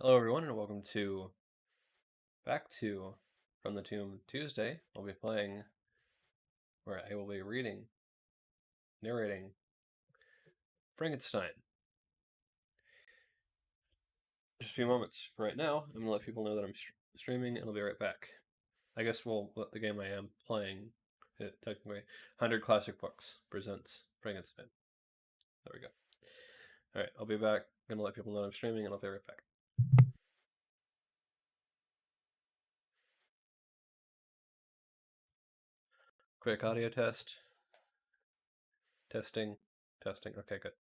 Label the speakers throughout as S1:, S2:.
S1: Hello, everyone, and welcome to back to From the Tomb Tuesday. I'll be playing, where I will be narrating Frankenstein. Just a few moments. Right now, I'm gonna let people know that I'm streaming, and I'll be right back. I guess we'll let the game I am playing hit technically. 100 Classic Books presents Frankenstein. There we go. All right, I'll be back. I'm gonna let people know I'm streaming, and I'll be right back. Quick audio test. Testing. Testing. Okay, good.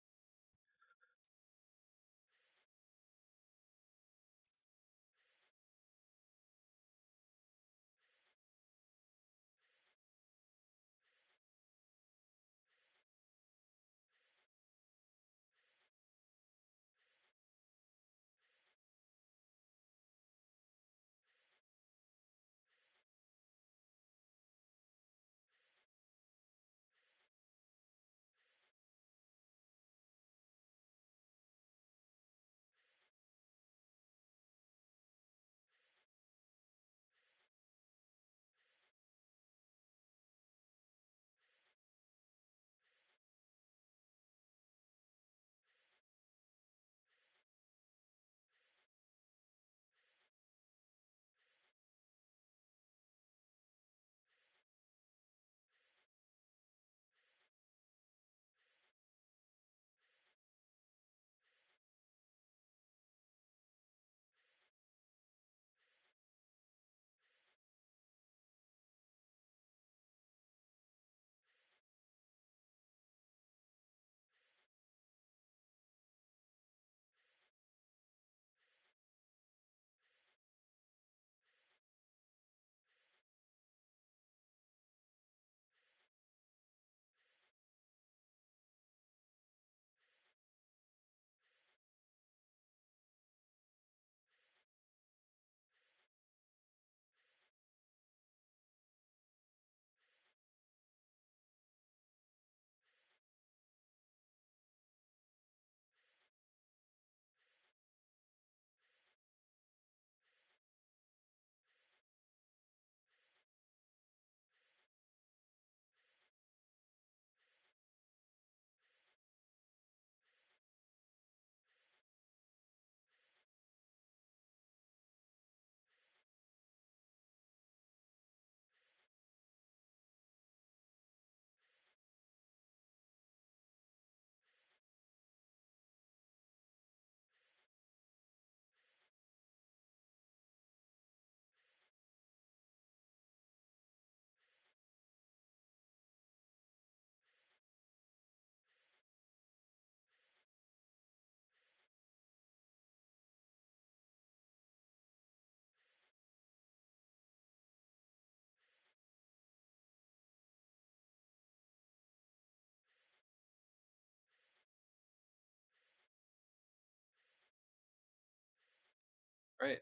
S1: All right.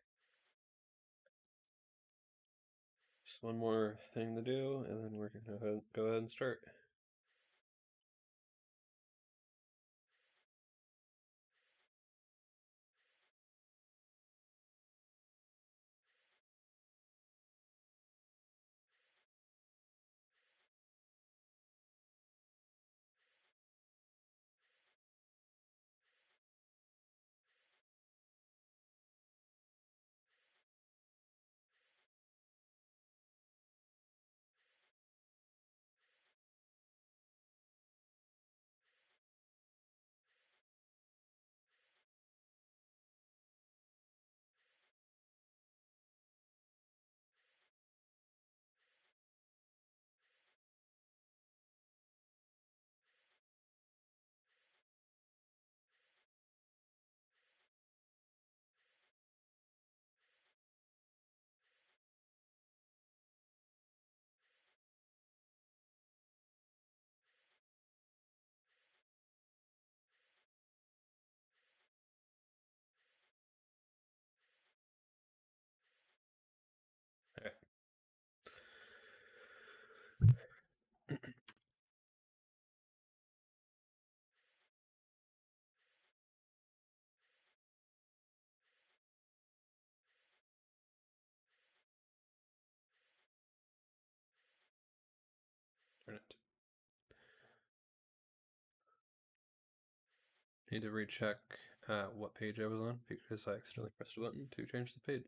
S1: Just one more thing to do, and then we're gonna go ahead and start. Need to recheck what page I was on because I accidentally pressed a button to change the page.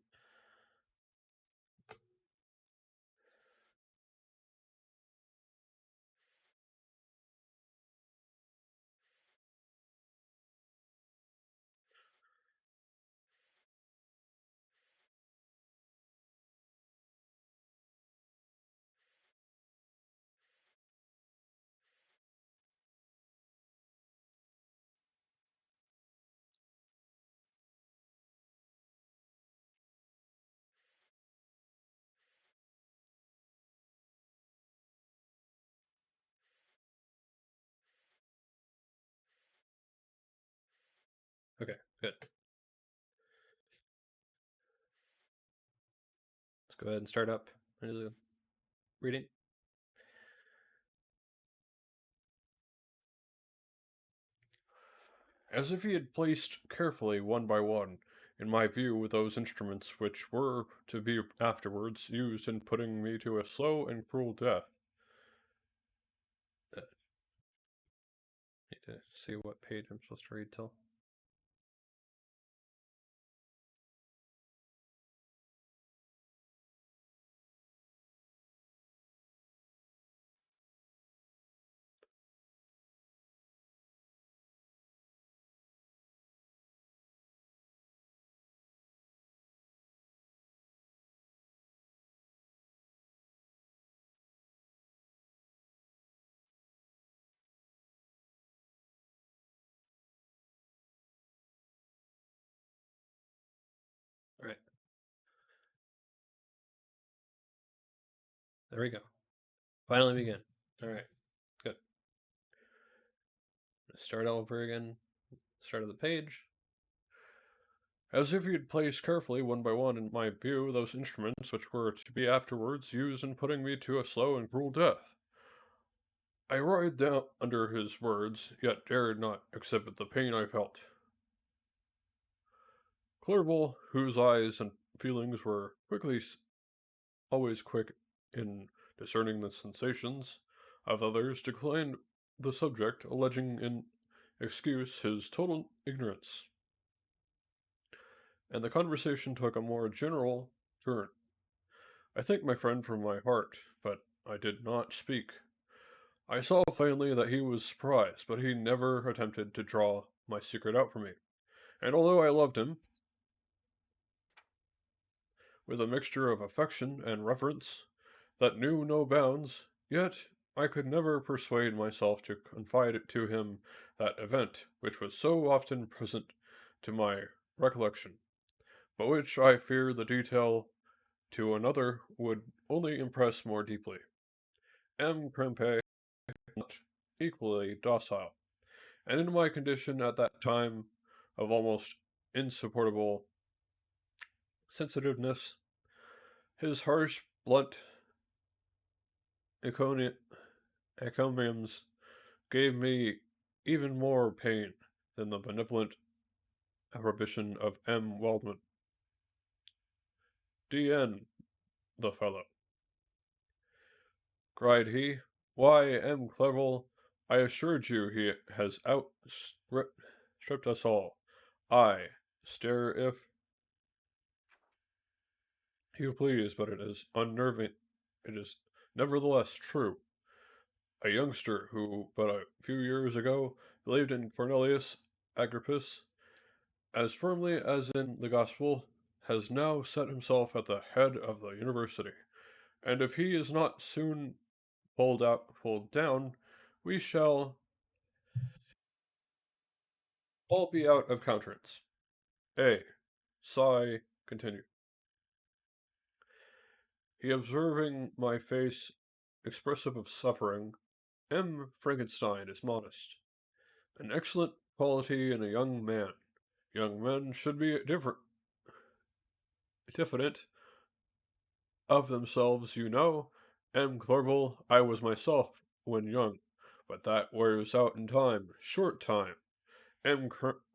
S1: Okay, good. Let's go ahead and start up into the reading. As if he had placed carefully, one by one, in my view, those instruments which were to be afterwards used in putting me to a slow and cruel death. Uh, Need to see what page I'm supposed to read till. All right, there we go. Finally begin. All right, good. Start over again. Start of the page. As if he had placed carefully, one by one, in my view, those instruments which were to be afterwards used in putting me to a slow and cruel death. I writhed down under his words, yet dared not exhibit the pain I felt. Clerval, whose eyes and feelings were always quick in discerning the sensations of others, declined the subject, alleging in excuse his total ignorance, and the conversation took a more general turn. I thanked my friend from my heart, but I did not speak. I saw plainly that he was surprised, but he never attempted to draw my secret out from me. And although I loved him with a mixture of affection and reverence that knew no bounds, yet I could never persuade myself to confide it to him that event which was so often present to my recollection, but which I fear the detail to another would only impress more deeply. M. Crimpe not equally docile, and in my condition at that time of almost insupportable sensitiveness, his harsh, blunt econi- encomiums gave me even more pain than the benevolent approbation of M. Waldman. D.N. the fellow, cried he. Why, M. Clerval, I assured you he has outstripped us all. I stare if you please, but it is unnerving. It is nevertheless true. A youngster who, but a few years ago, believed in Cornelius Agrippus as firmly as in the gospel, has now set himself at the head of the university, and if he is not soon pulled down, we shall all be out of countenance. A. Sigh continued. He observing my face expressive of suffering, M. Frankenstein is modest, an excellent quality in a young man. Young men should be diffident of themselves, you know. M. Clerval, I was myself when young, but that wears out in time, short time. M.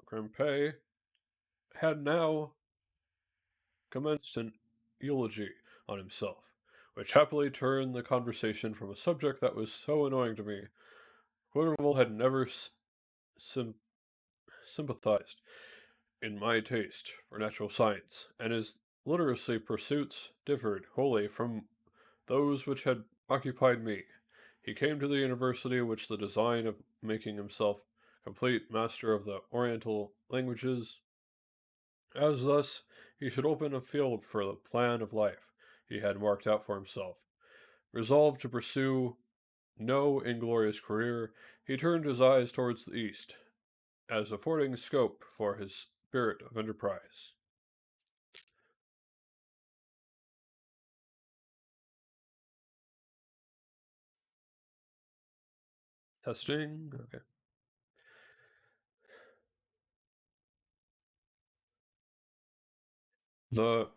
S1: Crimpe had now commenced an eulogy on himself, which happily turned the conversation from a subject that was so annoying to me. Clerval had never sympathized in my taste for natural science, and his literacy pursuits differed wholly from those which had occupied me. He came to the university with the design of making himself complete master of the Oriental languages, as thus he should open a field for the plan of life he had marked out for himself. Resolved to pursue no inglorious career, he turned his eyes towards the east, as affording scope for his spirit of enterprise. Testing. Okay. The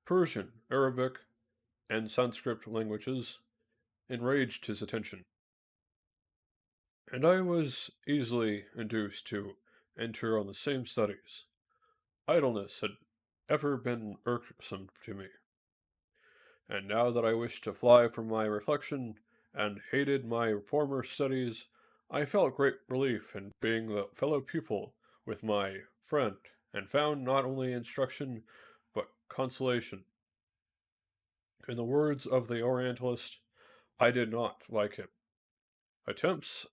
S1: Persian, Arabic, and Sanskrit languages enraged his attention, and I was easily induced to enter on the same studies. Idleness had ever been irksome to me, and now that I wished to fly from my reflection and hated my former studies, I felt great relief in being the fellow pupil with my friend, and found not only instruction but consolation. In the words of the Orientalist, I did not like him. Attempts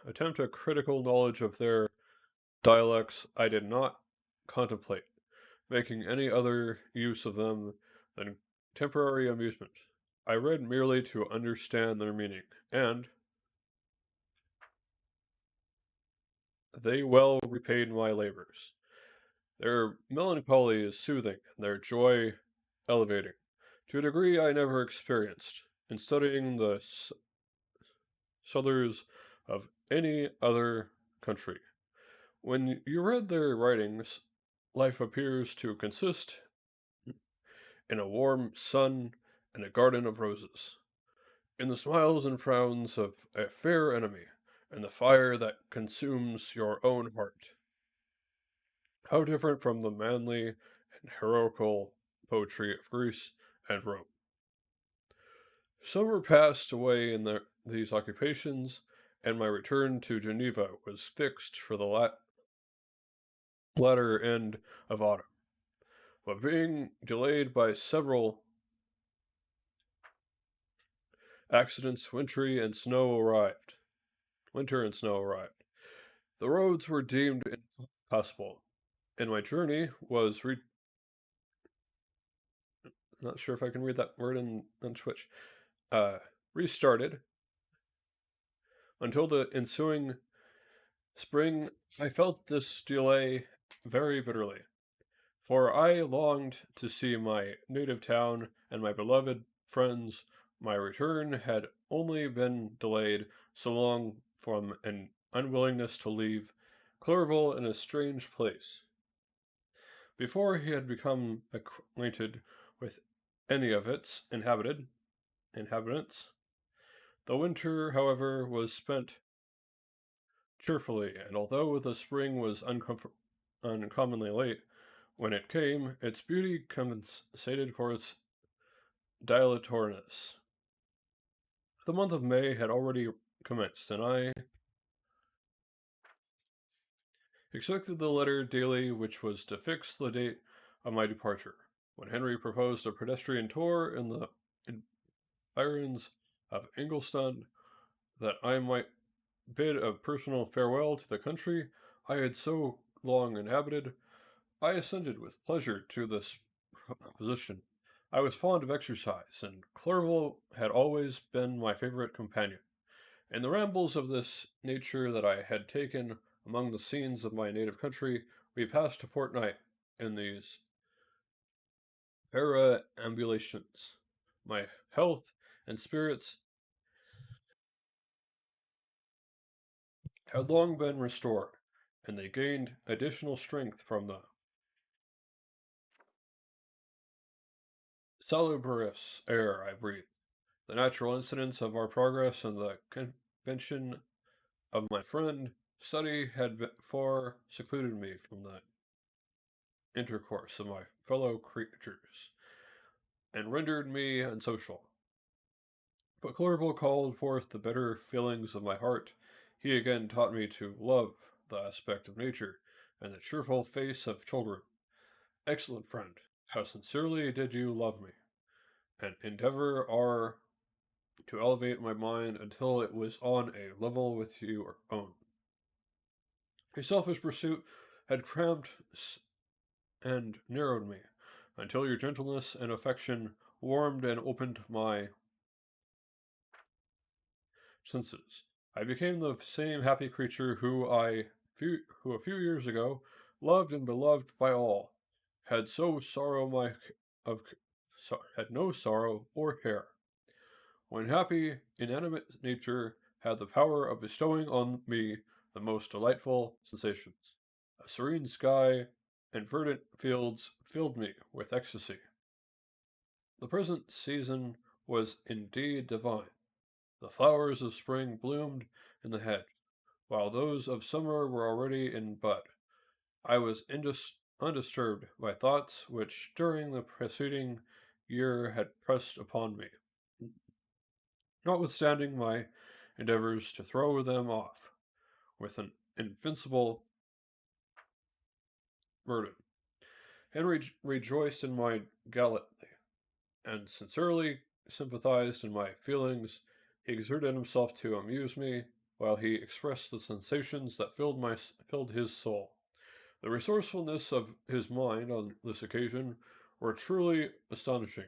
S1: attempt a critical knowledge of their dialects I did not contemplate, making any other use of them than temporary amusement. I read merely to understand their meaning, and they well repaid my labors. Their melancholy is soothing, and their joy elevating, to a degree I never experienced in studying the southers of any other country. When you read their writings, life appears to consist in a warm sun and a garden of roses, in the smiles and frowns of a fair enemy, and the fire that consumes your own heart. How different from the manly and heroical poetry of Greece and Rome. Summer passed away in these occupations, and my return to Geneva was fixed for the latter end of autumn. But being delayed by several accidents, winter and snow arrived. The roads were deemed impassable, and my journey was not sure if I can read that word on Twitch. Uh, Restarted until the ensuing spring. I felt this delay very bitterly, for I longed to see my native town and my beloved friends. My return had only been delayed so long from an unwillingness to leave Clerval in a strange place. Before he had become acquainted with any of its inhabitants, the winter, however, was spent cheerfully, and although the spring was uncommonly late when it came, its beauty compensated for its dilatoriness. The month of May had already commenced, and I expected the letter daily which was to fix the date of my departure. When Henry proposed a pedestrian tour in the environs of Ingolstadt, that I might bid a personal farewell to the country I had so long inhabited, I assented with pleasure to this proposition. I was fond of exercise, and Clerval had always been my favorite companion. In the rambles of this nature that I had taken among the scenes of my native country, we passed a fortnight in these perambulations. My health and spirits had long been restored, and they gained additional strength from the salubrious air I breathed. The natural incidents of our progress and the convention of my friend study had far secluded me from the intercourse of my fellow creatures, and rendered me unsocial. But Clerval called forth the better feelings of my heart. He again taught me to love the aspect of nature and the cheerful face of children. Excellent friend, how sincerely did you love me, and endeavor are to elevate my mind until it was on a level with your own. A selfish pursuit had cramped and narrowed me, until your gentleness and affection warmed and opened my senses. I became the same happy creature who a few years ago, loved and beloved by all, had so sorrow my of had no sorrow or care. When happy, inanimate nature had the power of bestowing on me the most delightful sensations. A serene sky and verdant fields filled me with ecstasy. The present season was indeed divine. The flowers of spring bloomed in the hedge, while those of summer were already in bud. I was undisturbed by thoughts which during the preceding year had pressed upon me, notwithstanding my endeavors to throw them off with an invincible burden. Henry rejoiced in my gallantly, and sincerely sympathized in my feelings. He exerted himself to amuse me, while he expressed the sensations that filled his soul. The resourcefulness of his mind on this occasion were truly astonishing.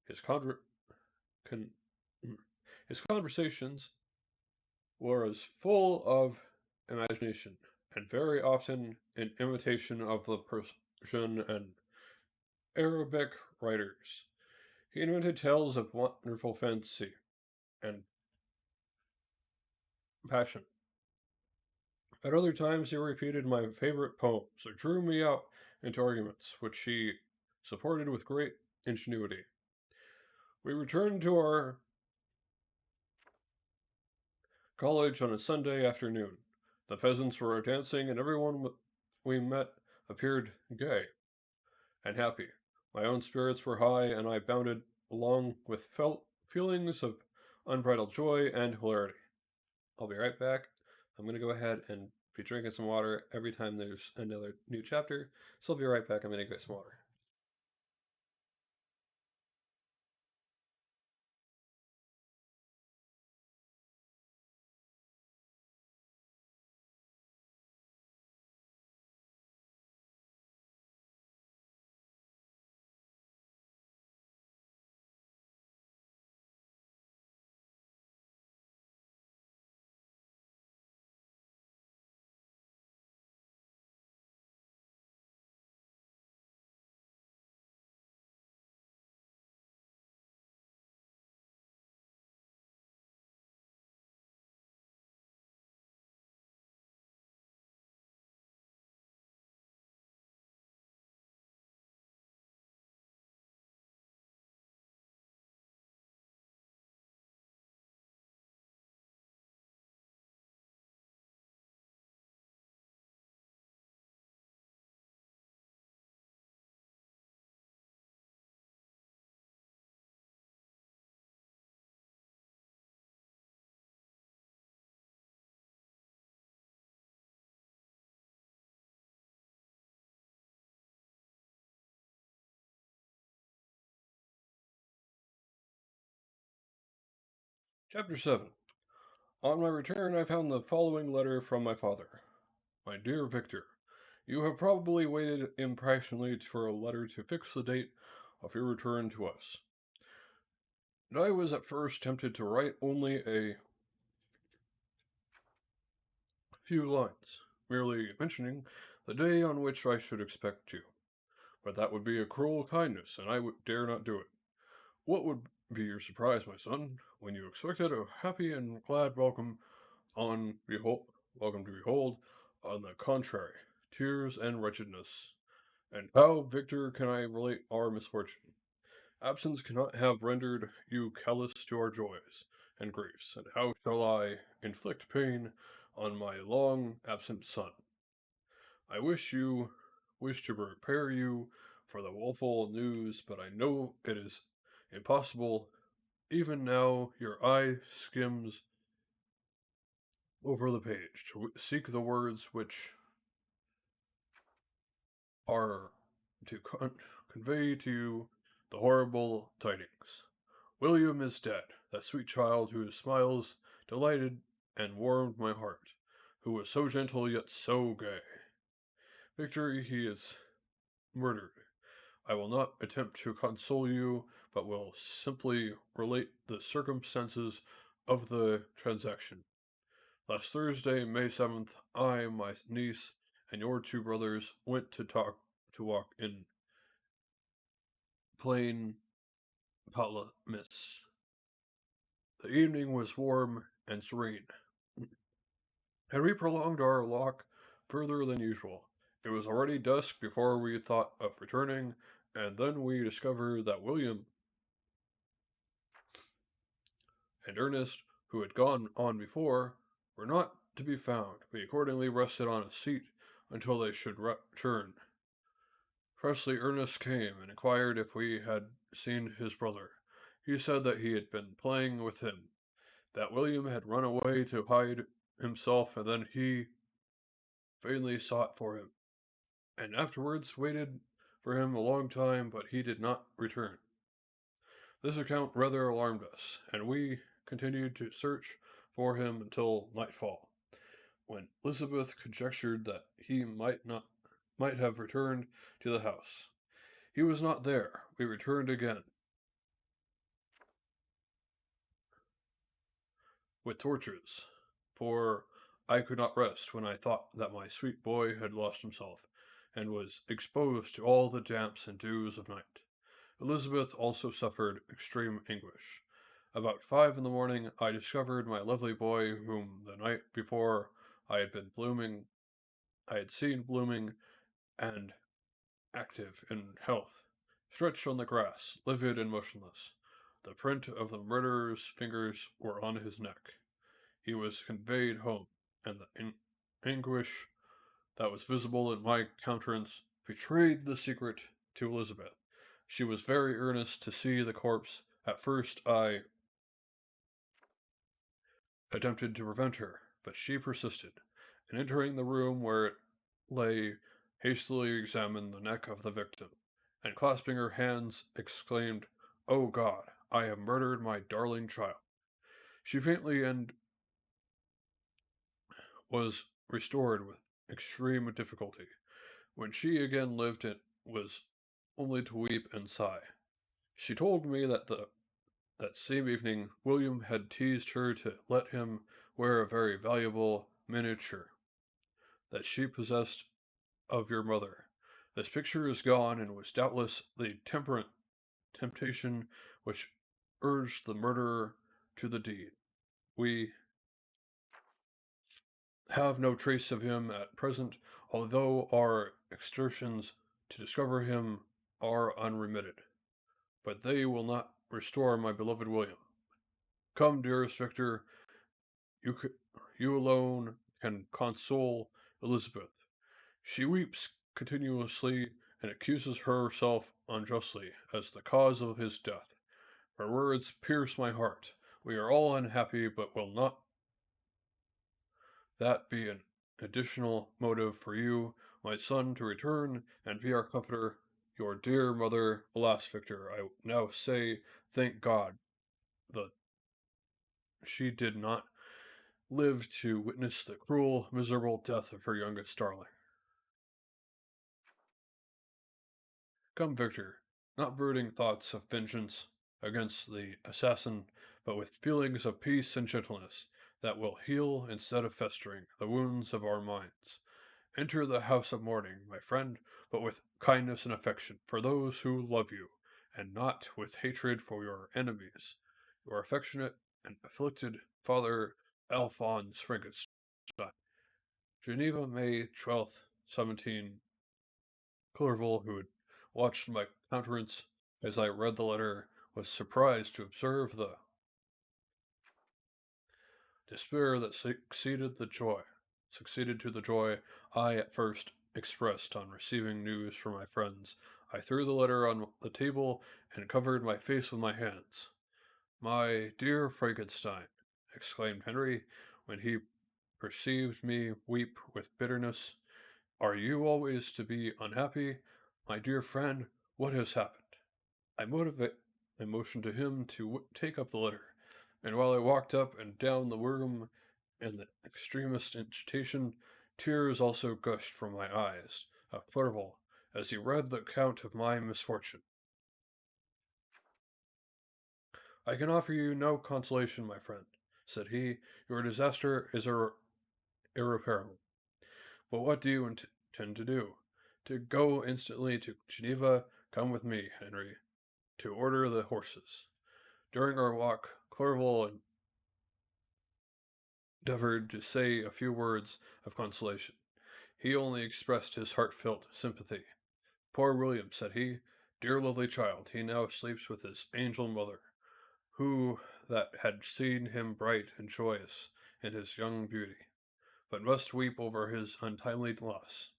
S1: His con- his conversations were as full of imagination, and very often in imitation of the Persian and Arabic writers. He invented tales of wonderful fancy and passion. At other times, he repeated my favorite poems or drew me out into arguments, which he supported with great ingenuity. We returned to our college on a Sunday afternoon. The peasants were dancing, and everyone we met appeared gay and happy. My own spirits were high, and I bounded along with felt feelings of unbridled joy and hilarity. I'll be right back. I'm going to go ahead and be drinking some water every time there's another new chapter. So I'll be right back. I'm going to get some water. Chapter 7. On my return, I found the following letter from my father. My dear Victor, you have probably waited impatiently for a letter to fix the date of your return to us. And I was at first tempted to write only a few lines, merely mentioning the day on which I should expect you. But that would be a cruel kindness, and I dare not do it. What would be your surprise, my son, when you expected a happy and glad welcome to behold, on the contrary, tears and wretchedness. And how, Victor, can I relate our misfortune? Absence cannot have rendered you callous to our joys and griefs, and how shall I inflict pain on my long absent son? I wish to prepare you for the woeful news, but I know it is impossible. Even now your eye skims over the page to seek the words which are to convey to you the horrible tidings. William is dead, that sweet child whose smiles delighted and warmed my heart, who was so gentle yet so gay. Victor, he is murdered. I will not attempt to console you, but will simply relate the circumstances of the transaction. Last Thursday, May 7th, I, my niece, and your two brothers went to walk in plain Palamis. The evening was warm and serene, and we prolonged our walk further than usual. It was already dusk before we thought of returning, and then we discovered that William and Ernest, who had gone on before, were not to be found. We accordingly rested on a seat until they should return. Presently Ernest came and inquired if we had seen his brother. He said that he had been playing with him, that William had run away to hide himself, and then he vainly sought for him, and afterwards waited for him a long time, but he did not return. This account rather alarmed us, and we continued to search for him until nightfall, when Elizabeth conjectured that he might have returned to the house. He was not there. We returned again with torches, for I could not rest when I thought that my sweet boy had lost himself, and was exposed to all the damps and dews of night. Elizabeth also suffered extreme anguish. About 5 in the morning, I discovered my lovely boy, whom the night before I had seen blooming and active in health, stretched on the grass, livid and motionless. The print of the murderer's fingers were on his neck. He was conveyed home, and the anguish that was visible in my countenance betrayed the secret to Elizabeth. She was very earnest to see the corpse. At first I attempted to prevent her, but she persisted, and entering the room where it lay, hastily examined the neck of the victim, and clasping her hands, exclaimed, "O God, I have murdered my darling child." She faintly and was restored with extreme difficulty. When she again lived, it was only to weep and sigh. She told me that same evening William had teased her to let him wear a very valuable miniature that she possessed of your mother. This picture is gone, and was doubtless the temperate temptation which urged the murderer to the deed. We have no trace of him at present, although our exertions to discover him are unremitted. But they will not restore my beloved William. Come, dearest Victor, you, c- you alone can console Elizabeth. She weeps continuously and accuses herself unjustly as the cause of his death. Her words pierce my heart. We are all unhappy, but will not that be an additional motive for you, my son, to return and be our comforter? Your dear mother, alas, Victor, I now say, thank God that she did not live to witness the cruel, miserable death of her youngest darling. Come, Victor, not brooding thoughts of vengeance against the assassin, but with feelings of peace and gentleness that will heal instead of festering the wounds of our minds. Enter the house of mourning, my friend, but with kindness and affection for those who love you, and not with hatred for your enemies. Your affectionate and afflicted father, Alphonse Frankenstein. Geneva, May 12th, 17. Clerval, who had watched my countenance as I read the letter, was surprised to observe the despair that succeeded to the joy I at first expressed on receiving news from my friends. I threw the letter on the table and covered my face with my hands. "My dear Frankenstein," exclaimed Henry, when he perceived me weep with bitterness. Are you always to be unhappy? My dear friend, what has happened? I motivate I motioned to him to take up the litter, and while I walked up and down the room in the extremest agitation, tears also gushed from my eyes of Clerval as he read the account of my misfortune. I can offer you no consolation, my friend, said he. Your disaster is irreparable. But what do you intend to do? To go instantly to Geneva? Come with me, Henry, to order the horses. During our walk, Clerval endeavored to say a few words of consolation. He only expressed his heartfelt sympathy. Poor William, said he, dear lovely child, he now sleeps with his angel mother, who that had seen him bright and joyous in his young beauty, but must weep over his untimely loss.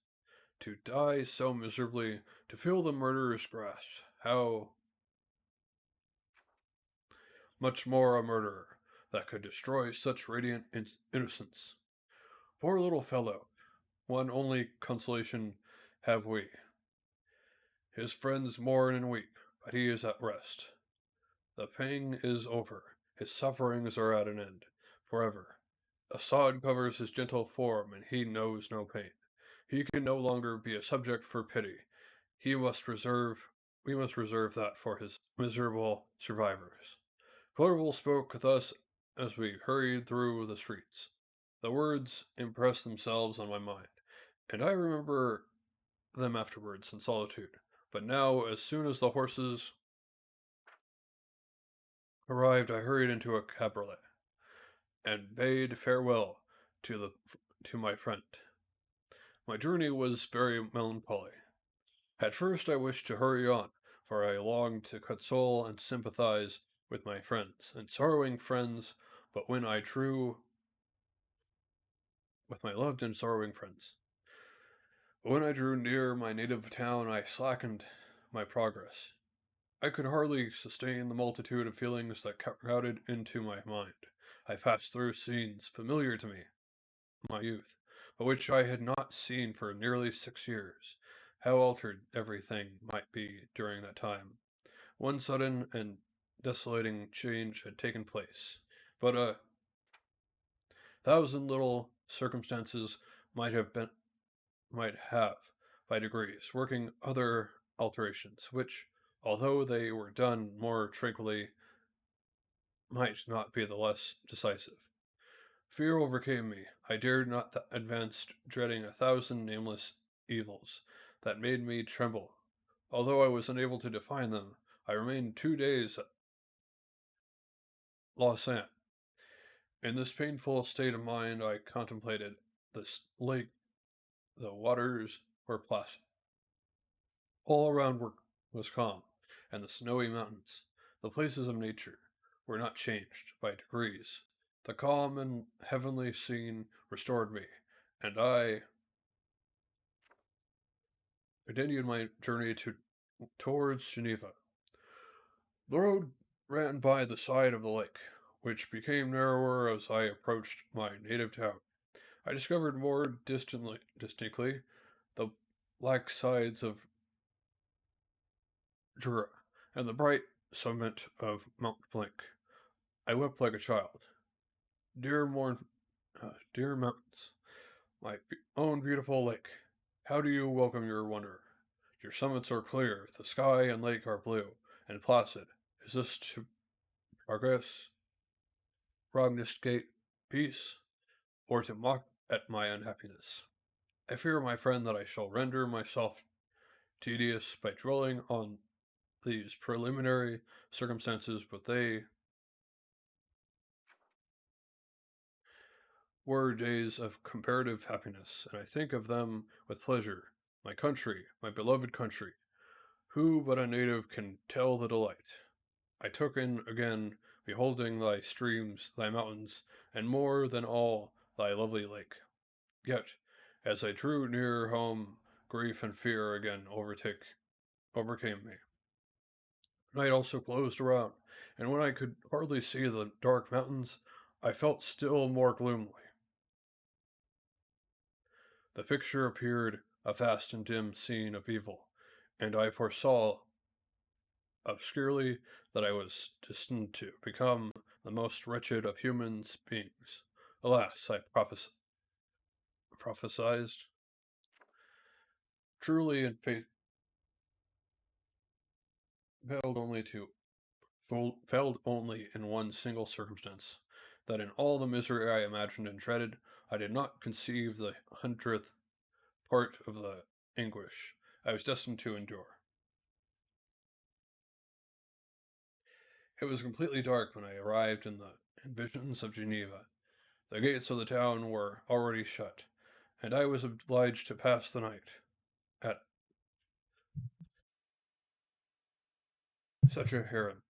S1: To die so miserably, to feel the murderer's grasp, how much more a murderer that could destroy such radiant innocence. Poor little fellow, one only consolation have we. His friends mourn and weep, but he is at rest. The pang is over. His sufferings are at an end, forever. A sod covers his gentle form, and he knows no pain. He can no longer be a subject for pity. He must reserve we must reserve that for his miserable survivors. Clerval spoke thus as we hurried through the streets. The words impressed themselves on my mind, and I remember them afterwards in solitude. But now, as soon as the horses arrived, I hurried into a cabriolet and bade farewell to the to my friend. My journey was very melancholy. At first I wished to hurry on, for I longed to console and sympathize with my friends and sorrowing friends, but when I drew with my loved and sorrowing friends. But when I drew near my native town, I slackened my progress. I could hardly sustain the multitude of feelings that crowded into my mind. I passed through scenes familiar to me, my youth, but which I had not seen for nearly 6 years. How altered everything might be during that time. One sudden and desolating change had taken place, but a thousand little circumstances might have been might have, by degrees, working other alterations, which, although they were done more tranquilly, might not be the less decisive. Fear overcame me. I dared not advance, dreading a thousand nameless evils that made me tremble. Although I was unable to define them, I remained 2 days at Lausanne. In this painful state of mind, I contemplated this lake. The waters were placid. All around was calm, and the snowy mountains, the places of nature, were not changed by degrees. The calm and heavenly scene restored me, and I continued my journey towards Geneva. The road ran by the side of the lake, which became narrower as I approached my native town. I discovered more distinctly the black sides of Jura and the bright summit of Mount Blanc. I wept like a child. Dear dear mountains, my own beautiful lake, how do you welcome your wanderer? Your summits are clear, the sky and lake are blue and placid. Is this to progress, prognosticate peace, or to mock at my unhappiness? I fear, my friend, that I shall render myself tedious by dwelling on these preliminary circumstances, but they were days of comparative happiness, and I think of them with pleasure. My country, my beloved country, who but a native can tell the delight? I took in again, beholding thy streams, thy mountains, and more than all, thy lovely lake. Yet, as I drew near home, grief and fear again overcame me. Night also closed around, and when I could hardly see the dark mountains, I felt still more gloomily. The picture appeared a vast and dim scene of evil, and I foresaw obscurely that I was destined to become the most wretched of human beings. Alas, I prophesied truly, and fate failed only to failed only in one single circumstance, that in all the misery I imagined and dreaded, I did not conceive the 100th part of the anguish I was destined to endure. It was completely dark when I arrived in visions of Geneva. The gates of the town were already shut, and I was obliged to pass the night at such a heron,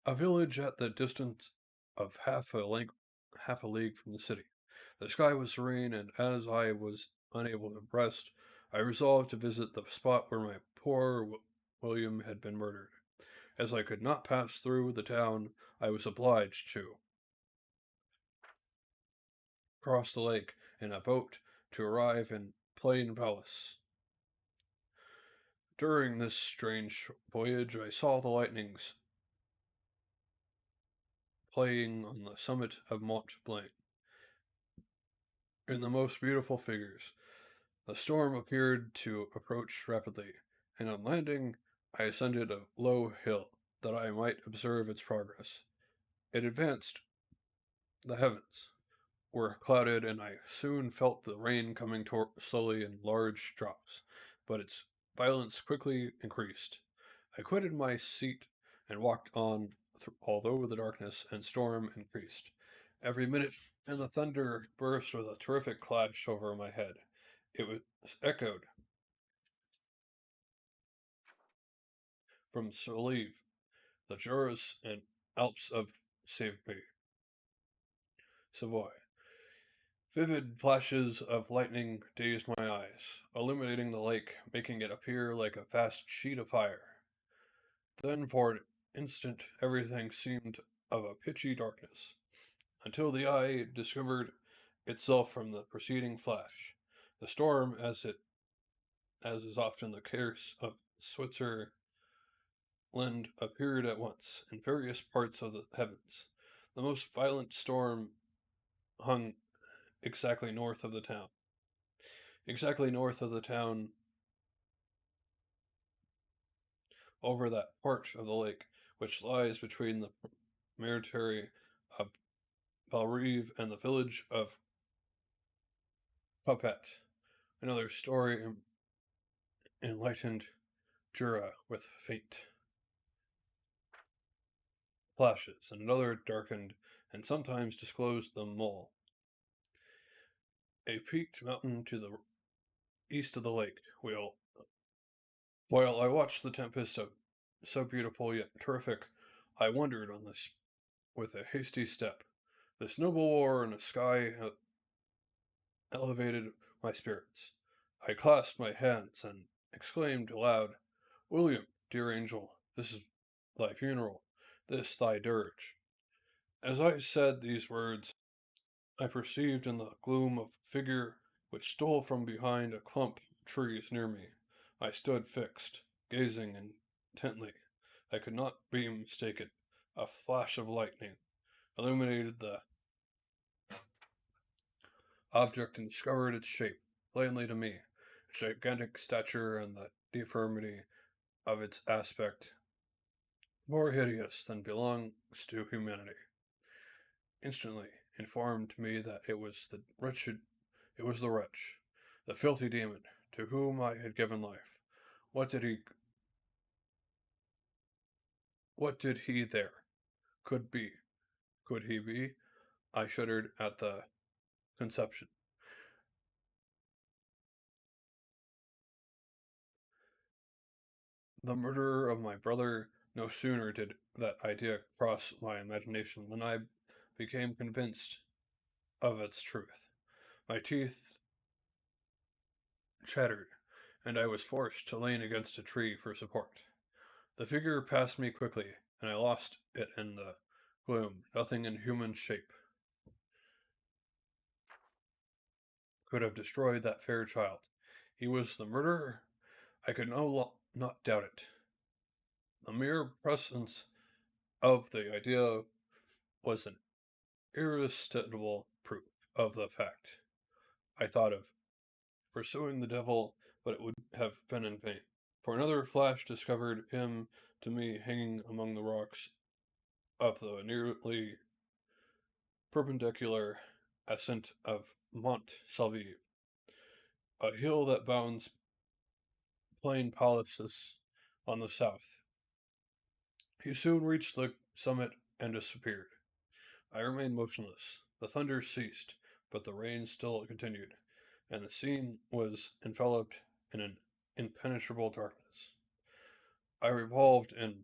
S1: a village at the distance of half a league from the city. The sky was serene, and as I was unable to rest, I resolved to visit the spot where my poor William had been murdered. As I could not pass through the town, I was obliged to cross the lake in a boat to arrive in Plain Palace. During this strange voyage, I saw the lightnings playing on the summit of Mont Blanc in the most beautiful figures. The storm appeared to approach rapidly, and on landing, I ascended a low hill that I might observe its progress. It advanced the heavens, were clouded, and I soon felt the rain coming slowly in large drops, but its violence quickly increased. I quitted my seat and walked on, although the darkness and storm increased. Every minute, and the thunder burst with a terrific clash over my head. It was echoed from Solive, the Jura and Alps of Savoy. Vivid flashes of lightning dazed my eyes, illuminating the lake, making it appear like a vast sheet of fire. Then, for an instant, everything seemed of a pitchy darkness, until the eye discovered itself from the preceding flash. The storm, as is often the case of Switzerland, appeared at once in various parts of the heavens. The most violent storm hung exactly north of the town. Exactly north of the town, over that part of the lake which lies between the promontory of Balrive and the village of Puppet. Another story enlightened Jura with faint flashes, and another darkened and sometimes disclosed the mole, a peaked mountain to the east of the lake. While I watched the tempest so beautiful yet terrific, I wandered on this with a hasty step. This noble war in the sky elevated my spirits. I clasped my hands and exclaimed aloud, William, dear angel, this is thy funeral, this thy dirge. As I said these words, I perceived in the gloom a figure which stole from behind a clump of trees near me. I stood fixed, gazing intently. I could not be mistaken. A flash of lightning illuminated the object and discovered its shape plainly to me, its gigantic stature and the deformity of its aspect more hideous than belongs to humanity. Instantly informed me that it was the wretch, the filthy demon, to whom I had given life. What did he, what did he there? Could be, could he be? I shuddered at the conception. The murderer of my brother. No sooner did that idea cross my imagination than I became convinced of its truth. My teeth chattered, and I was forced to lean against a tree for support. The figure passed me quickly, and I lost it in the gloom, nothing in human shape. could have destroyed that fair child. He was the murderer. I could not doubt it. The mere presence of the idea was an irresistible proof of the fact. I thought of pursuing the devil, but it would have been in vain. For another flash discovered him to me hanging among the rocks of the nearly perpendicular ascent of Mont Salvi, a hill that bounds Plain Palaces on the south. He soon reached the summit and disappeared. I remained motionless. The thunder ceased, but the rain still continued, and the scene was enveloped in an impenetrable darkness. I revolved in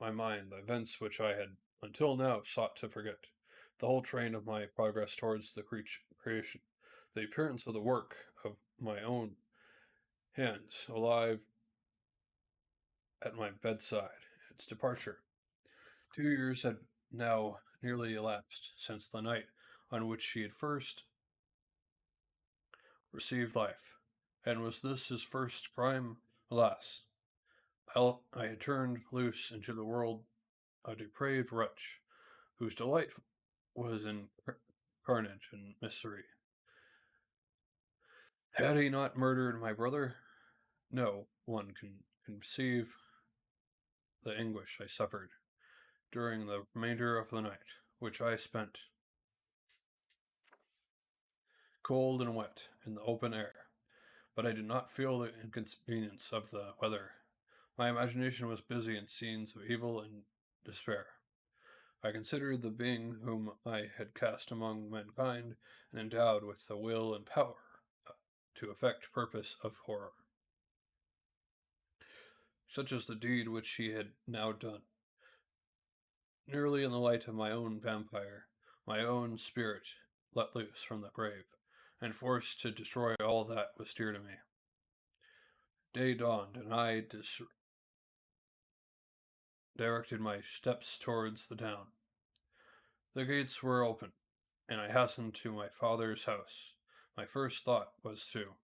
S1: my mind the events which I had until now sought to forget, the whole train of my progress towards the creation, the appearance of the work of my own hands, alive at my bedside, its departure. 2 years had now nearly elapsed since the night on which she had first received life. And was this his first crime? Alas, I had turned loose into the world a depraved wretch, whose delight was in carnage and misery. Had he not murdered my brother? No one can conceive the anguish I suffered during the remainder of the night, which I spent cold and wet in the open air. But I did not feel the inconvenience of the weather. My imagination was busy in scenes of evil and despair. I considered the being whom I had cast among mankind and endowed with the will and power to effect purpose of horror, such as the deed which he had now done. Nearly in the light of my own vampire, my own spirit let loose from the grave, and forced to destroy all that was dear to me. Day dawned, and I directed my steps towards the town. The gates were open, and I hastened to my father's house. My first thought was to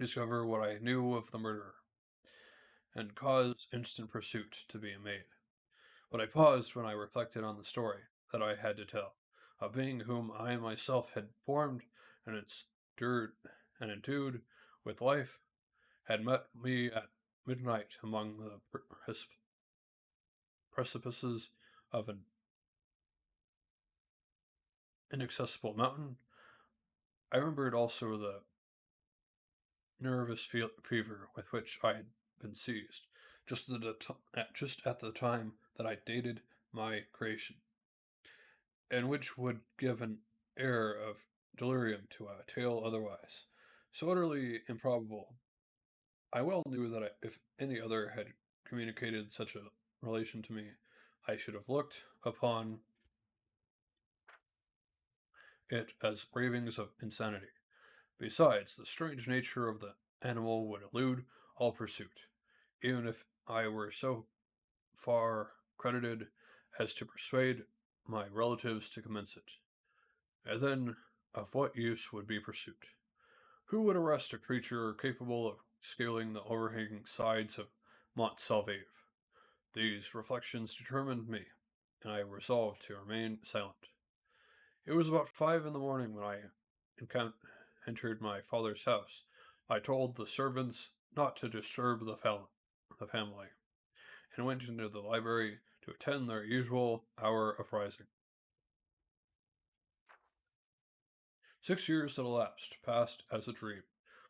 S1: discover what I knew of the murderer, and cause instant pursuit to be made. But I paused when I reflected on the story that I had to tell. A being whom I myself had formed and endured and endued with life had met me at midnight among the precipices of an inaccessible mountain. I remembered also the nervous fever with which I had been seized, just at the time that I dated my creation, and which would give an air of delirium to a tale otherwise so utterly improbable. I well knew that if any other had communicated such a relation to me, I should have looked upon it as ravings of insanity. Besides, the strange nature of the animal would elude all pursuit, even if I were so far credited as to persuade my relatives to commence it. And then, of what use would be pursuit? Who would arrest a creature capable of scaling the overhanging sides of Mont Salveve? These reflections determined me, and I resolved to remain silent. It was about 5 in the morning when I entered my father's house. I told the servants not to disturb the family, and went into the library to attend their usual hour of rising. 6 years had elapsed, passed as a dream,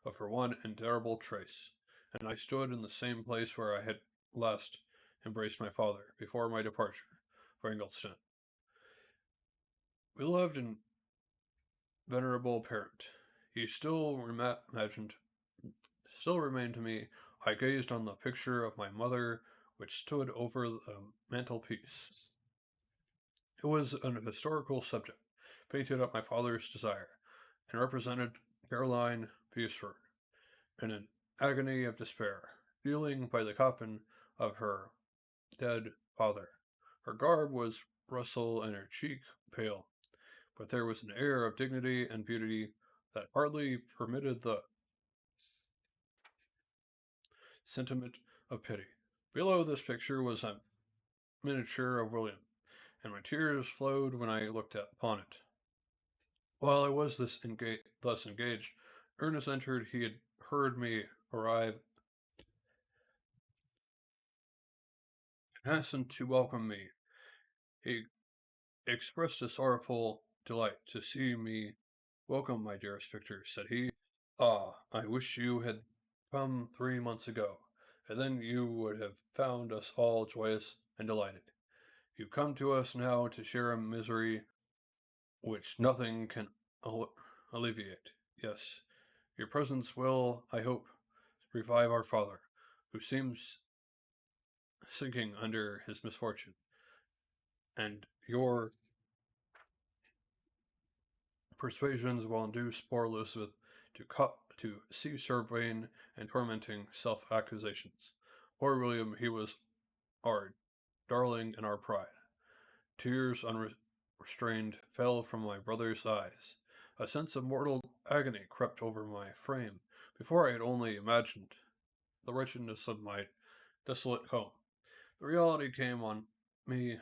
S1: but for one indelible trace, and I stood in the same place where I had last embraced my father before my departure for Ingolstadt. Beloved and venerable parent, he still remained to me. I gazed on the picture of my mother, which stood over the mantelpiece. It was an historical subject, painted at my father's desire, and represented Caroline Beresford in an agony of despair, kneeling by the coffin of her dead father. Her garb was rustle and her cheek pale. but there was an air of dignity and beauty that hardly permitted the sentiment of pity. Below this picture was a miniature of William, and my tears flowed when I looked upon it. While I was thus engaged, Ernest entered. He had heard me arrive and hastened to welcome me. He expressed a sorrowful delight to see me. Welcome, my dearest Victor, said he. Ah, I wish you had come 3 months ago, and then you would have found us all joyous and delighted. You come to us now to share a misery which nothing can alleviate. Yes, your presence will, I hope, revive our father, who seems sinking under his misfortune, and your persuasions will induce poor Elizabeth to cease her vain and tormenting self-accusations. Poor William, he was our darling and our pride. Tears unrestrained fell from my brother's eyes. A sense of mortal agony crept over my frame before I had only imagined the wretchedness of my desolate home. The reality came on me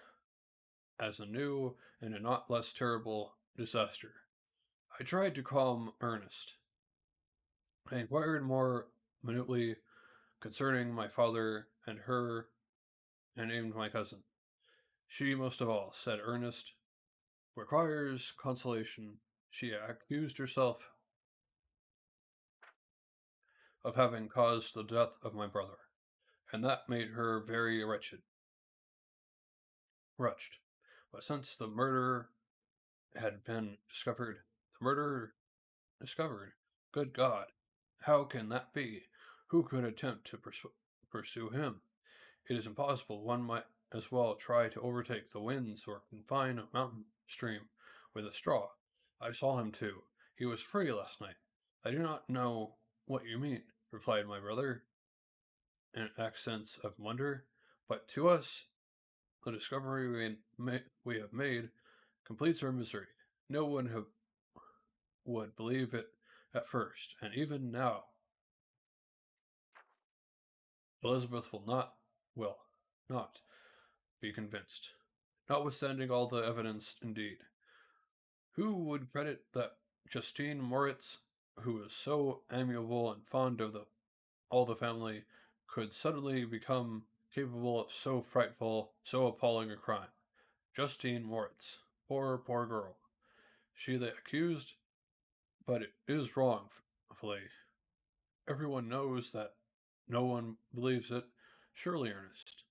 S1: as a new and a not less terrible disaster. I tried to calm Ernest. I inquired more minutely concerning my father and her, and named my cousin. She, most of all, said Ernest, requires consolation. She accused herself of having caused the death of my brother, and that made her very wretched. But since the murder had been discovered, the murder discovered, good God, how can that be? Who could attempt to pursue him? It is impossible. One might as well try to overtake the winds or confine a mountain stream with a straw. I saw him too. He was free last night. I do not know what you mean, replied my brother, in accents of wonder, but to us the discovery we have made completes our misery. No one would believe it at first, and even now Elizabeth will not be convinced. Notwithstanding all the evidence, indeed, who would credit that Justine Moritz, who was so amiable and fond of all the family, could suddenly become capable of so frightful, so appalling a crime? Justine Moritz. Poor girl. She the accused, but it is wrongfully. Everyone knows that. No one believes it. Surely, Ernest.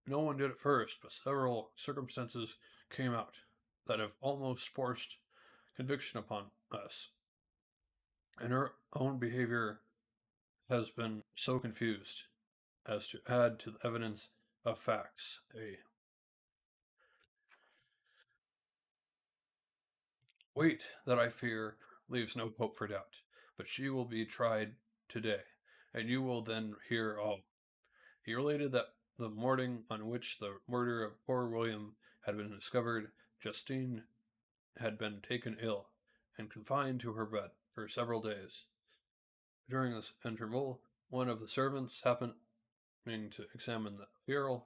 S1: No one did at first, but several circumstances came out that have almost forced conviction upon us, and her own behavior has been so confused as to add to the evidence of facts a weight that I fear leaves no hope for doubt. But she will be tried today, and you will then hear all. He related that the morning on which the murder of poor William had been discovered, Justine had been taken ill and confined to her bed for several days. During this interval, one of the servants happening to examine the bureau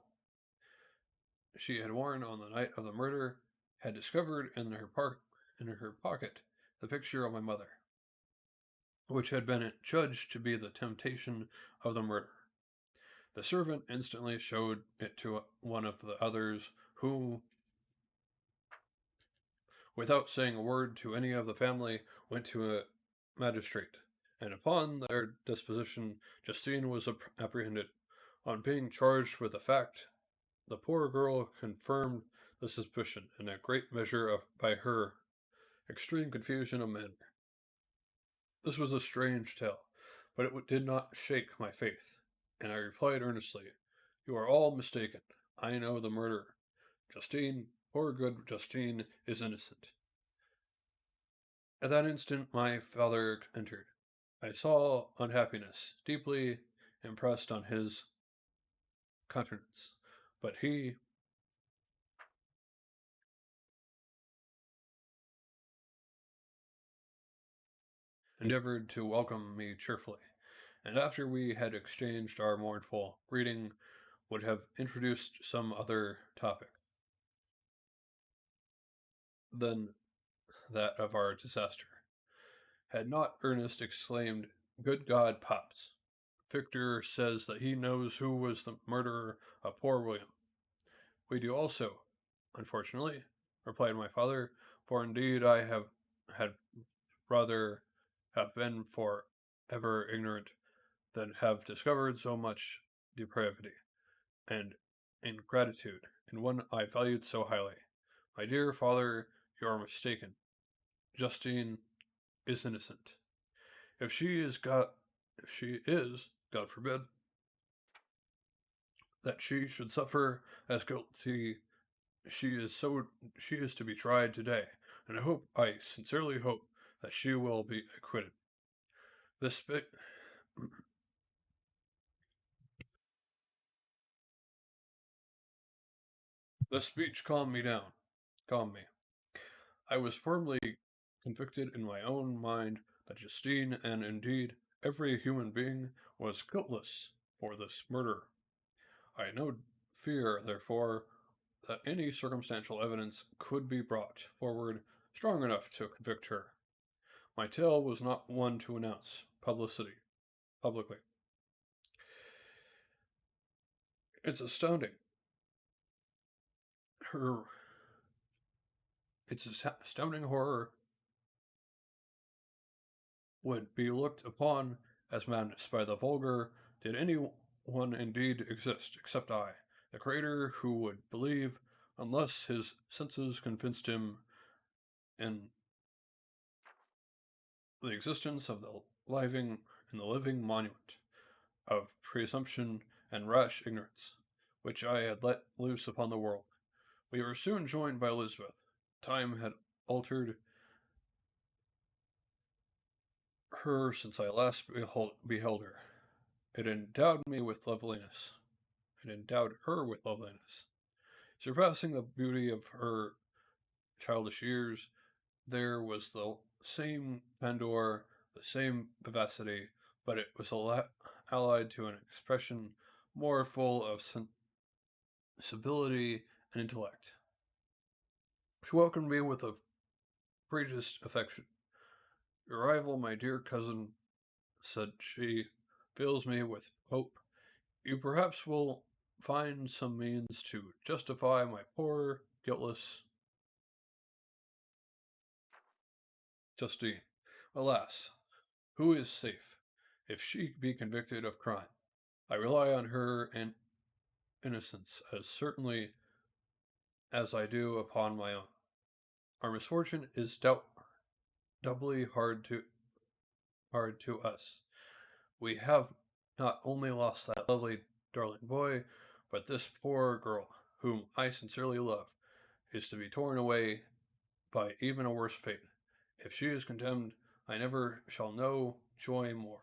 S1: she had worn on the night of the murder had discovered in her pocket the picture of my mother, which had been judged to be the temptation of the murder. The servant instantly showed it to one of the others, who, without saying a word to any of the family, went to a magistrate, and upon their disposition, Justine was apprehended. On being charged with the fact, the poor girl confirmed the suspicion in a great measure by her extreme confusion of manner. This was a strange tale, but it did not shake my faith, and I replied earnestly, "You are all mistaken. I know the murderer. Justine, poor good Justine, is innocent." At that instant my father entered. I saw unhappiness deeply impressed on his countenance, but he endeavored to welcome me cheerfully, and after we had exchanged our mournful greeting, would have introduced some other topic than that of our disaster, had not Ernest exclaimed, "Good God, Pops! Victor says that he knows who was the murderer of poor William." "We do also, unfortunately," replied my father, "for indeed I have had rather have been for ever ignorant than have discovered so much depravity and ingratitude in one I valued so highly. My dear father, you are mistaken. Justine is innocent. If she is God, if she is, God forbid, that she should suffer as guilty. She is to be tried today, and I sincerely hope that she will be acquitted. This spe- this speech calmed me. I was firmly convicted in my own mind that Justine, and indeed every human being, was guiltless for this murder. I had no fear, therefore, that any circumstantial evidence could be brought forward strong enough to convict her. My tale was not one to announce publicly. It's astounding. Her its astounding horror would be looked upon as madness by the vulgar, did any one indeed exist except I, the creator, who would believe, unless his senses convinced him, in the existence of the living monument of presumption and rash ignorance, which I had let loose upon the world. We were soon joined by Elizabeth. Time had altered her since I last beheld her. It endowed me with loveliness. It endowed her with loveliness. Surpassing the beauty of her childish years, there was the same candor, the same vivacity, but it was allied to an expression more full of sensibility and intellect. She welcomed me with the greatest affection. "Your arrival, my dear cousin," said she, "fills me with hope. You perhaps will find some means to justify my poor, guiltless Justine. Alas, who is safe, if she be convicted of crime? I rely on her and innocence as certainly as I do upon my own. Our misfortune is doubly hard to us. We have not only lost that lovely, darling boy, but this poor girl, whom I sincerely love, is to be torn away by even a worse fate. If she is condemned, I never shall know joy more.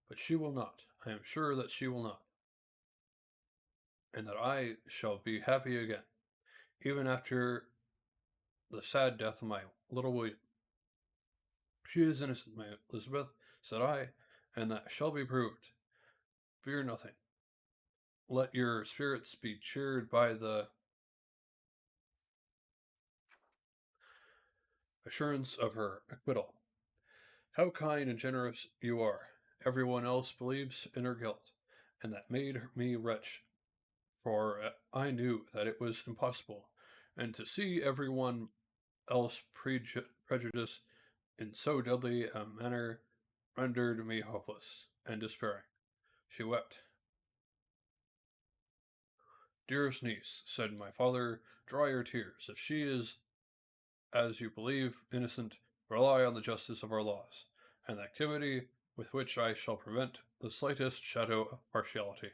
S1: But she will not. I am sure that she will not, and that I shall be happy again, even after the sad death of my little William. She is innocent, my Elizabeth, said I, and that shall be proved. Fear nothing. Let your spirits be cheered by the assurance of her acquittal. How kind and generous you are. Everyone else believes in her guilt, and that made me wretched, for I knew that it was impossible, and to see everyone else prejudice in so deadly a manner rendered me hopeless and despairing. She wept. "Dearest niece," said my father, "dry your tears. If she is, as you believe, innocent, rely on the justice of our laws, and the activity with which I shall prevent the slightest shadow of partiality."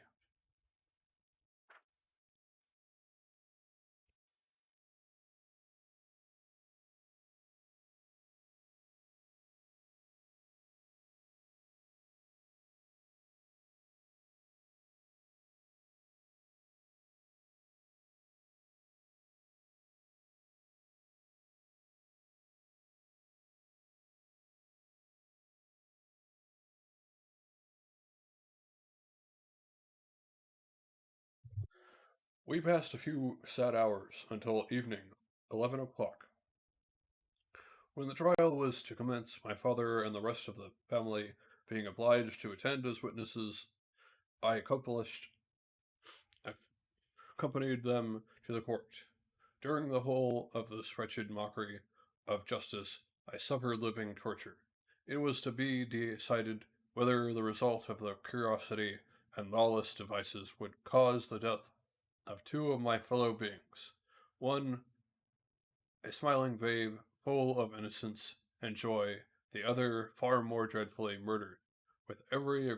S1: We passed a few sad hours until evening, 11 o'clock. When the trial was to commence, my father and the rest of the family being obliged to attend as witnesses, I accompanied them to the court. During the whole of this wretched mockery of justice, I suffered living torture. It was to be decided whether the result of the curiosity and lawless devices would cause the death of two of my fellow beings. One, a smiling babe full of innocence and joy, the other far more dreadfully murdered, with every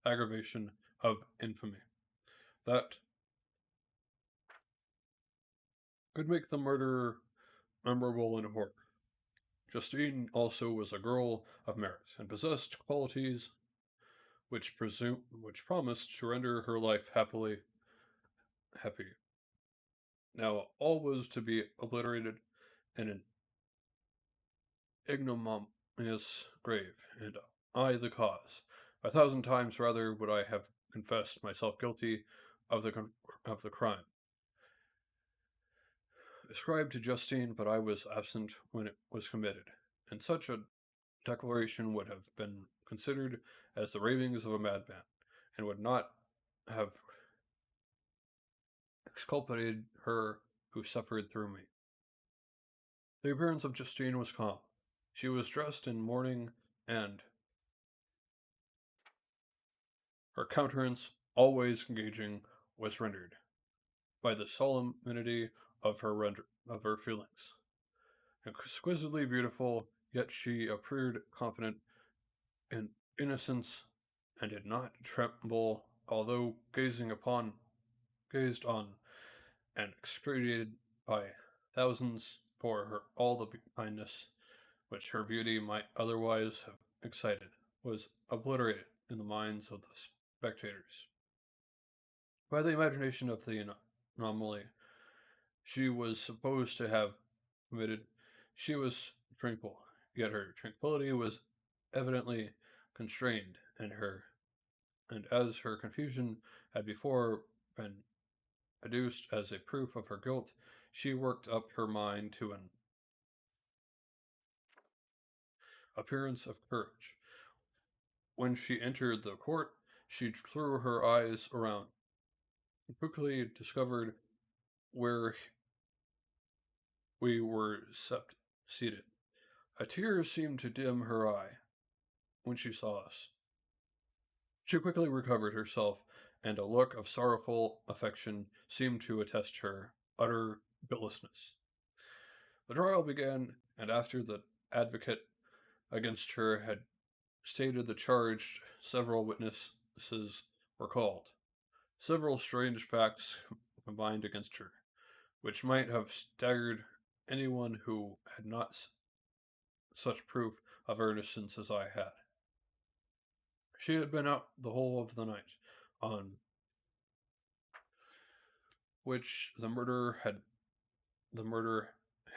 S1: aggravation of infamy that could make the murderer memorable and horrible. Justine also was a girl of merit and possessed qualities which promised to render her life happy. Now all was to be obliterated in an ignominious grave, and I the cause. 1,000 times rather would I have confessed myself guilty of the crime ascribed to Justine, but I was absent when it was committed, and such a declaration would have been considered as the ravings of a madman, and would not have exculpated her who suffered through me. The appearance of Justine was calm. She was dressed in mourning, and her countenance, always engaging, was rendered by the solemnity of her feelings. Exquisitely beautiful, yet she appeared confident in innocence, and did not tremble, although gazed on, and excreted by thousands for all the kindness which her beauty might otherwise have excited, was obliterated in the minds of the spectators by the imagination of the anomaly she was supposed to have committed. She was tranquil, yet her tranquillity was evidently constrained, and as her confusion had before been adduced as a proof of her guilt, she worked up her mind to an appearance of courage. When she entered the court, she threw her eyes around, and quickly discovered where we were seated. A tear seemed to dim her eye when she saw us. She quickly recovered herself, and a look of sorrowful affection seemed to attest her utter guiltlessness. The trial began, and after the advocate against her had stated the charge, several witnesses were called. Several strange facts combined against her, which might have staggered anyone who had not such proof of her innocence as I had. She had been out the whole of the night on which the murder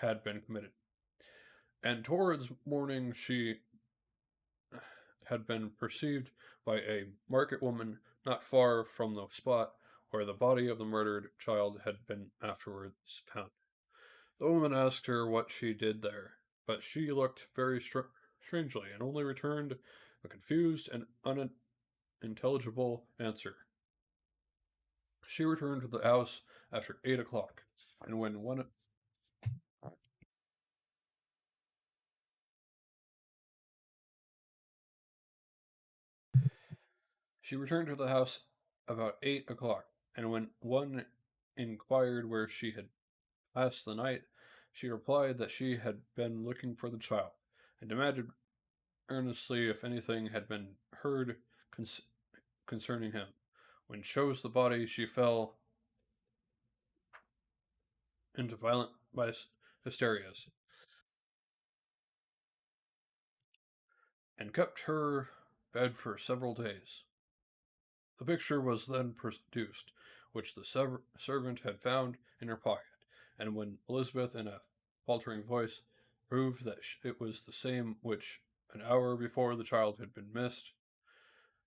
S1: had been committed, and towards morning she had been perceived by a market woman not far from the spot where the body of the murdered child had been afterwards found. The woman asked her what she did there, but she looked very strangely and only returned a confused and unintelligible answer. She returned to the house after 8 o'clock, and when one she returned to the house about 8 o'clock, and when one inquired where she had passed the night, she replied that she had been looking for the child, and demanded earnestly if anything had been heard concerning him. When chose the body, she fell into violent hysterias, and kept her bed for several days. The picture was then produced, which the servant had found in her pocket, and when Elizabeth, in a faltering voice, proved that it was the same which, an hour before the child had been missed,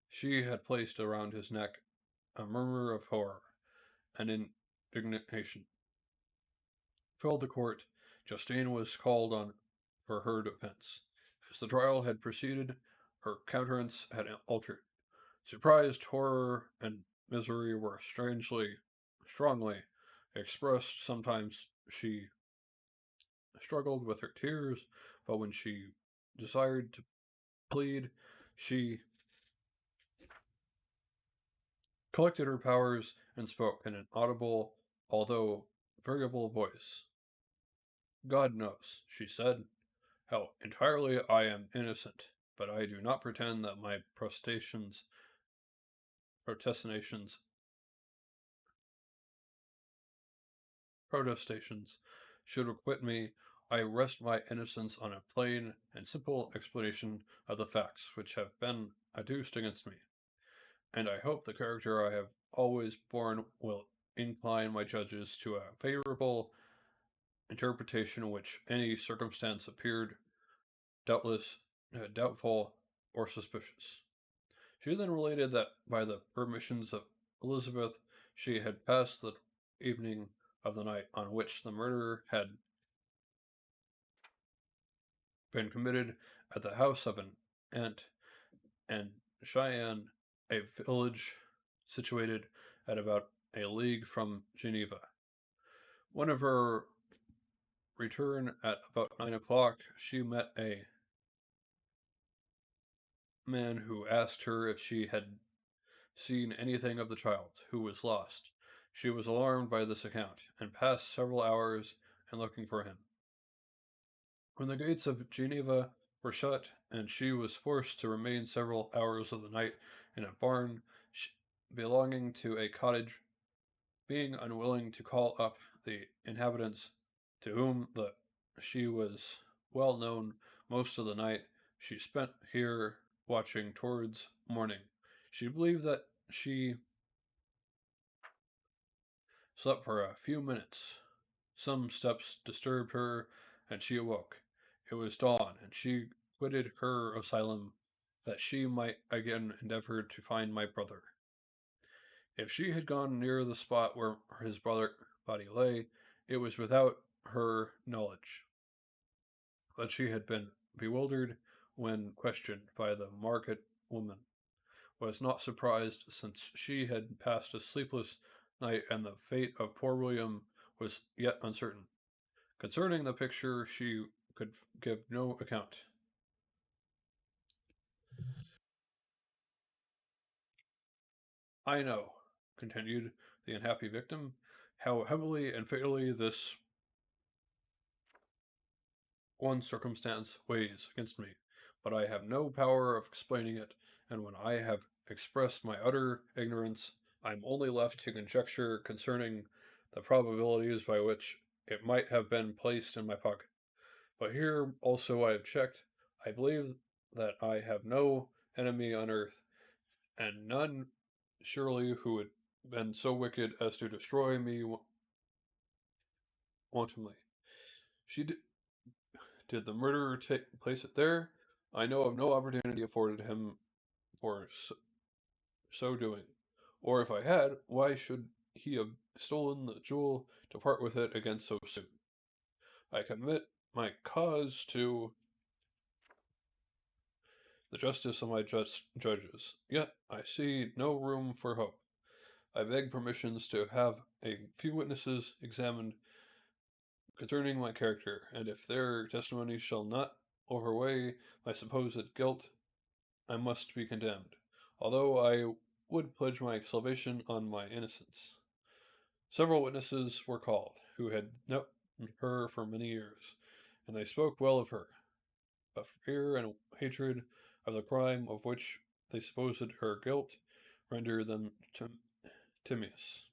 S1: she had placed around his neck, A murmur of horror and indignation filled the court. Justine was called on for her defense. As the trial had proceeded, her countenance had altered. Surprise, horror, and misery were strongly expressed. Sometimes she struggled with her tears, but when she desired to plead, she collected her powers and spoke in an audible, although variable voice. God knows, she said, how entirely I am innocent, but I do not pretend that my protestations, protestations should acquit me. I rest my innocence on a plain and simple explanation of the facts which have been adduced against me, and I hope the character I have always borne will incline my judges to a favorable interpretation which any circumstance appeared doubtless doubtful or suspicious. She then related that by the permissions of Elizabeth, she had passed the evening of the night on which the murder had been committed at the house of an aunt and Cheyenne, a village situated at about a league from Geneva. One of her return at about 9 o'clock, she met a man who asked her if she had seen anything of the child, who was lost. She was alarmed by this account, and passed several hours in looking for him. When the gates of Geneva were shut, and she was forced to remain several hours of the night in a barn belonging to a cottage, being unwilling to call up the inhabitants, to whom she was well known, most of the night she spent here watching towards morning. She believed that she slept for a few minutes. Some steps disturbed her, and she awoke. It was dawn, and she quitted her asylum that she might again endeavor to find my brother. If she had gone near the spot where his body lay, it was without her knowledge. But she had been bewildered when questioned by the market woman, was not surprised, since she had passed a sleepless night and the fate of poor William was yet uncertain. Concerning the picture, she could give no account. I know, continued the unhappy victim, how heavily and fatally this one circumstance weighs against me, but I have no power of explaining it, and when I have expressed my utter ignorance, I am only left to conjecture concerning the probabilities by which it might have been placed in my pocket. But here also I have checked. I believe that I have no enemy on earth, and none surely who would been so wicked as to destroy me wantonly. She did the murderer take place it there? I know of no opportunity afforded him for so doing. Or if I had, why should he have stolen the jewel to part with it again so soon? I commit my cause to the justice of my judges, yet I see no room for hope. I beg permissions to have a few witnesses examined concerning my character, and if their testimony shall not overweigh my supposed guilt, I must be condemned, although I would pledge my salvation on my innocence. Several witnesses were called, who had known her for many years, and they spoke well of her, but fear and hatred of the crime of which they supposed her guilt rendered them timorous,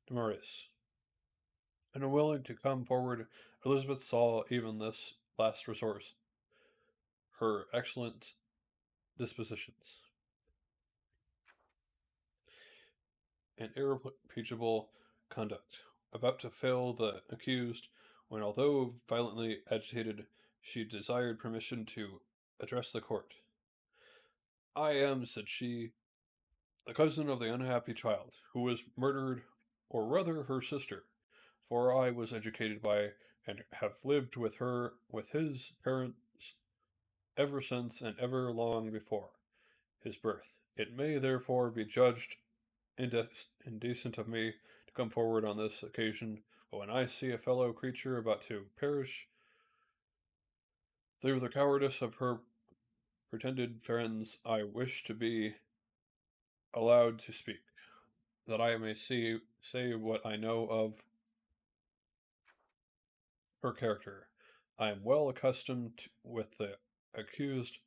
S1: timorous. And unwilling to come forward, Elizabeth saw even this last resource, her excellent dispositions and irreproachable conduct, about to fail the accused, when, although violently agitated, she desired permission to address the court. I am, said she, the cousin of the unhappy child, who was murdered, or rather her sister, for I was educated by and have lived with her, with his parents, ever since and ever long before his birth. It may therefore be judged indecent of me to come forward on this occasion, but when I see a fellow creature about to perish through the cowardice of her pretended friends, I wish to be allowed to speak, that I may say what I know of her character. I am well accustomed with the accused.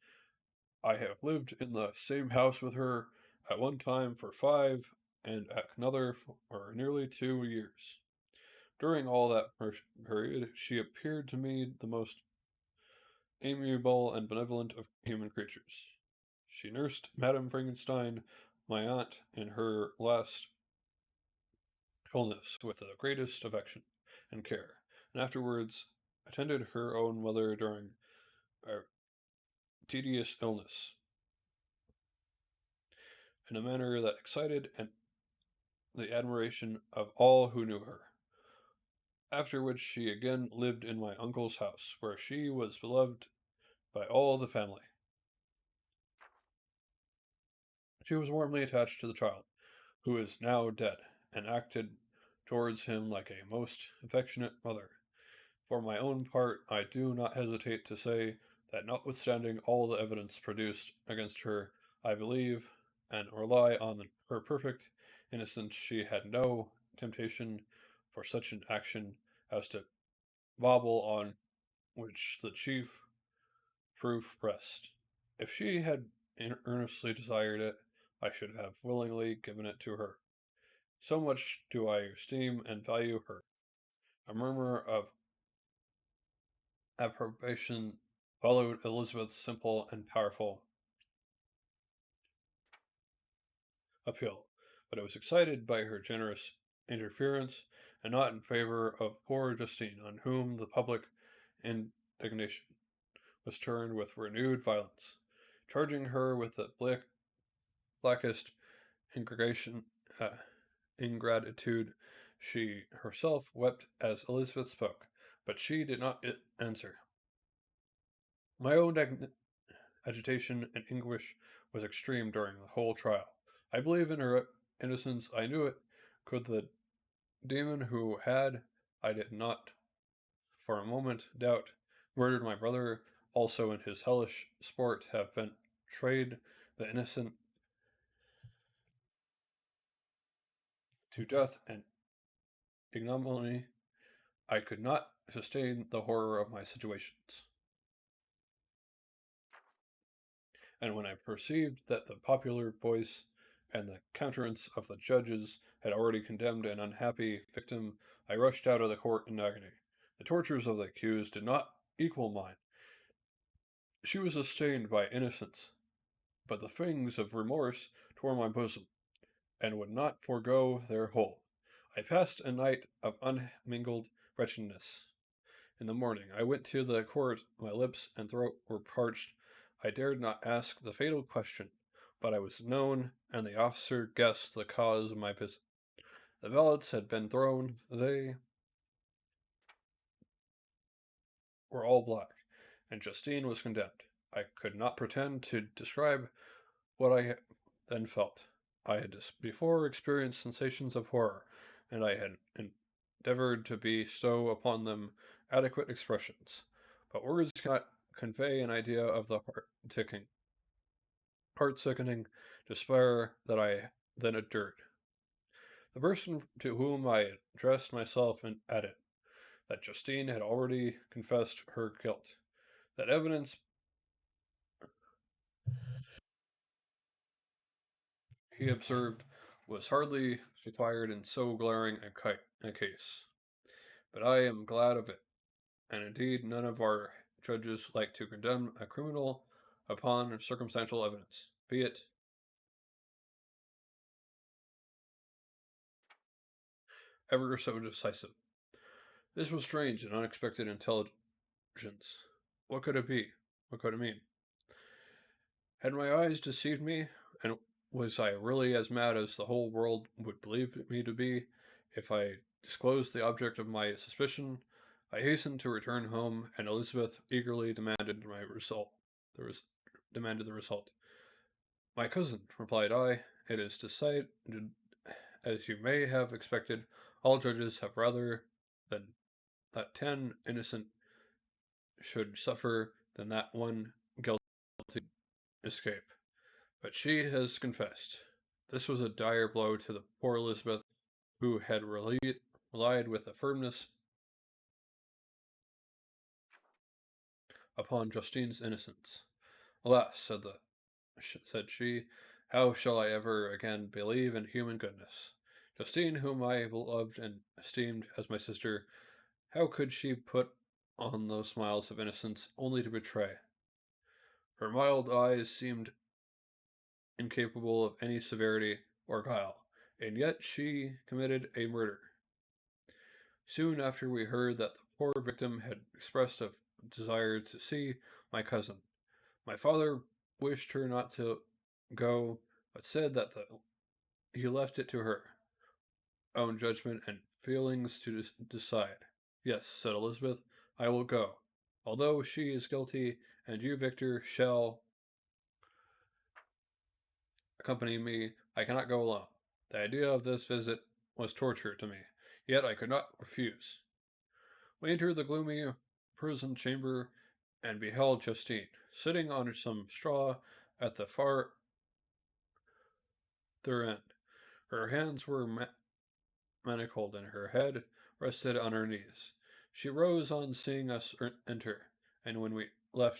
S1: I have lived in the same house with her at one time for 5 and at another for nearly 2 years. During all that period, she appeared to me the most amiable and benevolent of human creatures. She nursed Madame Frankenstein, my aunt, in her last illness with the greatest affection and care, and afterwards attended her own mother during a tedious illness in a manner that excited the admiration of all who knew her. After which she again lived in my uncle's house, where she was beloved by all the family. She was warmly attached to the child, who is now dead, and acted towards him like a most affectionate mother. For my own part, I do not hesitate to say that notwithstanding all the evidence produced against her, I believe and rely on her perfect innocence. She had no temptation for such an action as to bauble on which the chief proof rests. If she had earnestly desired it, I should have willingly given it to her. So much do I esteem and value her. A murmur of approbation followed Elizabeth's simple and powerful appeal, but it was excited by her generous interference and not in favor of poor Justine, on whom the public indignation was turned with renewed violence, charging her with the blackest ingratitude. Uh, ingratitude. She herself wept as Elizabeth spoke, but she did not answer. My own agitation and anguish was extreme during the whole trial. I believe in her innocence. I knew it. Could the demon who had, I did not for a moment doubt, murdered my brother, also in his hellish sport, have betrayed the innocent to death and ignominy, I could not sustain the horror of my situations. And when I perceived that the popular voice and the countenance of the judges had already condemned an unhappy victim, I rushed out of the court in agony. The tortures of the accused did not equal mine. She was sustained by innocence, but the fangs of remorse tore my bosom, and would not forego their hold. I passed a night of unmingled wretchedness. In the morning, I went to the court. My lips and throat were parched. I dared not ask the fatal question, but I was known, and the officer guessed the cause of my visit. The ballots had been thrown. They were all black, and Justine was condemned. I could not pretend to describe what I then felt. I had before experienced sensations of horror, and I had endeavored to bestow upon them adequate expressions. But words cannot convey an idea of the heart-sickening despair that I then endured. The person to whom I addressed myself added that Justine had already confessed her guilt, that evidence, he observed, was hardly required in so glaring a case. But I am glad of it, and indeed none of our judges like to condemn a criminal upon circumstantial evidence, be it ever so decisive. This was strange and unexpected intelligence. What could it be? What could it mean? Had my eyes deceived me, and Was I really as mad as the whole world would believe me to be if I disclosed the object of my suspicion? I hastened to return home, and Elizabeth eagerly demanded my result. The res- demanded the result. My cousin, replied I, it is decided, as you may have expected, all judges have rather than that 10 innocent should suffer than that one guilty escape. But she has confessed. This was a dire blow to the poor Elizabeth, who had relied with a firmness upon Justine's innocence. Alas, said she, how shall I ever again believe in human goodness? Justine, whom I loved and esteemed as my sister, how could she put on those smiles of innocence only to betray? Her mild eyes seemed incapable of any severity or guile, and yet she committed a murder. Soon after we heard that the poor victim had expressed a desire to see my cousin. My father wished her not to go, but said that he left it to her own judgment and feelings to decide. Yes, said Elizabeth, I will go. Although she is guilty, and you, Victor, shall accompany me, I cannot go alone. The idea of this visit was torture to me, yet I could not refuse. We entered the gloomy prison chamber and beheld Justine, sitting on some straw at the farther end. Her hands were manacled and her head rested on her knees. She rose on seeing us enter, and when we were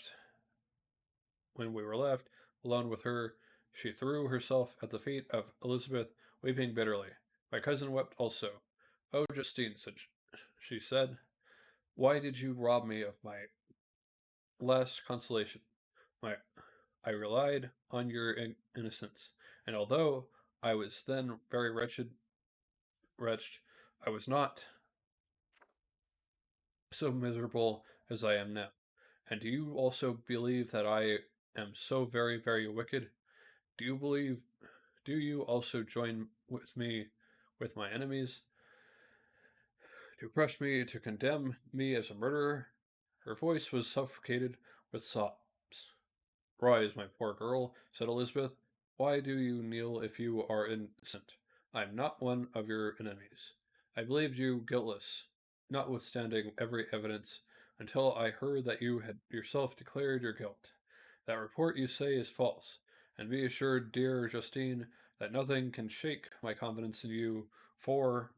S1: left alone with her, she threw herself at the feet of Elizabeth, weeping bitterly. My cousin wept also. Oh, Justine, she said, why did you rob me of my last consolation? My, I relied on your innocence, and although I was then very wretched, I was not so miserable as I am now. And do you also believe that I am so very, very wicked? Do you believe, do you also join with me, with my enemies, to crush me, to condemn me as a murderer? Her voice was suffocated with sobs. Rise, my poor girl, said Elizabeth. Why do you kneel if you are innocent? I am not one of your enemies. I believed you guiltless, notwithstanding every evidence, until I heard that you had yourself declared your guilt. That report you say is false, and be assured, dear Justine, that nothing can shake my confidence in you for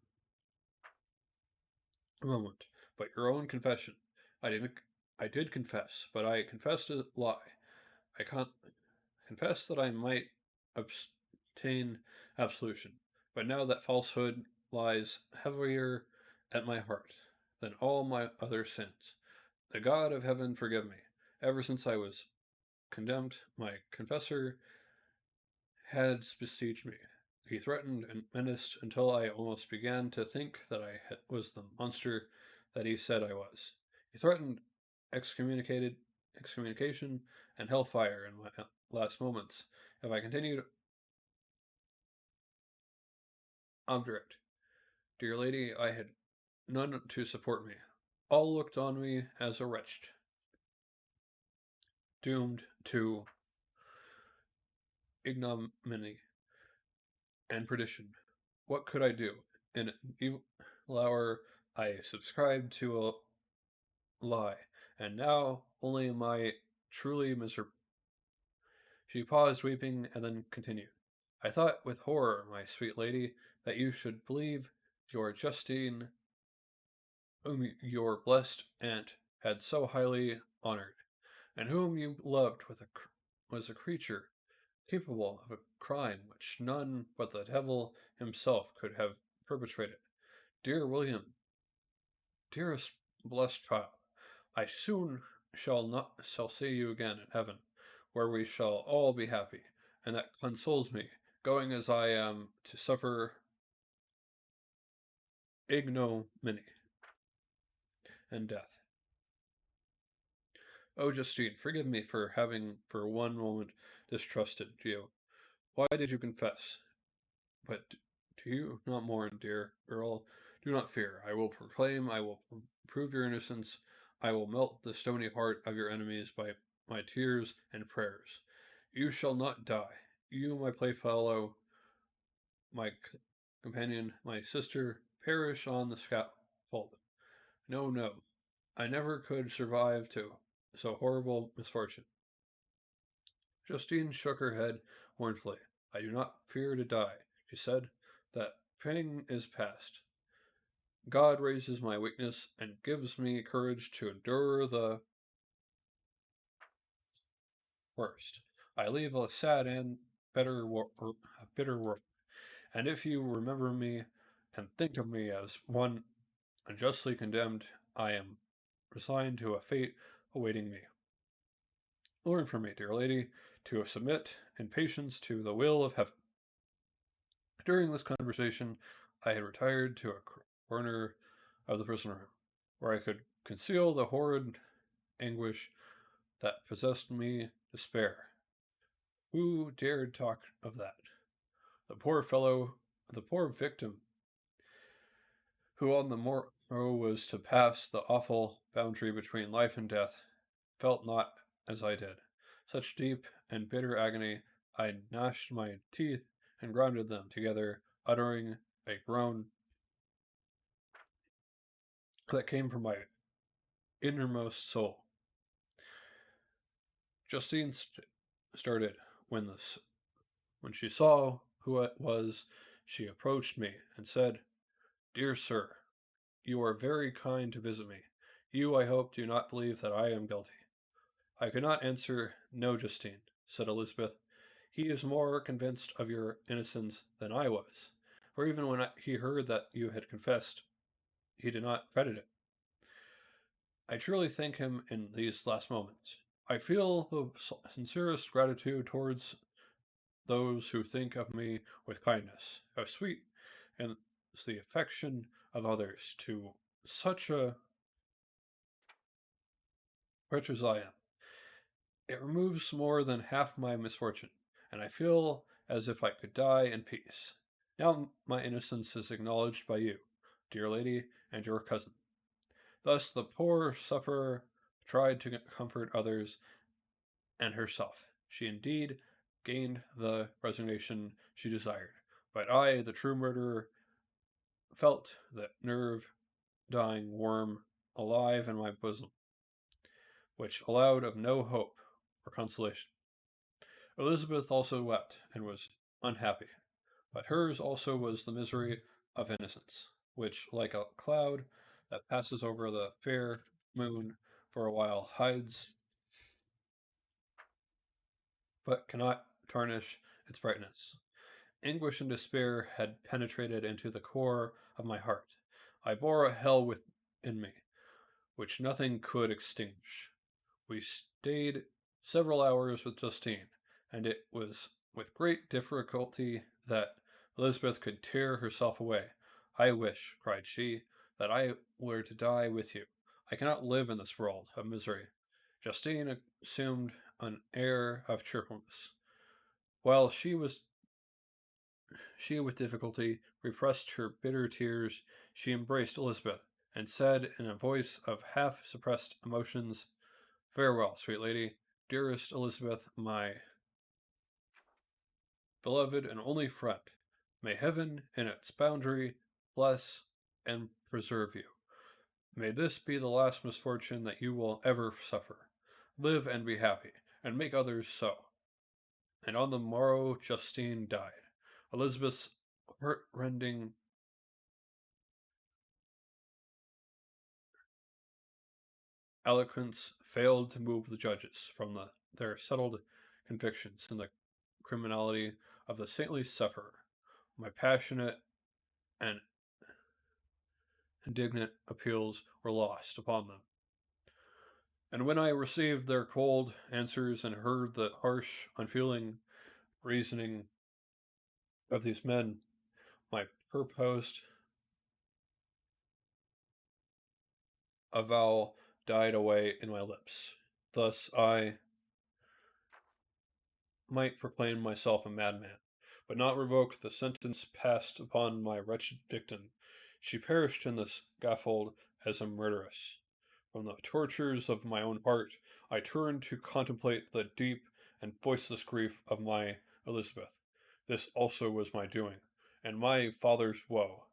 S1: a moment but your own confession. I did confess, but I confessed a lie. I confessed that I might obtain absolution, but now that falsehood lies heavier at my heart than all my other sins. The God of heaven forgive me. Ever since I was condemned, my confessor had besieged me. He threatened and menaced until I almost began to think that I was the monster that he said I was. He threatened excommunication and hellfire in my last moments if I continued obdurate. Dear lady, I had none to support me. All looked on me as a wretch, doomed to ignominy and perdition. What could I do? In an evil hour, I subscribed to a lie, and now only am I truly miserable. She paused, weeping, and then continued. I thought with horror, my sweet lady, that you should believe your Justine, whom your blessed aunt had so highly honored, and whom you loved was a creature capable of a crime which none but the devil himself could have perpetrated. Dear William, dearest blessed child, I soon shall see you again in heaven, where we shall all be happy, and that consoles me, going as I am to suffer ignominy and death. Oh, Justine, forgive me for having for one moment distrusted you. Why did you confess? But do you not mourn, dear Earl? Do not fear. I will proclaim, I will prove your innocence. I will melt the stony heart of your enemies by my tears and prayers. You shall not die. You, my playfellow, my companion, my sister, perish on the scaffold. No, no, I never could survive to so horrible misfortune. Justine shook her head mournfully. I do not fear to die, she said. That pang is past. God raises my weakness and gives me courage to endure the worst. I leave a sad and bitter world. And if you remember me and think of me as one unjustly condemned, I am resigned to a fate awaiting me. Learn from me, dear lady, to submit in patience to the will of heaven. During this conversation, I had retired to a corner of the prison room, where I could conceal the horrid anguish that possessed me. Despair. Who dared talk of that? The poor fellow, the poor victim, who on the morrow was to pass the awful boundary between life and death, felt not as I did. Such deep and bitter agony, I gnashed my teeth and grounded them together, uttering a groan that came from my innermost soul. Justine started when when she saw who it was. She approached me and said, "Dear sir, you are very kind to visit me. You, I hope, do not believe that I am guilty." "I could not answer no, Justine," said Elizabeth. "He is more convinced of your innocence than I was, for even when he heard that you had confessed, he did not credit it. I truly thank him in these last moments. I feel the sincerest gratitude towards those who think of me with kindness. How sweet and is the affection of others to such a wretch as I am. It removes more than half my misfortune, and I feel as if I could die in peace. Now my innocence is acknowledged by you, dear lady, and your cousin." Thus the poor sufferer tried to comfort others and herself. She indeed gained the resignation she desired, but I, the true murderer, felt that nerve dying worm alive in my bosom, which allowed of no hope or consolation. Elizabeth also wept and was unhappy, but hers also was the misery of innocence, which, like a cloud that passes over the fair moon for a while, hides but cannot tarnish its brightness. Anguish and despair had penetrated into the core of my heart. I bore a hell within me, which nothing could extinguish. We stayed several hours with Justine, and it was with great difficulty that Elizabeth could tear herself away. "I wish," cried she, "that I were to die with you. I cannot live in this world of misery." Justine assumed an air of cheerfulness. While she with difficulty repressed her bitter tears, she embraced Elizabeth, and said in a voice of half suppressed emotions, "Farewell, sweet lady, dearest Elizabeth, my beloved and only friend. May heaven, in its boundary, bless and preserve you. May this be the last misfortune that you will ever suffer. Live and be happy, and make others so." And on the morrow Justine died. Elizabeth's heart-rending eloquence failed to move the judges from their settled convictions in the criminality of the saintly sufferer. My passionate and indignant appeals were lost upon them. And when I received their cold answers and heard the harsh, unfeeling reasoning of these men, my purposed avowal died away in my lips. Thus might proclaim myself a madman, but not revoke the sentence passed upon my wretched victim. She perished in the scaffold as a murderess. From the tortures of my own heart, I turned to contemplate the deep and voiceless grief of my Elizabeth. This also was my doing, and my father's woe,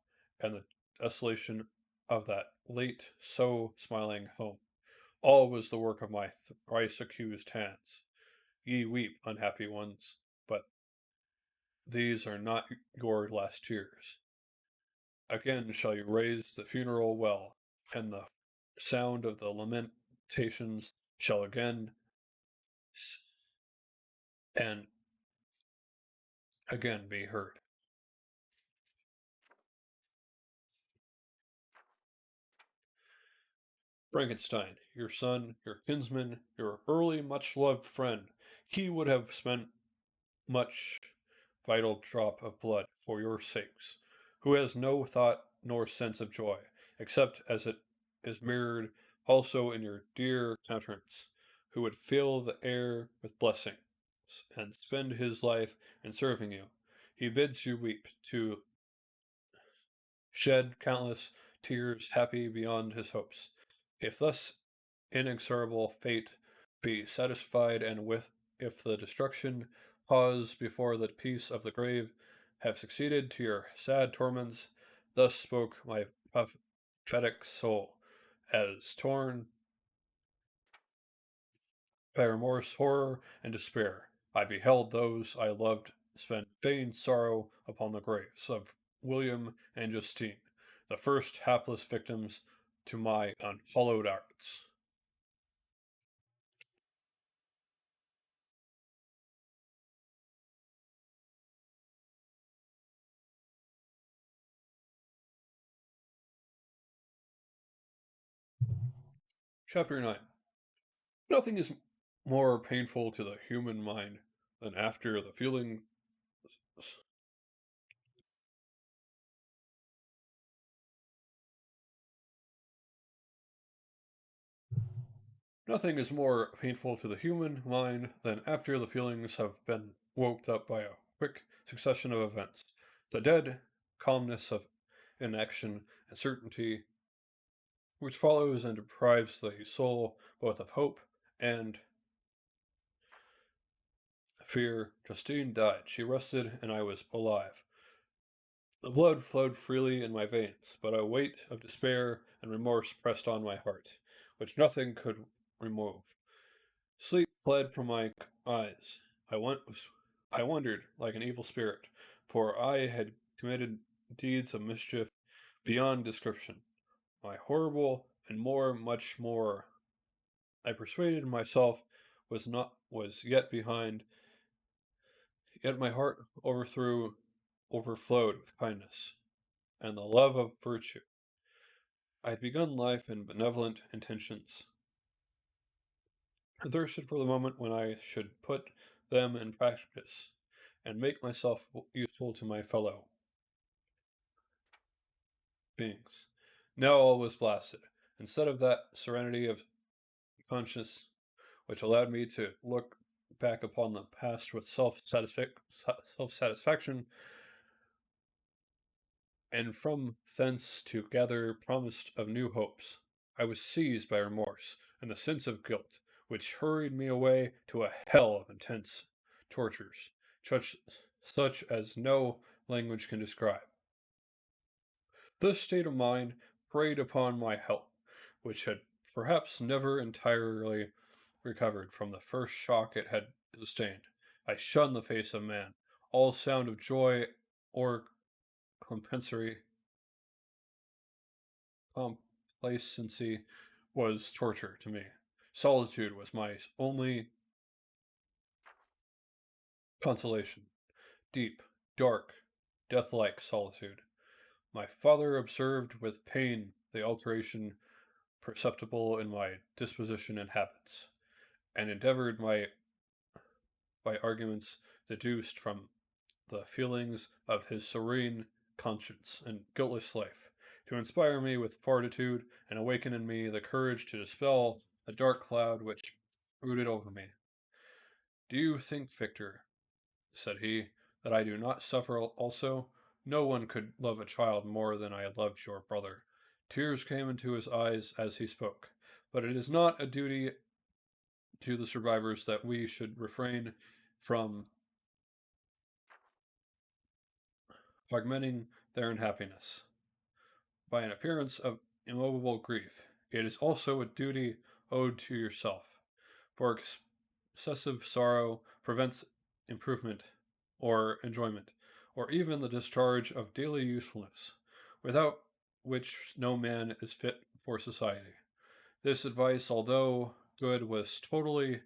S1: and the desolation of that late so smiling home. All was the work of my thrice accused hands. Ye weep, unhappy ones, but these are not your last tears. Again shall you raise the funeral well, and the sound of the lamentations shall again and again be heard. Frankenstein, your son, your kinsman, your early much loved friend, he would have spent much vital drop of blood for your sakes, who has no thought nor sense of joy, except as it is mirrored also in your dear countenance, who would fill the air with blessings, and spend his life in serving you. He bids you weep, to shed countless tears, happy beyond his hopes. If thus inexorable fate be satisfied, and with if the destruction pause before the peace of the grave have succeeded to your sad torments, thus spoke my prophetic soul, as torn by remorse, horror, and despair, I beheld those I loved spend vain sorrow upon the graves of William and Justine, the first hapless victims to my unhallowed arts. Chapter 9. Nothing is more painful to the human mind than after the feelings. Nothing is more painful to the human mind than after the feelings have been woke up by a quick succession of events. The dead calmness of inaction and certainty which follows and deprives the soul both of hope and fear. Justine died. She rested, and I was alive. The blood flowed freely in my veins, but a weight of despair and remorse pressed on my heart, which nothing could remove. Sleep fled from my eyes. I, went, I wondered like an evil spirit, for I had committed deeds of mischief beyond description. My horrible and much more, I persuaded myself was yet behind, yet my heart overflowed with kindness and the love of virtue. I had begun life in benevolent intentions, and thirsted for the moment when I should put them in practice and make myself useful to my fellow beings. Now all was blasted. Instead of that serenity of conscience which allowed me to look back upon the past with self-satisfaction, and from thence to gather promise of new hopes, I was seized by remorse and the sense of guilt, which hurried me away to a hell of intense tortures, such, such as no language can describe. This state of mind preyed upon my health, which had perhaps never entirely recovered from the first shock it had sustained. I shunned the face of man. All sound of joy or compensatory complacency was torture to me. Solitude was my only consolation. Deep, dark, death-like solitude. My father observed with pain the alteration perceptible in my disposition and habits, and endeavored by arguments deduced from the feelings of his serene conscience and guiltless life, to inspire me with fortitude and awaken in me the courage to dispel the dark cloud which brooded over me. Do you think, Victor, said he, that I do not suffer also? No one could love a child more than I loved your brother. Tears came into his eyes as he spoke. But it is not a duty to the survivors that we should refrain from augmenting their unhappiness by an appearance of immobile grief. It is also a duty owed to yourself, for excessive sorrow prevents improvement or enjoyment, or even the discharge of daily usefulness, without which no man is fit for society. This advice, although good, was totally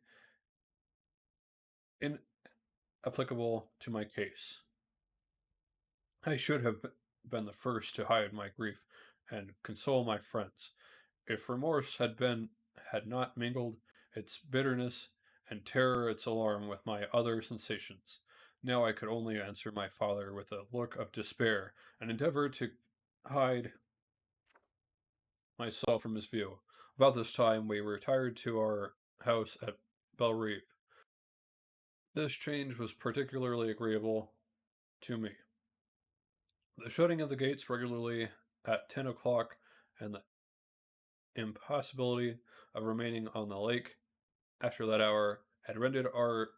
S1: inapplicable to my case. I should have been the first to hide my grief and console my friends. If remorse had not mingled its bitterness and terror its alarm with my other sensations, now I could only answer my father with a look of despair and endeavor to hide myself from his view. About this time we retired to our house at Belrive. This change was particularly agreeable to me. The shutting of the gates regularly at 10 o'clock and the impossibility of remaining on the lake after that hour had rendered our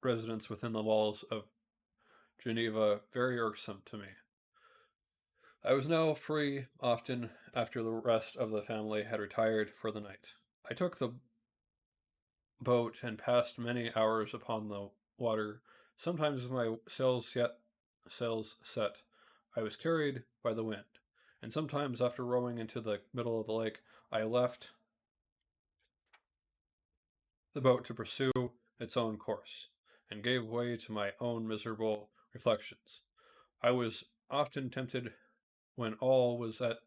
S1: residence within the walls of Geneva very irksome to me. I was now free often after the rest of the family had retired for the night. I took the boat and passed many hours upon the water. Sometimes with my sails set, I was carried by the wind, and sometimes after rowing into the middle of the lake, I left the boat to pursue its own course, and gave way to my own miserable reflections. I was often tempted, when all was at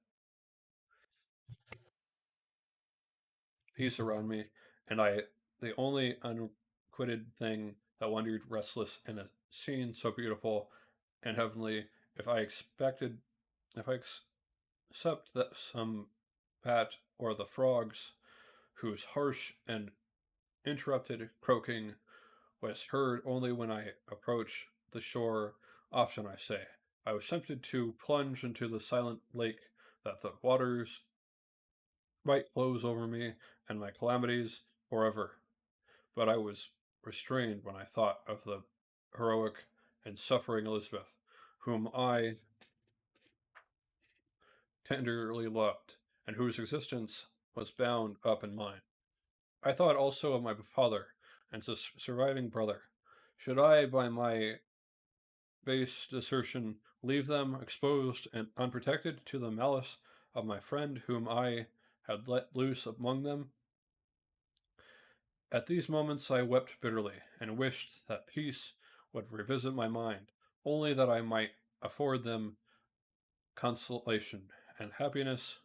S1: peace around me, and I the only unquitted thing that wandered restless in a scene so beautiful and heavenly, if I expected, if I except that some bat or the frogs, whose harsh and interrupted croaking was heard only when I approached the shore. Often, I say, I was tempted to plunge into the silent lake, that the waters might close over me and my calamities forever. But I was restrained when I thought of the heroic and suffering Elizabeth, whom I tenderly loved, and whose existence was bound up in mine. I thought also of my father and surviving brother. Should I, by my base desertion, leave them exposed and unprotected to the malice of my friend whom I had let loose among them? At these moments I wept bitterly, and wished that peace would revisit my mind, only that I might afford them consolation and happiness,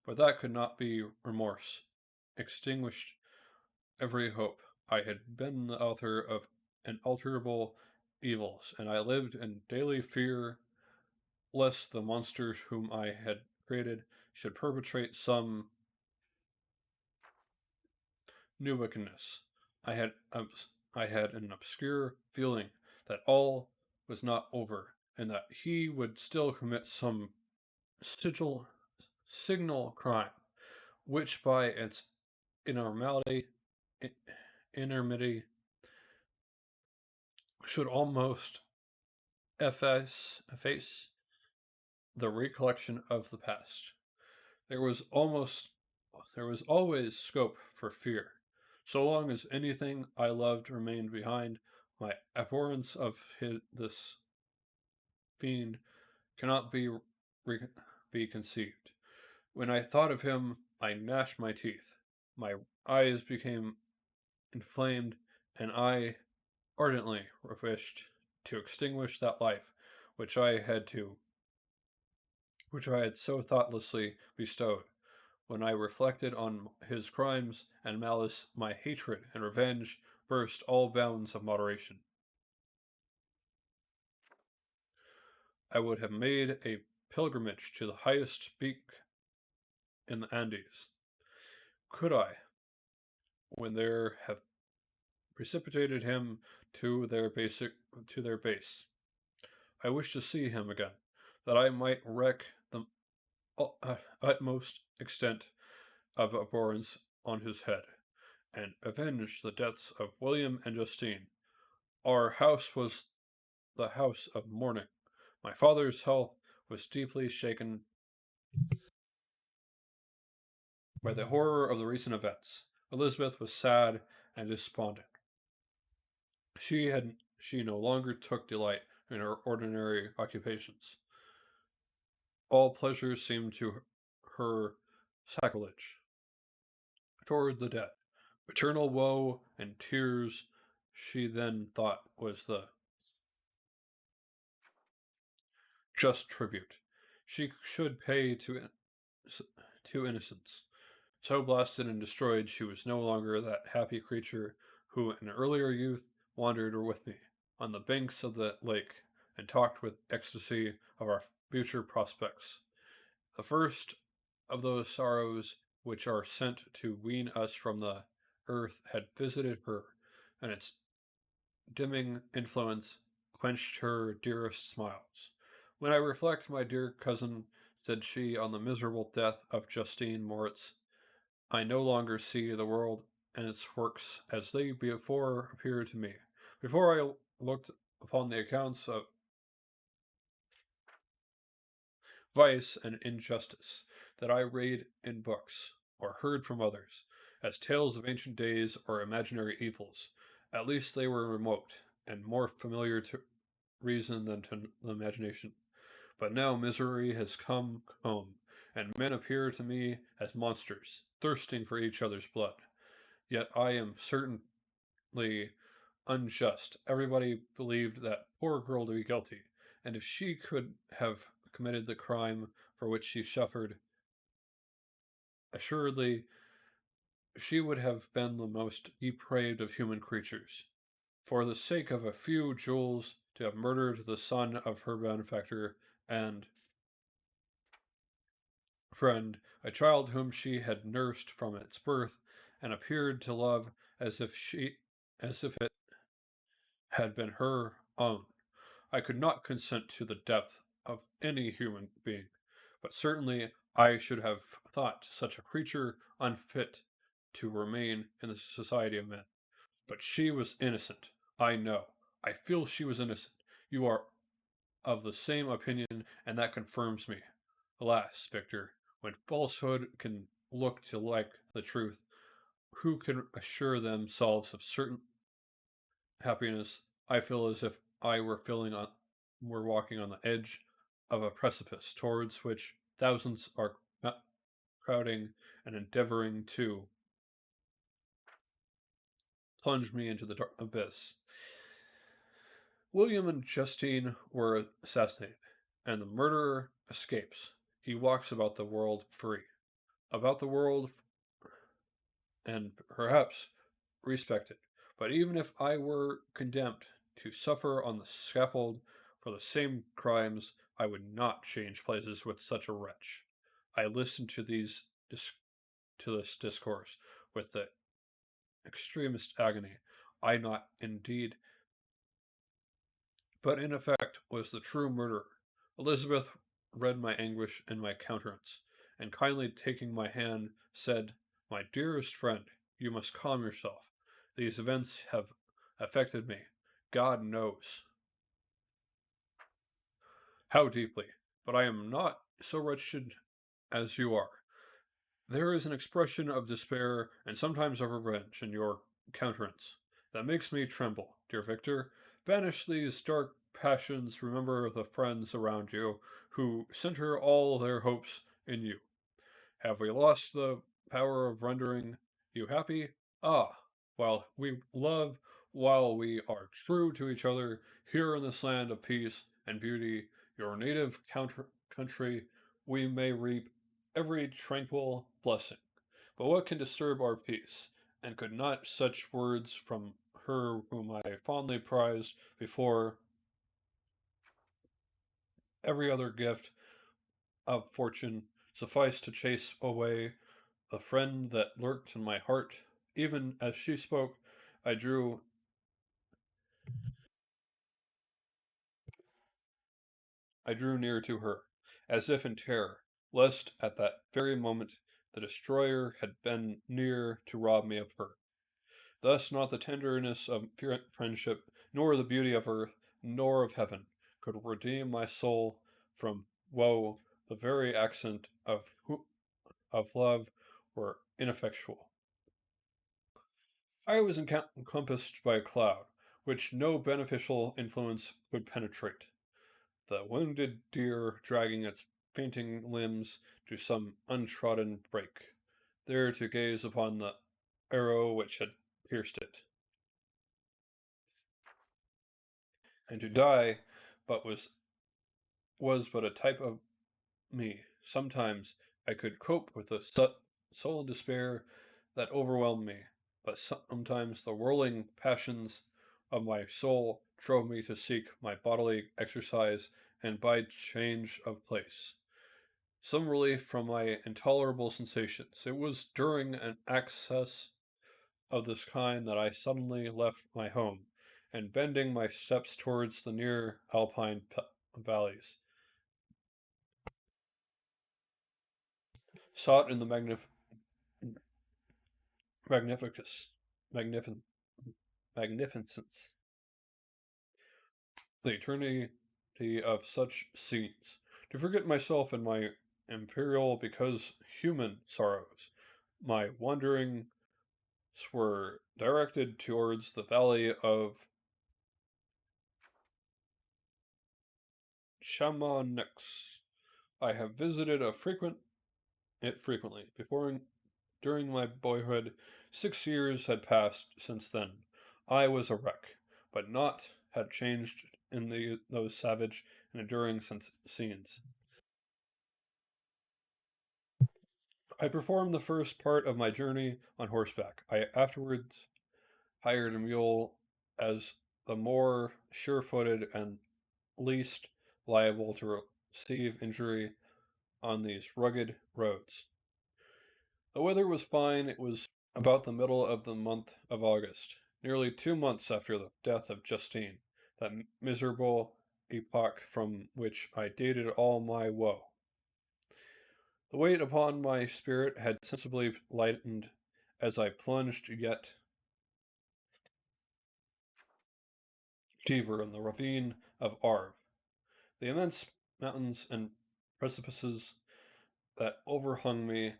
S1: but that could not be. Remorse extinguished every hope. I had been the author of unalterable evils, and I lived in daily fear lest the monsters whom I had created should perpetrate some new wickedness. I had I had an obscure feeling that all was not over, and that he would still commit some sigil, signal crime, which by its enormity, enormity should almost efface the recollection of the past. There was almost there was always scope for fear. So long as anything I loved remained behind, my abhorrence of this fiend cannot be conceived. When I thought of him, I gnashed my teeth. My eyes became inflamed, and I ardently wished to extinguish that life which I had to which I had so thoughtlessly bestowed. When I reflected on his crimes and malice, my hatred and revenge burst all bounds of moderation. I would have made a pilgrimage to the highest peak in the Andes, could I, when there have precipitated him to their base. I wish to see him again, that I might wreak the utmost extent of abhorrence on his head, and avenge the deaths of William and Justine. Our house was the house of mourning. My father's health was deeply shaken by the horror of the recent events. Elizabeth was sad and despondent. She no longer took delight in her ordinary occupations. All pleasure seemed to her sacrilege toward the dead. Eternal woe and tears she then thought was the just tribute she should pay to innocence. So blasted and destroyed, she was no longer that happy creature who, in earlier youth, wandered with me on the banks of the lake and talked with ecstasy of our future prospects. The first of those sorrows which are sent to wean us from the earth had visited her, and its dimming influence quenched her dearest smiles. When I reflect, my dear cousin, said she, on the miserable death of Justine Moritz, I no longer see the world and its works as they before appeared to me. Before I looked upon the accounts of vice and injustice that I read in books or heard from others, as tales of ancient days or imaginary evils. At least they were remote and more familiar to reason than to the imagination. But now misery has come home, and men appear to me as monsters, thirsting for each other's blood. Yet I am certainly unjust. Everybody believed that poor girl to be guilty, and if she could have committed the crime for which she suffered, assuredly she would have been the most depraved of human creatures. For the sake of a few jewels, to have murdered the son of her benefactor and friend, a child whom she had nursed from its birth, and appeared to love as if it had been her own. I could not consent to the death of any human being, but certainly I should have thought such a creature unfit to remain in the society of men. But she was innocent. I know. I feel she was innocent. You are of the same opinion, and that confirms me. Alas, Victor, when falsehood can look to like the truth, who can assure themselves of certain happiness? I feel as if I were walking on the edge of a precipice towards which thousands are crowding and endeavoring to plunge me into the dark abyss. William and Justine were assassinated, and the murderer escapes. He walks about the world free, about the world and perhaps respected. But even if I were condemned to suffer on the scaffold for the same crimes, I would not change places with such a wretch. I listened to this discourse with the extremest agony. I not indeed, but in effect was the true murderer. Elizabeth read my anguish in my countenance, and kindly taking my hand, said, my dearest friend, you must calm yourself. These events have affected me, God knows how deeply, but I am not so wretched as you are. There is an expression of despair and sometimes of revenge in your countenance that makes me tremble, dear Victor. Banish these dark passions, remember the friends around you who center all their hopes in you. Have we lost the power of rendering you happy? Ah, while we love, while we are true to each other, here in this land of peace and beauty, your native country, we may reap every tranquil blessing. But what can disturb our peace? And could not such words from her whom I fondly prized before every other gift of fortune suffice to chase away the friend that lurked in my heart? Even as she spoke, I drew I drew near to her, as if in terror, lest at that very moment the destroyer had been near to rob me of her. Thus not the tenderness of friendship, nor the beauty of earth, nor of heaven, could redeem my soul from woe. The very accent of love were ineffectual. I was encompassed by a cloud, which no beneficial influence could penetrate. The wounded deer dragging its fainting limbs to some untrodden brake, there to gaze upon the arrow which had pierced it, and to die, but was but a type of me. Sometimes I could cope with the sullen despair that overwhelmed me, but sometimes the whirling passions of my soul drove me to seek my bodily exercise and bide change of place. Some relief from my intolerable sensations. It was during an access of this kind that I suddenly left my home, and bending my steps towards the near alpine valleys, sought in the magnificence, magnificent, magnificence, the eternity of such scenes, to forget myself in my imperial because human sorrows. My wanderings were directed towards the valley of Chamonix. I have visited it frequently. During my boyhood, 6 years had passed since then. I was a wreck, but naught had changed in those savage and enduring scenes. I performed the first part of my journey on horseback. I afterwards hired a mule as the more sure-footed and least liable to receive injury on these rugged roads. The weather was fine. It was about the middle of the month of August, nearly 2 months after the death of Justine, that miserable epoch from which I dated all my woe. The weight upon my spirit had sensibly lightened as I plunged yet deeper in the ravine of Arve. The immense mountains and precipices that overhung me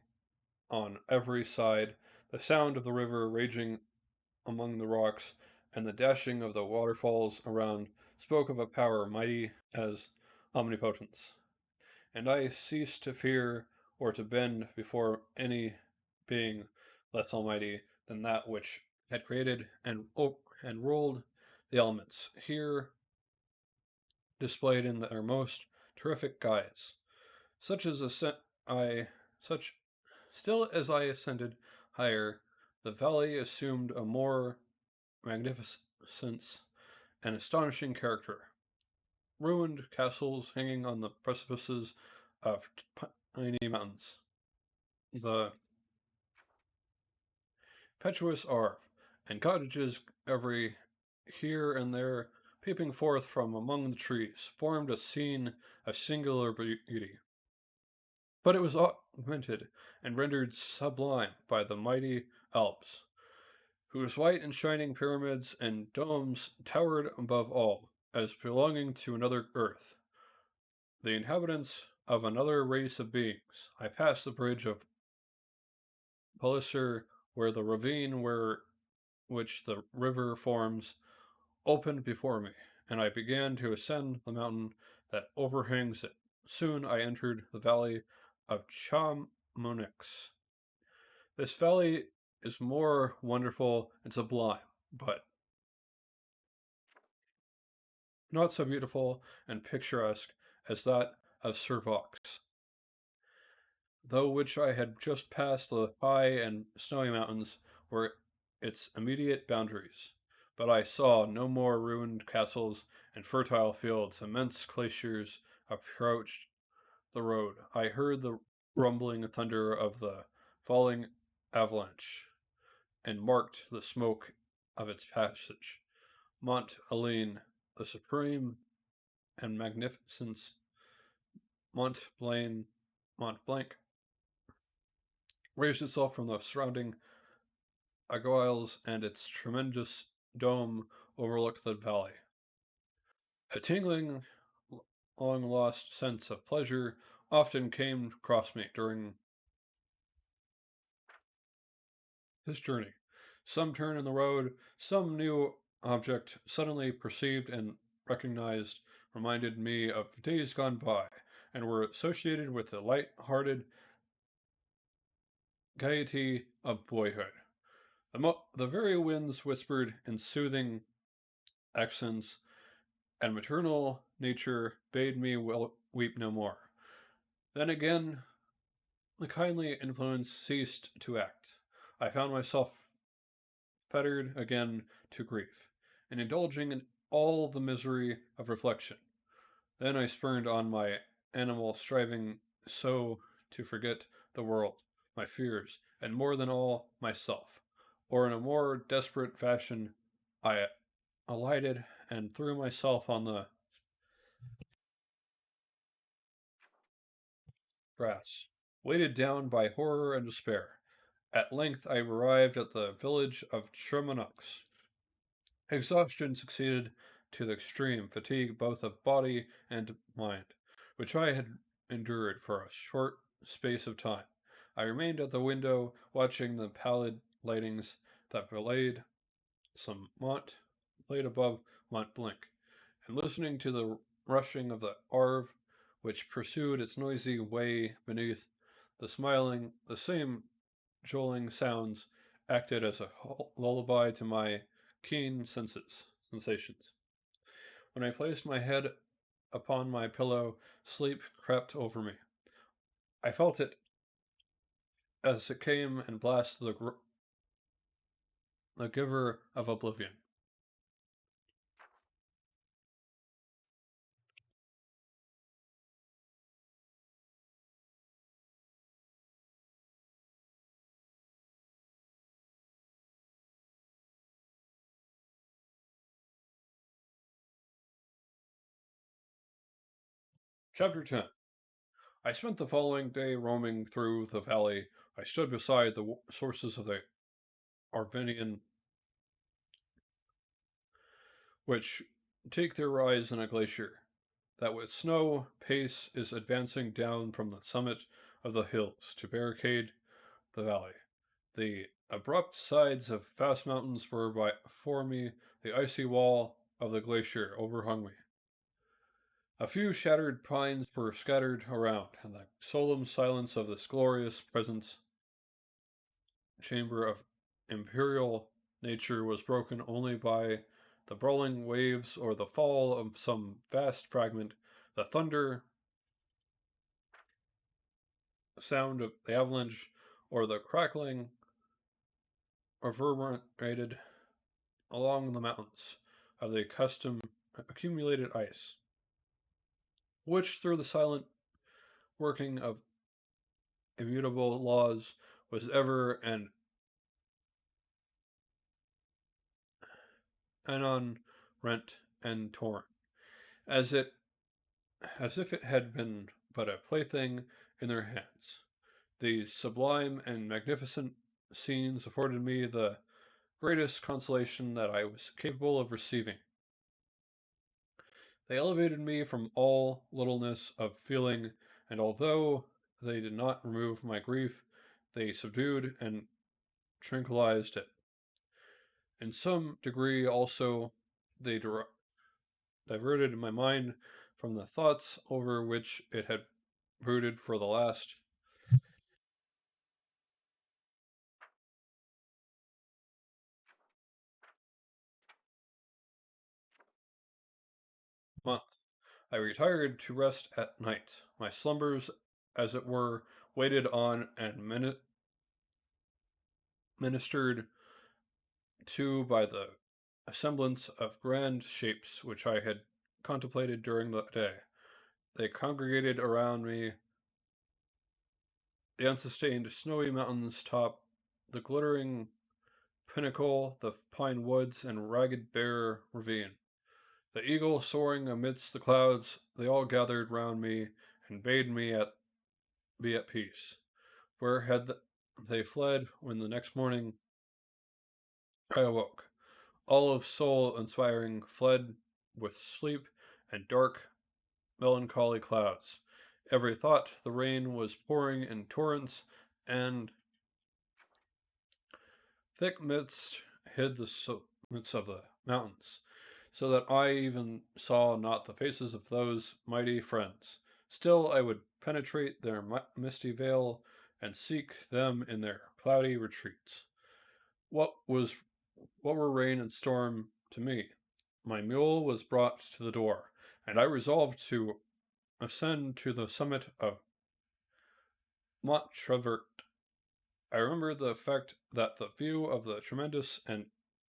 S1: on every side, the sound of the river raging among the rocks, and the dashing of the waterfalls around spoke of a power mighty as omnipotence. And I ceased to fear or to bend before any being less almighty than that which had created and ruled the elements, here displayed in their most terrific guise. Such as I such still as I ascended higher, the valley assumed a more magnificence and astonishing character. Ruined castles hanging on the precipices of tiny mountains. The impetuous Arve, and cottages every here and there peeping forth from among the trees, formed a scene of singular beauty. But it was augmented and rendered sublime by the mighty Alps, whose white and shining pyramids and domes towered above all, as belonging to another earth, the inhabitants of another race of beings. I passed the bridge of Palliser, where the ravine which the river forms opened before me, and I began to ascend the mountain that overhangs it. Soon I entered the valley of Chamonix. This valley is more wonderful and sublime, but not so beautiful and picturesque as that of Servox, though which I had just passed. The high and snowy mountains were its immediate boundaries. But I saw no more ruined castles and fertile fields. Immense glaciers approached the road. I heard the rumbling thunder of the falling avalanche, and marked the smoke of its passage. Mont Aline, the supreme and magnificence Mont Blaine, Mont Blanc raised itself from the surrounding aiguilles, and its tremendous dome overlooked the valley. A tingling, long lost sense of pleasure often came across me during this journey. Some turn in the road, some new object suddenly perceived and recognized reminded me of days gone by and were associated with the light-hearted gaiety of boyhood. The very winds whispered in soothing accents, and maternal nature bade me weep no more. Then again, the kindly influence ceased to act. I found myself fettered again to grief, and indulging in all the misery of reflection. Then I spurned on my animal, striving so to forget the world, my fears, and more than all, myself. Or in a more desperate fashion, I alighted and threw myself on the grass, weighted down by horror and despair. At length I arrived at the village of Tremonox. Exhaustion succeeded to the extreme, fatigue both of body and mind, which I had endured for a short space of time. I remained at the window, watching the pallid lightnings that belayed some Mont played above Mont Blanc, and listening to the rushing of the Arve, which pursued its noisy way beneath. The same jolting sounds acted as a lullaby to my keen sensations. When I placed my head upon my pillow, sleep crept over me. I felt it as it came and blasted the giver of oblivion. Chapter 10. I spent the following day roaming through the valley. I stood beside the sources of the Arvinian, which take their rise in a glacier that with snow pace is advancing down from the summit of the hills to barricade the valley. The abrupt sides of vast mountains were before me, the icy wall of the glacier overhung me. A few shattered pines were scattered around, and the solemn silence of this glorious presence chamber of imperial nature was broken only by the brawling waves or the fall of some vast fragment, the thunder sound of the avalanche, or the crackling reverberated along the mountains of the accustomed accumulated ice, which through the silent working of immutable laws was ever and anon rent and torn, as it as if it had been but a plaything in their hands. These sublime and magnificent scenes afforded me the greatest consolation that I was capable of receiving. They elevated me from all littleness of feeling, and although they did not remove my grief, they subdued and tranquilized it. In some degree, also, they diverted my mind from the thoughts over which it had brooded for the last month. I retired to rest at night. My slumbers, as it were, waited on and ministered to by the semblance of grand shapes which I had contemplated during the day. They congregated around me, the unsustained snowy mountain's top, the glittering pinnacle, the pine woods, and ragged bare ravine. The eagle soaring amidst the clouds, they all gathered round me and bade me be at peace. Where had they fled when the next morning I awoke? All of soul inspiring fled with sleep and dark, melancholy clouds. Every thought the rain was pouring in torrents, and thick mist hid the summits of the mountains, so that I even saw not the faces of those mighty friends. Still, I would penetrate their misty veil and seek them in their cloudy retreats. What was what were rain and storm to me? My mule was brought to the door, and I resolved to ascend to the summit of Montrevert. I remember the effect that the view of the tremendous and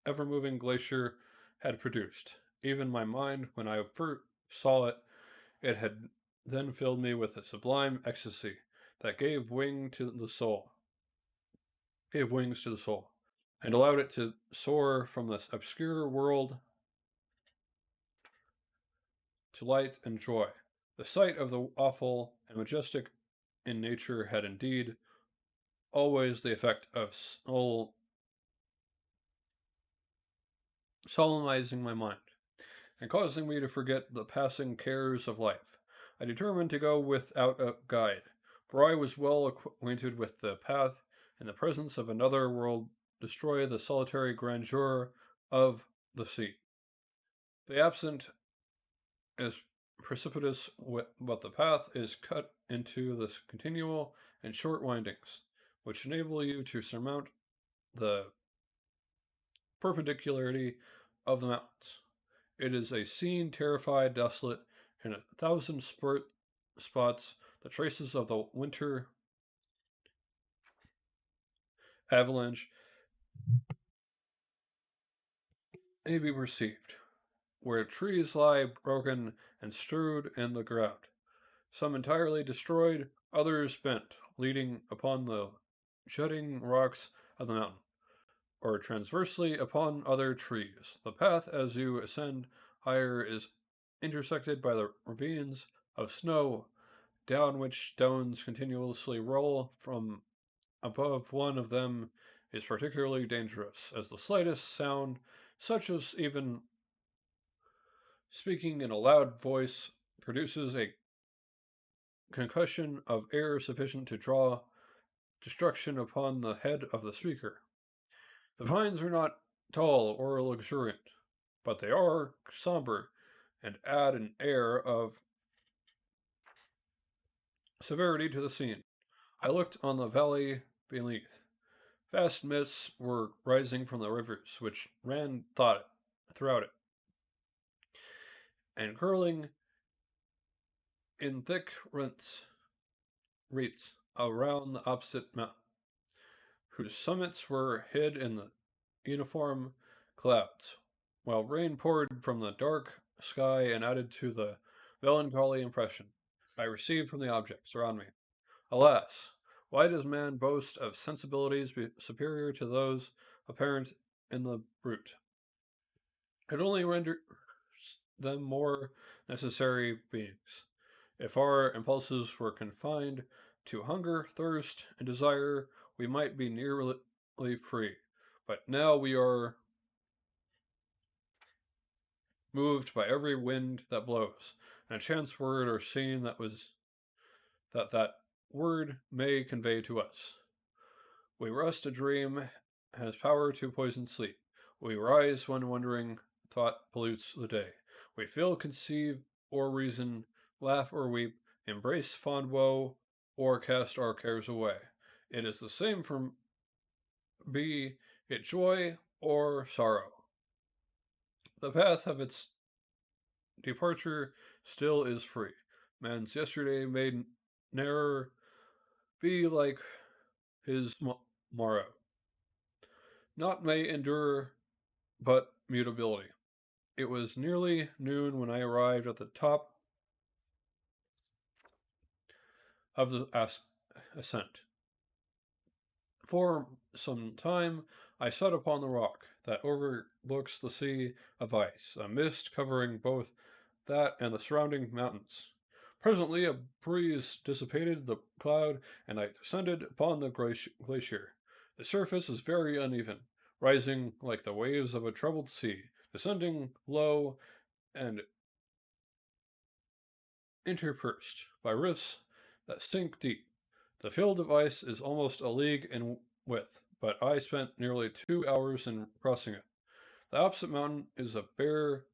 S1: ever moving glacier had produced. Even my mind, when I first saw it, it had then filled me with a sublime ecstasy that gave wings to the soul, and allowed it to soar from this obscure world to light and joy. The sight of the awful and majestic in nature had indeed always the effect of solemnizing my mind, and causing me to forget the passing cares of life. I determined to go without a guide, for I was well acquainted with the path, and the presence of another world destroy the solitary grandeur of the sea. The absent is precipitous, but the path is cut into the continual and short windings, which enable you to surmount the perpendicularity of the mountains. It is a scene terrified, desolate, in a thousand spots. The traces of the winter avalanche may be perceived, where trees lie broken and strewed in the ground, some entirely destroyed, others bent, leading upon the jutting rocks of the mountain, or transversely upon other trees. The path, as you ascend higher, is intersected by the ravines of snow, down which stones continuously roll. From above one of them is particularly dangerous, as the slightest sound, such as even speaking in a loud voice, produces a concussion of air sufficient to draw destruction upon the head of the speaker. The pines are not tall or luxuriant, but they are somber and add an air of severity to the scene. I looked on the valley beneath. Vast mists were rising from the rivers which ran throughout it, and curling in thick wreaths around the opposite mountain, whose summits were hid in the uniform clouds, while rain poured from the dark sky and added to the melancholy impression I received from the objects around me. Alas! Why does man boast of sensibilities superior to those apparent in the brute? It only renders them more necessary beings. If our impulses were confined to hunger, thirst, and desire, we might be nearly free. But now we are moved by every wind that blows, and a chance word or scene that word may convey to us. We rest a dream has power to poison sleep. We rise when wandering thought pollutes the day. We feel, conceive, or reason, laugh or weep, embrace fond woe, or cast our cares away. It is the same from be it joy or sorrow. The path of its departure still is free. Man's yesterday may ne'er be like his morrow. Naught may endure but mutability. It was nearly noon when I arrived at the top of the ascent. For some time I sat upon the rock that overlooks the sea of ice, a mist covering both that and the surrounding mountains. Presently a breeze dissipated the cloud, and I descended upon the glacier. The surface was very uneven, rising like the waves of a troubled sea, descending low and interspersed by rifts that sink deep. The field of ice is almost a league in width, but I spent nearly 2 hours in crossing it. The opposite mountain is a bare,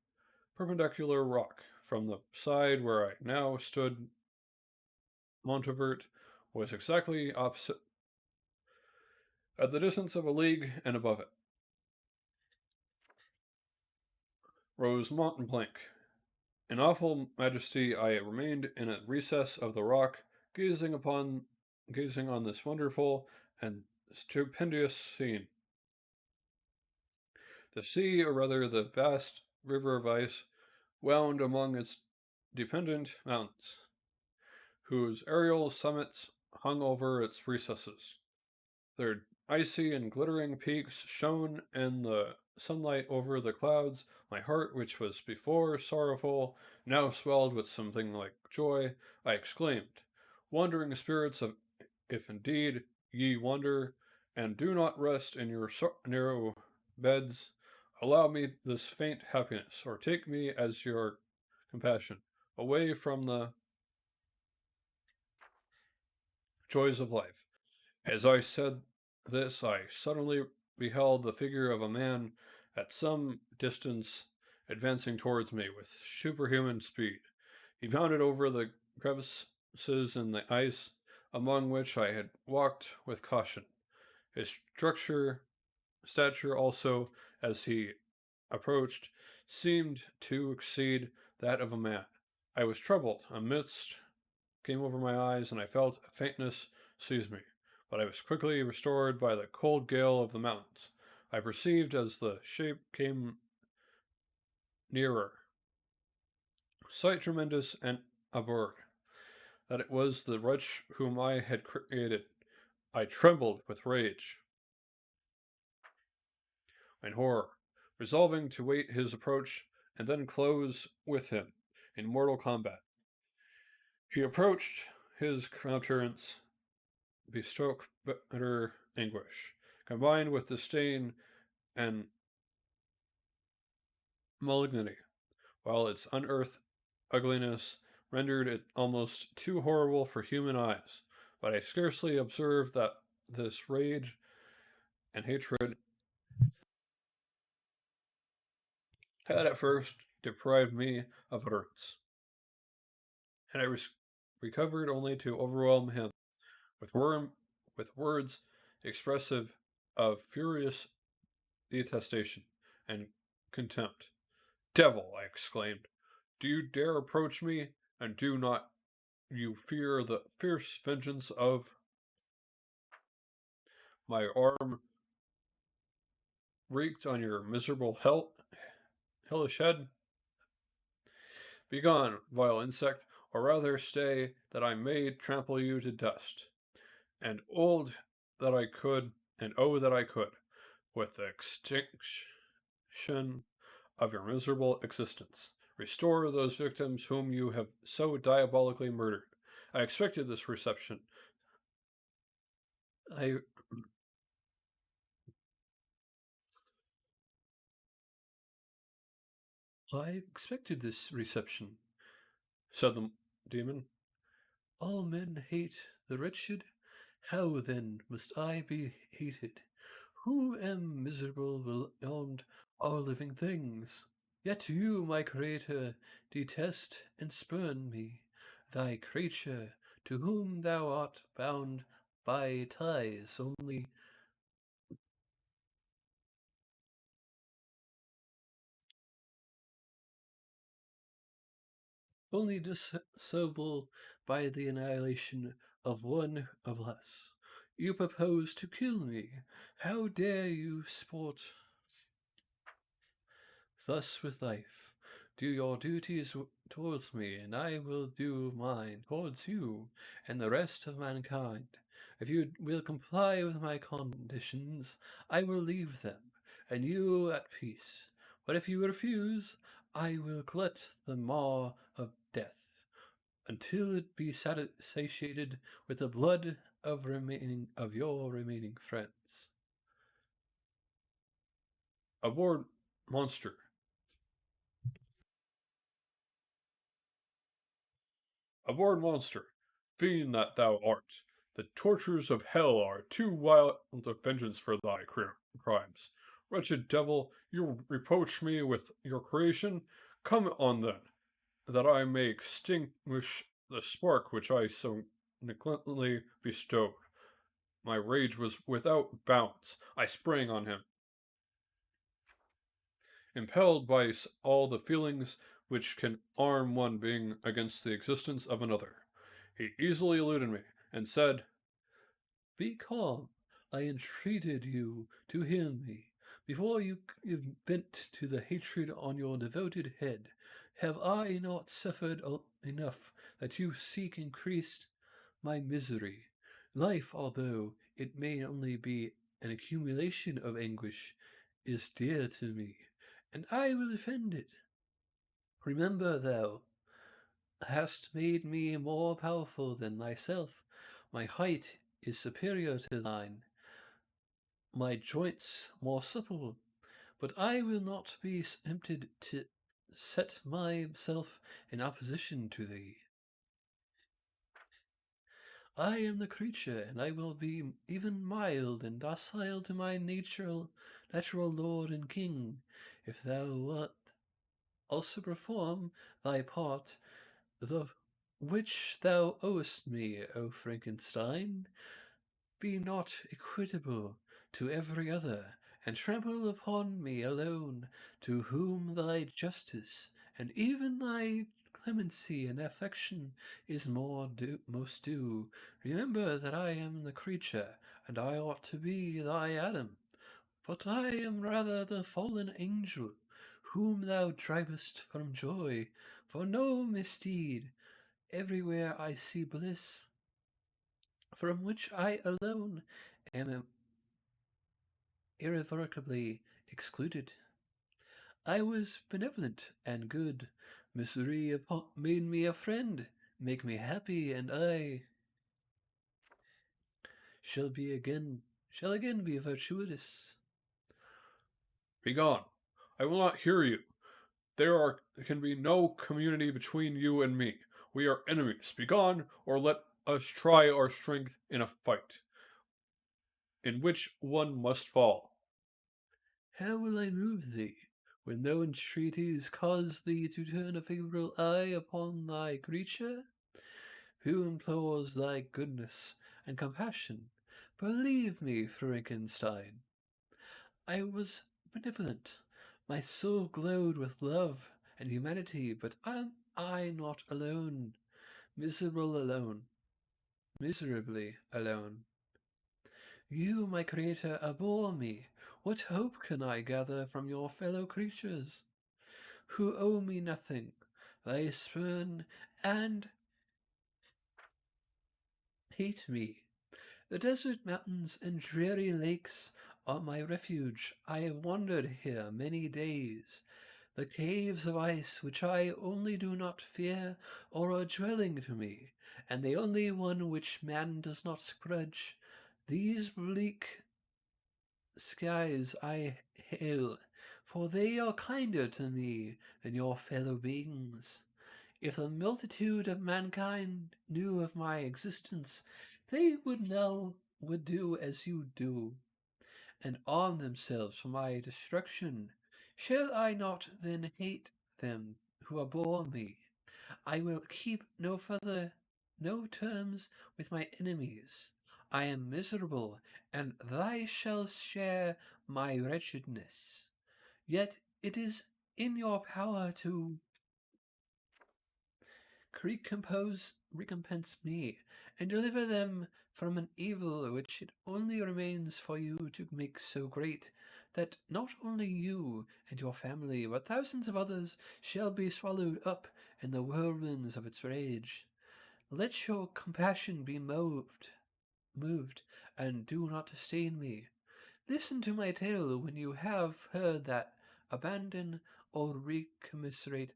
S1: perpendicular rock. From the side where I now stood, Montevert was exactly opposite, at the distance of a league and above it, rose Mountain Blanc. In awful majesty, I remained in a recess of the rock, gazing upon, gazing on this wonderful and stupendous scene. The sea, or rather the vast river of ice, wound among its dependent mountains, whose aerial summits hung over its recesses. Their icy and glittering peaks shone in the sunlight over the clouds. My heart, which was before sorrowful, now swelled with something like joy. I exclaimed, "Wandering spirits, of if indeed ye wander, and do not rest in your narrow beds, allow me this faint happiness, or take me as your compassion, away from the joys of life." As I said this, I suddenly beheld the figure of a man at some distance advancing towards me with superhuman speed. He bounded over the crevices in the ice, among which I had walked with caution. His stature also, as he approached, seemed to exceed that of a man. I was troubled. A mist came over my eyes, and I felt a faintness seize me. But I was quickly restored by the cold gale of the mountains. I perceived as the shape came nearer, sight tremendous and abhorred, that it was the wretch whom I had created. I trembled with rage and horror, resolving to wait his approach and then close with him in mortal combat. He approached, his countenance bespoke bitter anguish, combined with disdain and malignity, while its unearthed ugliness rendered it almost too horrible for human eyes. But I scarcely observed that this rage and hatred had at first deprived me of utterance, and I recovered only to overwhelm him with, with words expressive of furious detestation and contempt. "Devil!" I exclaimed, "do you dare approach me, and do not you fear the fierce vengeance of my arm wreaked on your miserable hellish head? Begone, vile insect, or rather stay, that I may trample you to dust. And old that I could, and oh that I could, with the extinction of your miserable existence, restore those victims whom you have so diabolically murdered. I expected this reception. I I expected this reception, said the demon. All men hate the wretched. How then must I be hated, who am miserable beyond all living things? Yet you, my Creator, detest and spurn me, thy creature, to whom thou art bound by ties only dissoluble by the annihilation of one of us. You propose to kill me. How dare you sport thus with life? Do your duties towards me, and I will do mine towards you and the rest of mankind. If you will comply with my conditions, I will leave them, and you at peace. But if you refuse, I will glut the maw of death. until it be satiated with the blood of your remaining friends. Aboard, monster. Aboard, monster. Fiend that thou art. The tortures of hell are too wild a vengeance for thy crimes. Wretched devil, you reproach me with your creation. Come on then, that I may extinguish the spark which I so negligently bestowed. My rage was without bounds. I sprang on him, impelled by all the feelings which can arm one being against the existence of another. He easily eluded me, and said, "Be calm. I entreated you to hear me. Before you give vent to the hatred on your devoted head, have I not suffered enough that you seek increased my misery? Life, although it may only be an accumulation of anguish, is dear to me, and I will defend it. Remember, thou hast made me more powerful than thyself. My height is superior to thine, my joints more supple, but I will not be tempted to set myself in opposition to thee. I am the creature, and I will be even mild and docile to my natural lord and king, if thou wilt also perform thy part, the which thou owest me, O Frankenstein. Be not equitable to every other, and trample upon me alone, to whom thy justice, and even thy clemency and affection is most due. Remember that I am the creature, and I ought to be thy Adam, but I am rather the fallen angel, whom thou drivest from joy, for no misdeed. Everywhere I see bliss, from which I alone am irrevocably excluded. I was benevolent and good. Misery made me a friend, make me happy, and I shall be again shall again be virtuous. Begone! I will not hear you. There can be no community between you and me. We are enemies. Begone, or let us try our strength in a fight, in which one must fall. How will I move thee, when no entreaties cause thee to turn a favourable eye upon thy creature, who implores thy goodness and compassion? Believe me, Frankenstein, I was benevolent. My soul glowed with love and humanity, but am I not alone, miserably alone? You, my creator, abhor me. What hope can I gather from your fellow creatures, who owe me nothing? They spurn and hate me. The desert mountains and dreary lakes are my refuge. I have wandered here many days. The caves of ice, which I only do not fear, are a dwelling to me, and the only one which man does not grudge. These bleak skies I hail, for they are kinder to me than your fellow beings. If the multitude of mankind knew of my existence, they would do as you do, and arm themselves for my destruction. Shall I not then hate them who abhor me? I will keep no terms with my enemies. I am miserable, and they shall share my wretchedness. Yet it is in your power to recompense me, and deliver them from an evil which it only remains for you to make so great, that not only you and your family, but thousands of others shall be swallowed up in the whirlwinds of its rage. Let your compassion be moved, and do not disdain me. Listen to my tale when you have heard that, abandon or recommiserate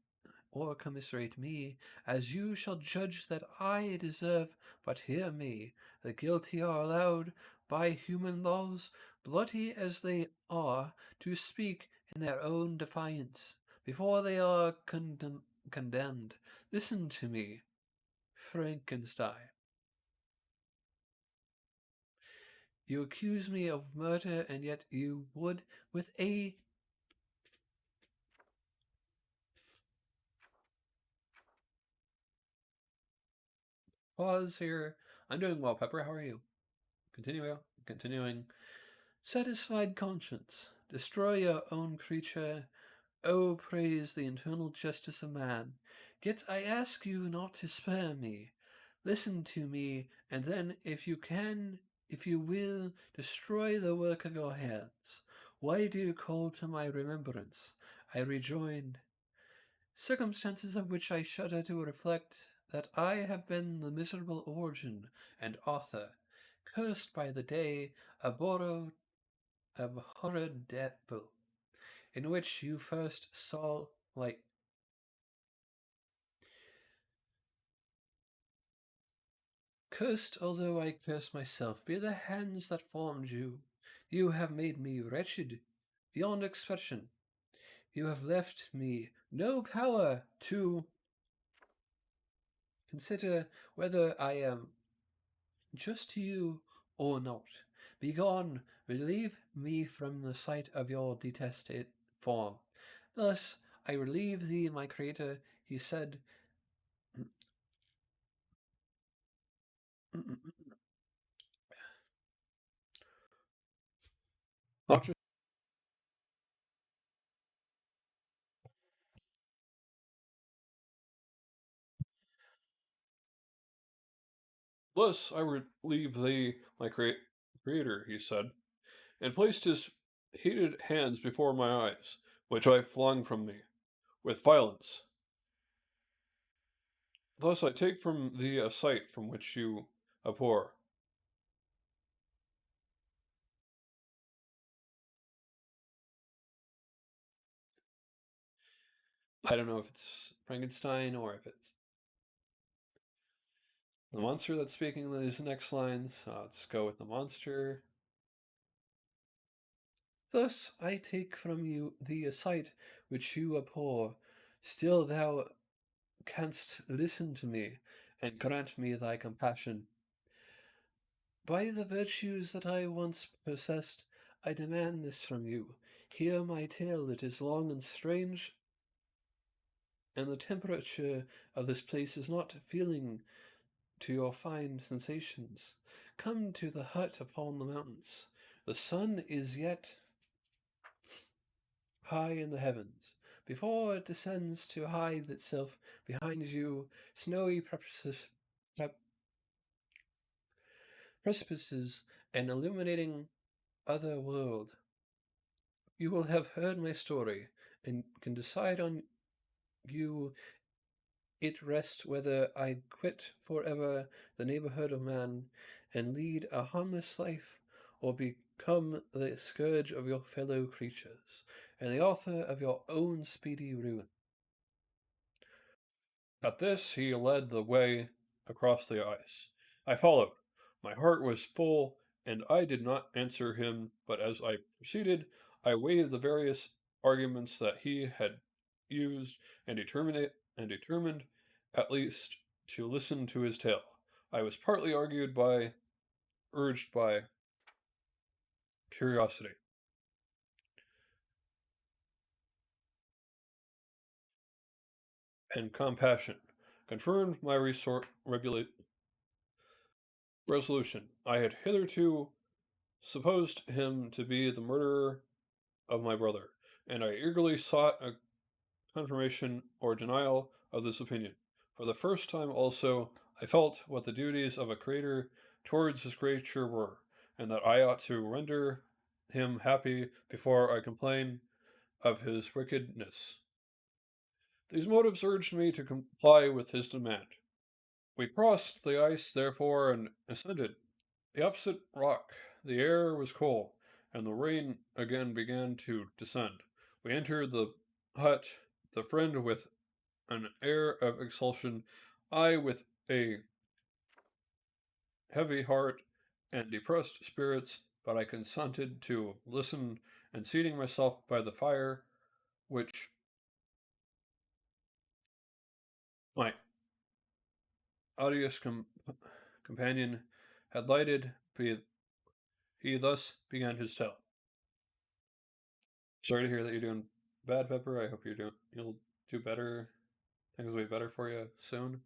S1: or commiserate me, as you shall judge that I deserve. But hear me, the guilty are allowed by human laws, bloody as they are, to speak in their own defiance, before they are condemned. Listen to me, Frankenstein. You accuse me of murder, and yet you would, with a pause here. I'm doing well, Pepper. How are you? Continuing. Satisfied conscience. Destroy your own creature. Oh, praise the eternal justice of man. Yet I ask you not to spare me. Listen to me, and then, if you can, if you will, destroy the work of your hands. Why do you call to my remembrance? I rejoined, circumstances of which I shudder to reflect that I have been the miserable origin and author, cursed by the day, abhorred devil, in which you first saw light. Cursed, although I curse myself, be the hands that formed you. You have made me wretched beyond expression. You have left me no power to consider whether I am just to you or not. Begone, relieve me from the sight of your detested form. Thus I relieve thee, my creator, he said. Not just thus I relieve thee, my creator, he said, and placed his hated hands before my eyes, which I flung from me with violence. Thus I take from thee a sight from which you abhor. I don't know if it's Frankenstein or if it's the monster that's speaking these next lines. Let's go with the monster. Thus I take from you the sight which you abhor. Still thou canst listen to me, and grant me thy compassion. By the virtues that I once possessed, I demand this from you. Hear my tale, it is long and strange, and the temperature of this place is not feeling to your fine sensations. Come to the hut upon the mountains. The sun is yet high in the heavens. Before it descends to hide itself behind you, snowy precipices and illuminating other world. You will have heard my story, and can decide on you it rests whether I quit forever the neighborhood of man, and lead a harmless life, or become the scourge of your fellow creatures, and the author of your own speedy ruin. At this he led the way across the ice. I followed. My heart was full, and I did not answer him, but as I proceeded, I weighed the various arguments that he had used, and determined at least to listen to his tale. I was partly urged by curiosity and compassion, confirmed my resolution. I had hitherto supposed him to be the murderer of my brother, and I eagerly sought a confirmation or denial of this opinion. For the first time also, I felt what the duties of a creator towards his creature were, and that I ought to render him happy before I complain of his wickedness. These motives urged me to comply with his demand. We crossed the ice, therefore, and ascended the opposite rock. The air was cool, and the rain again began to descend. We entered the hut, the friend with an air of expulsion, I, with a heavy heart and depressed spirits, but I consented to listen, and seating myself by the fire, which my odious companion had lighted, he thus began his tale. Sorry to hear that you're doing bad, Pepper. I hope you'll do better. Things will be better for you soon.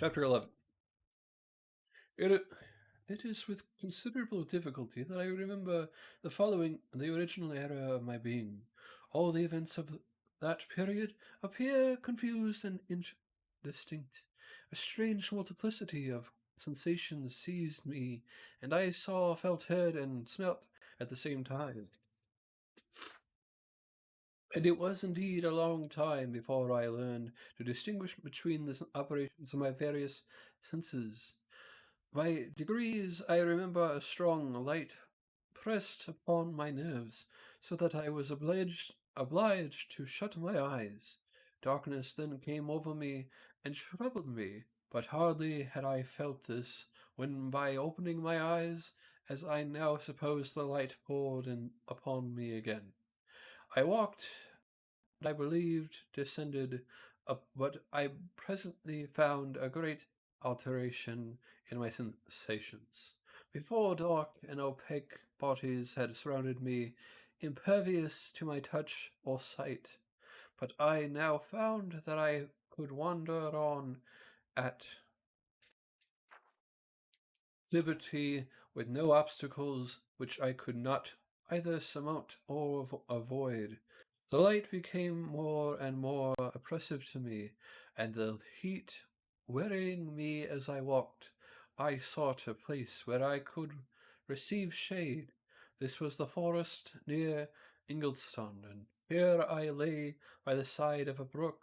S1: Chapter 11. It, it is with considerable difficulty that I remember the original era of my being. All the events of that period appear confused and indistinct. A strange multiplicity of sensations seized me, and I saw, felt, heard, and smelt at the same time. And it was indeed a long time before I learned to distinguish between the operations of my various senses. By degrees, I remember a strong light pressed upon my nerves, so that I was obliged to shut my eyes. Darkness then came over me and troubled me, but hardly had I felt this, when by opening my eyes, as I now suppose the light poured in upon me again. I walked I believed descended up, but I presently found a great alteration in my sensations. Before dark and opaque bodies had surrounded me, impervious to my touch or sight, but I now found that I could wander on at liberty with no obstacles which I could not either surmount or avoid. The light became more and more oppressive to me, and the heat wearying me as I walked, I sought a place where I could receive shade. This was the forest near Ingolstadt, and here I lay by the side of a brook,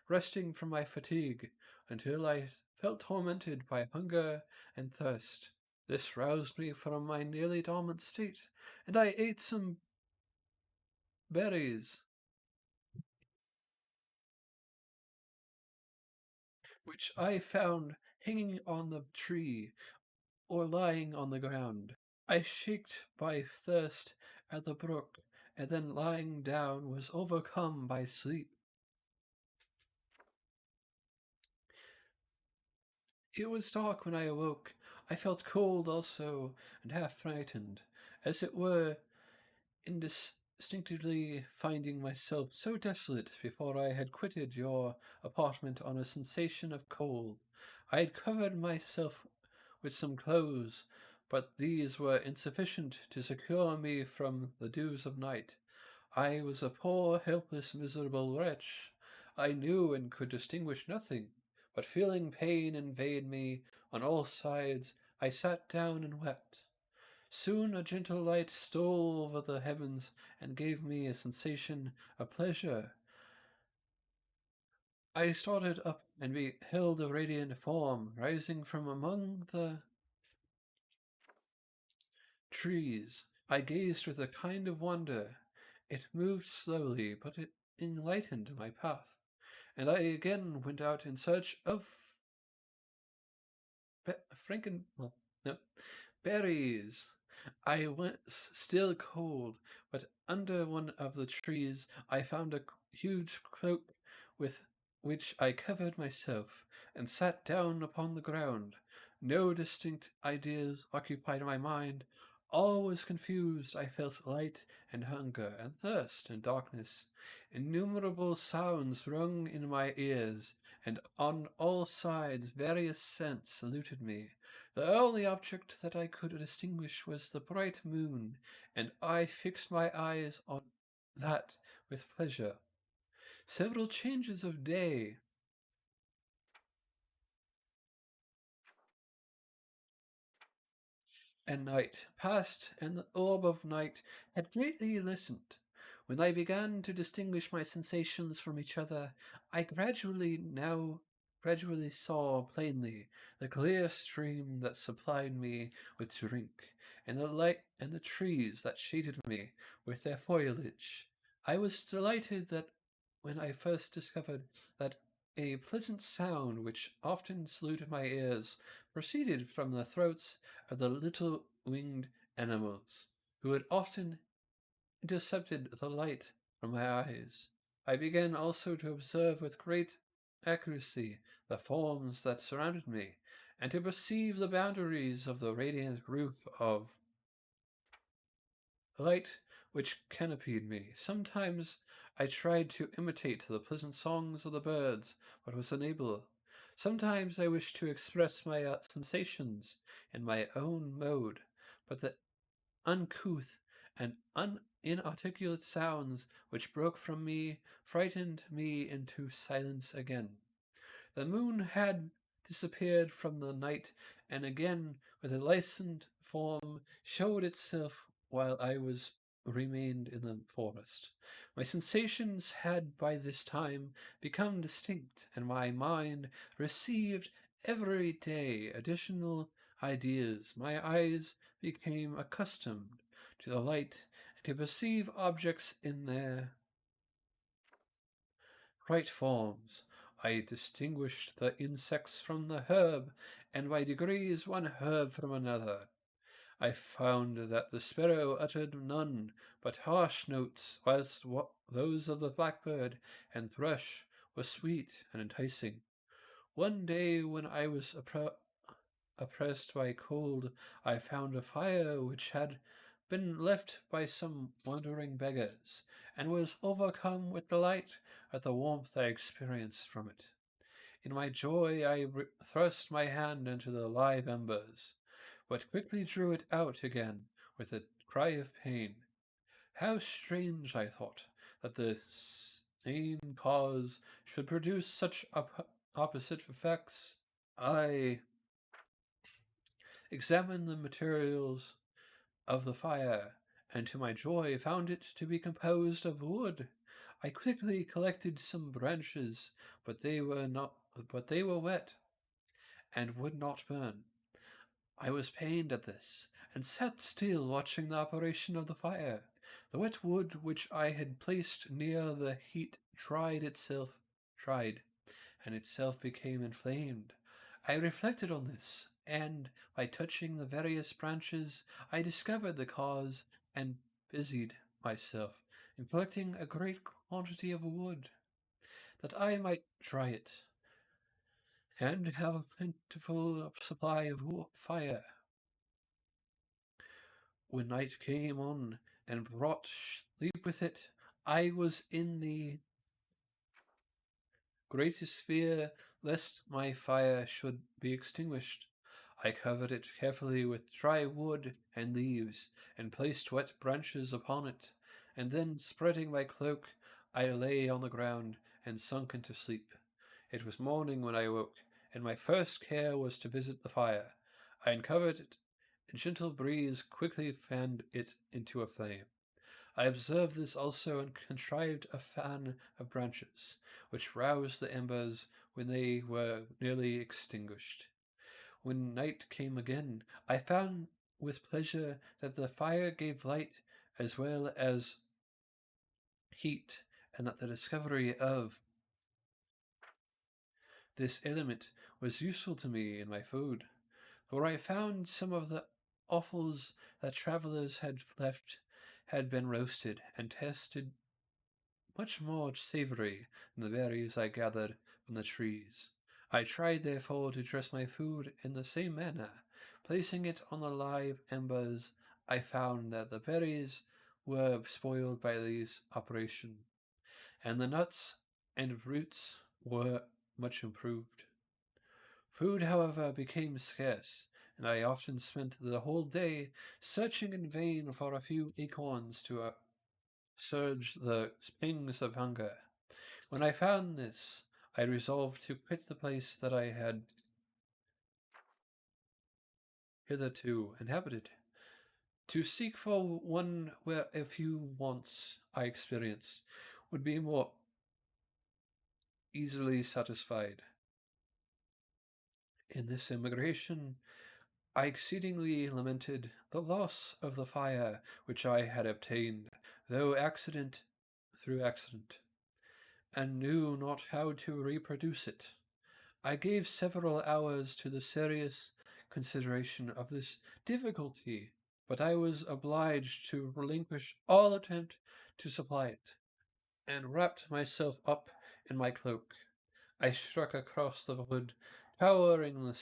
S1: resting from my fatigue, until I felt tormented by hunger and thirst. This roused me from my nearly dormant state, and I ate some berries, which I found hanging on the tree or lying on the ground. I shaked by thirst at the brook, and then lying down was overcome by sleep. It was dark when I awoke. I felt cold also, and half frightened, as it were, indistinctly finding myself so desolate before I had quitted your apartment on a sensation of cold. I had covered myself with some clothes, but these were insufficient to secure me from the dews of night. I was a poor, helpless, miserable wretch. I knew and could distinguish nothing, but feeling pain invade me on all sides, I sat down and wept. Soon a gentle light stole over the heavens and gave me a sensation of pleasure. I started up and beheld a radiant form rising from among the trees. I gazed with a kind of wonder. It moved slowly, but it enlightened my path, and I again went out in search of well, no, berries. I was still cold, but under one of the trees I found a huge cloak with which I covered myself and sat down upon the ground. No distinct ideas occupied my mind. All was confused. I felt light and hunger and thirst and darkness. Innumerable sounds rung in my ears, and on all sides various scents saluted me. The only object that I could distinguish was the bright moon, and I fixed my eyes on that with pleasure. Several changes of day and night passed, and the orb of night had greatly listened. When I began to distinguish my sensations from each other, I gradually saw plainly the clear stream that supplied me with drink, and the light and the trees that shaded me with their foliage. I was delighted that when I first discovered that a pleasant sound which often saluted my ears proceeded from the throats of the little winged animals, who had often intercepted the light from my eyes. I began also to observe with great accuracy the forms that surrounded me, and to perceive the boundaries of the radiant roof of light which canopied me. Sometimes I tried to imitate the pleasant songs of the birds, but was unable. Sometimes I wished to express my sensations in my own mode, but the uncouth and inarticulate sounds which broke from me frightened me into silence again. The moon had disappeared from the night, and again, with a licensed form, showed itself while I was remained in the forest. My sensations had by this time become distinct, and my mind received every day additional ideas. My eyes became accustomed to the light and to perceive objects in their right forms. I distinguished the insects from the herb, and by degrees one herb from another. I found that the sparrow uttered none but harsh notes, whilst those of the blackbird and thrush were sweet and enticing. One day, when I was oppressed by cold, I found a fire which had been left by some wandering beggars, and was overcome with delight at the warmth I experienced from it. In my joy, I thrust my hand into the live embers, but quickly drew it out again with a cry of pain. How strange, I thought, that the same cause should produce such opposite effects. I examined the materials of the fire, and to my joy found it to be composed of wood. I quickly collected some branches, but they were wet and would not burn. I was pained at this, and sat still watching the operation of the fire. The wet wood which I had placed near the heat dried, and itself became inflamed. I reflected on this, and by touching the various branches, I discovered the cause, and busied myself in collecting a great quantity of wood, that I might dry it, and have a plentiful supply of fire. When night came on and brought sleep with it, I was in the greatest fear lest my fire should be extinguished. I covered it carefully with dry wood and leaves, and placed wet branches upon it, and then, spreading my cloak, I lay on the ground and sunk into sleep. It was morning when I awoke, and my first care was to visit the fire. I uncovered it. A gentle breeze quickly fanned it into a flame. I observed this also, and contrived a fan of branches, which roused the embers when they were nearly extinguished. When night came again, I found with pleasure that the fire gave light as well as heat, and that the discovery of this element was useful to me in my food, for I found some of the offals that travellers had left had been roasted and tasted much more savoury than the berries I gathered from the trees. I tried therefore to dress my food in the same manner. Placing it on the live embers, I found that the berries were spoiled by this operation, and the nuts and roots were much improved. Food, however, became scarce, and I often spent the whole day searching in vain for a few acorns to surge the pangs of hunger. When I found this, I resolved to quit the place that I had hitherto inhabited. To seek for one where a few wants I experienced would be more easily satisfied. In this emigration, I exceedingly lamented the loss of the fire which I had obtained, through accident, and knew not how to reproduce it. I gave several hours to the serious consideration of this difficulty, but I was obliged to relinquish all attempt to supply it, and wrapped myself up in my cloak. I struck across the wood, towering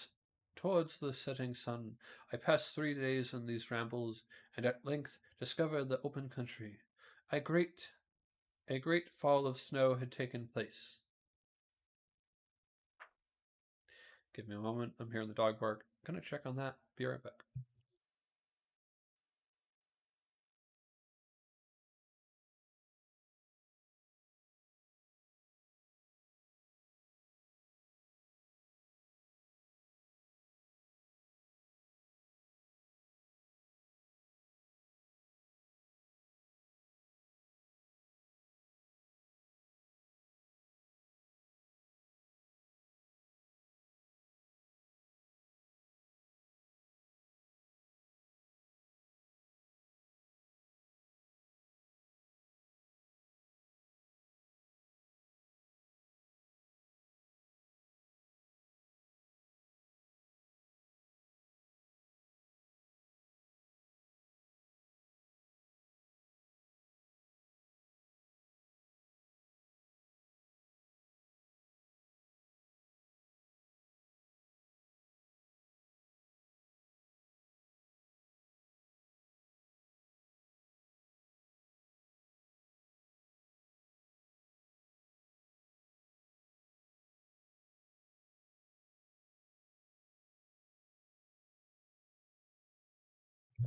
S1: towards the setting sun. I passed 3 days in these rambles, and at length discovered the open country. A great, a great fall of snow had taken place. Give me a moment. I'm hearing the dog bark. Gonna check on that. Be right back.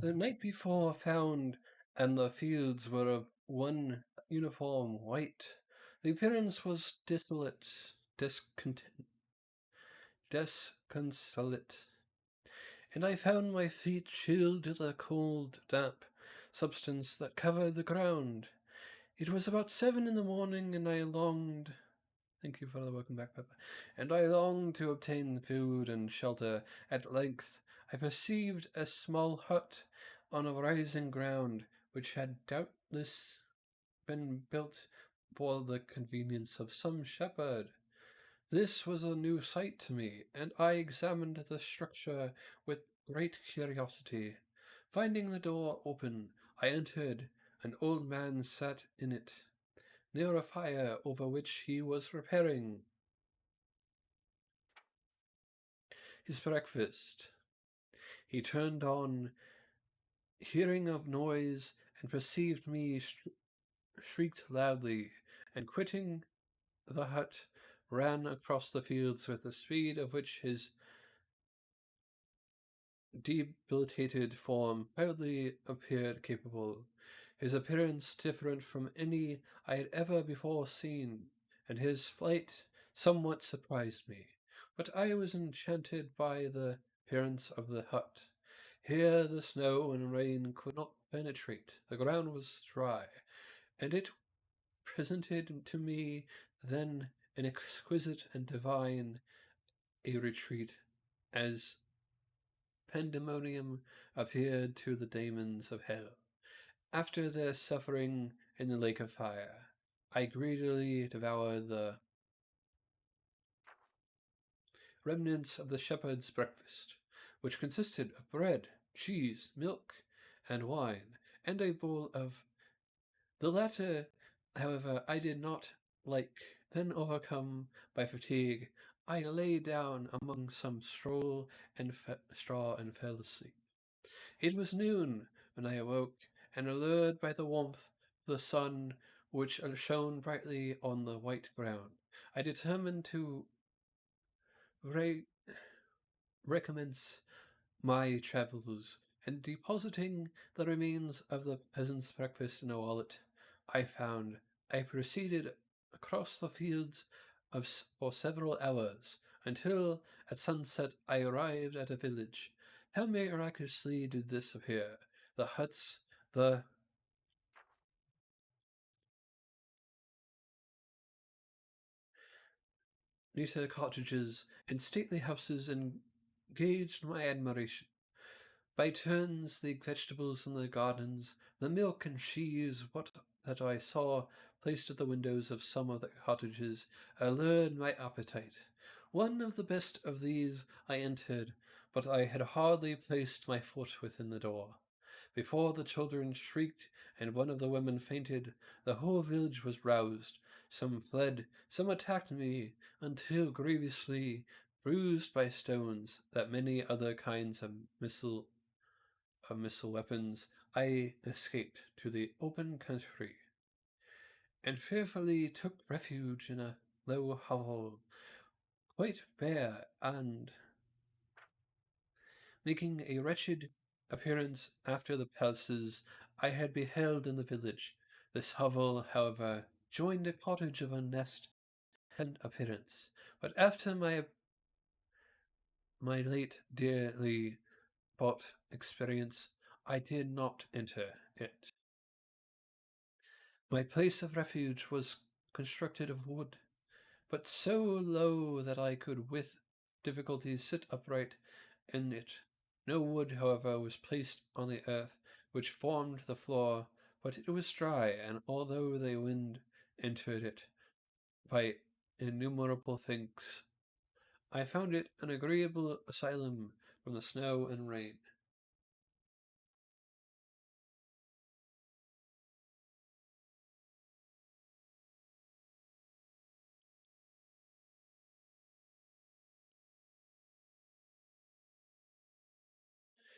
S1: The night before found, and the fields were of one uniform white. The appearance was disconsolate, and I found my feet chilled to the cold, damp substance that covered the ground. It was about 7 in the morning, and I longed. Thank you for the welcome back, Pepper. And I longed to obtain food and shelter. At length, I perceived a small hut on a rising ground, which had doubtless been built for the convenience of some shepherd. This was a new sight to me, and I examined the structure with great curiosity. Finding the door open, I entered. An old man sat in it, near a fire over which he was preparing his breakfast. He turned on, hearing of noise, and perceived me, shrieked loudly, and quitting the hut, ran across the fields with the speed of which his debilitated form proudly appeared capable. His appearance different from any I had ever before seen, and his flight somewhat surprised me. But I was enchanted by the appearance of the hut. Here the snow and rain could not penetrate. The ground was dry, and it presented to me then an exquisite and divine a retreat, as pandemonium appeared to the demons of hell. After their suffering in the lake of fire, I greedily devoured the remnants of the shepherd's breakfast, which consisted of bread, cheese, milk, and wine, and a bowl of the latter, however, I did not like. Then, overcome by fatigue, I lay down among some straw and fell asleep. It was noon when I awoke, and allured by the warmth of the sun, which shone brightly on the white ground, I determined to re- recommence my travels, and depositing the remains of the peasant's breakfast in a wallet I proceeded across the fields for several hours, until at sunset I arrived at a village. How miraculously did this appear! the huts, the neater cottages, and stately houses engaged my admiration. By turns, the vegetables in the gardens, the milk and cheese, what that I saw placed at the windows of some of the cottages, allured my appetite. One of the best of these I entered, but I had hardly placed my foot within the door. Before the children shrieked and one of the women fainted, the whole village was roused. Some fled, some attacked me, until grievously bruised by stones, that many other kinds of missile weapons, I escaped to the open country, and fearfully took refuge in a low hovel, quite bare, and making a wretched appearance after the palaces I had beheld in the village. This hovel, however, joined a cottage of a nest and appearance, but after my late dearly bought experience, I did not enter it. My place of refuge was constructed of wood, but so low that I could with difficulty sit upright in it. No wood, however, was placed on the earth which formed the floor, but it was dry, and although the wind entered it by innumerable thinks, I found it an agreeable asylum from the snow and rain.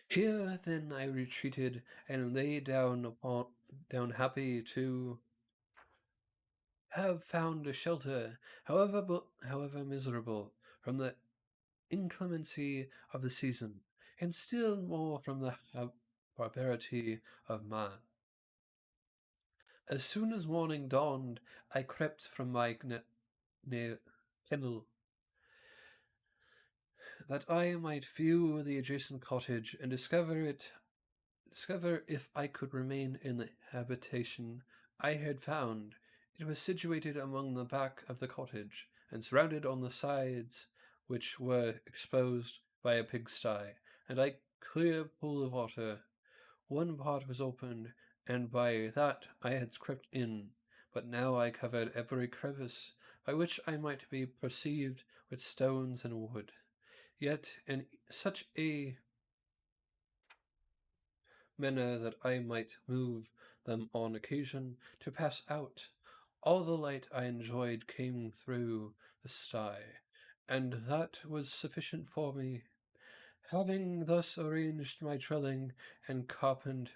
S1: Here then I retreated and lay down happy to have found a shelter, however miserable, from the inclemency of the season, and still more from the barbarity of man. As soon as morning dawned, I crept from my kennel, that I might view the adjacent cottage and discover if I could remain in the habitation I had found. It was situated among the back of the cottage, and surrounded on the sides, which were exposed by a pigsty, and a clear pool of water. One part was opened, and by that I had crept in, but now I covered every crevice, by which I might be perceived with stones and wood. Yet in such a manner that I might move them on occasion to pass out. All the light I enjoyed came through the sty, and that was sufficient for me. Having thus arranged my dwelling and carpeted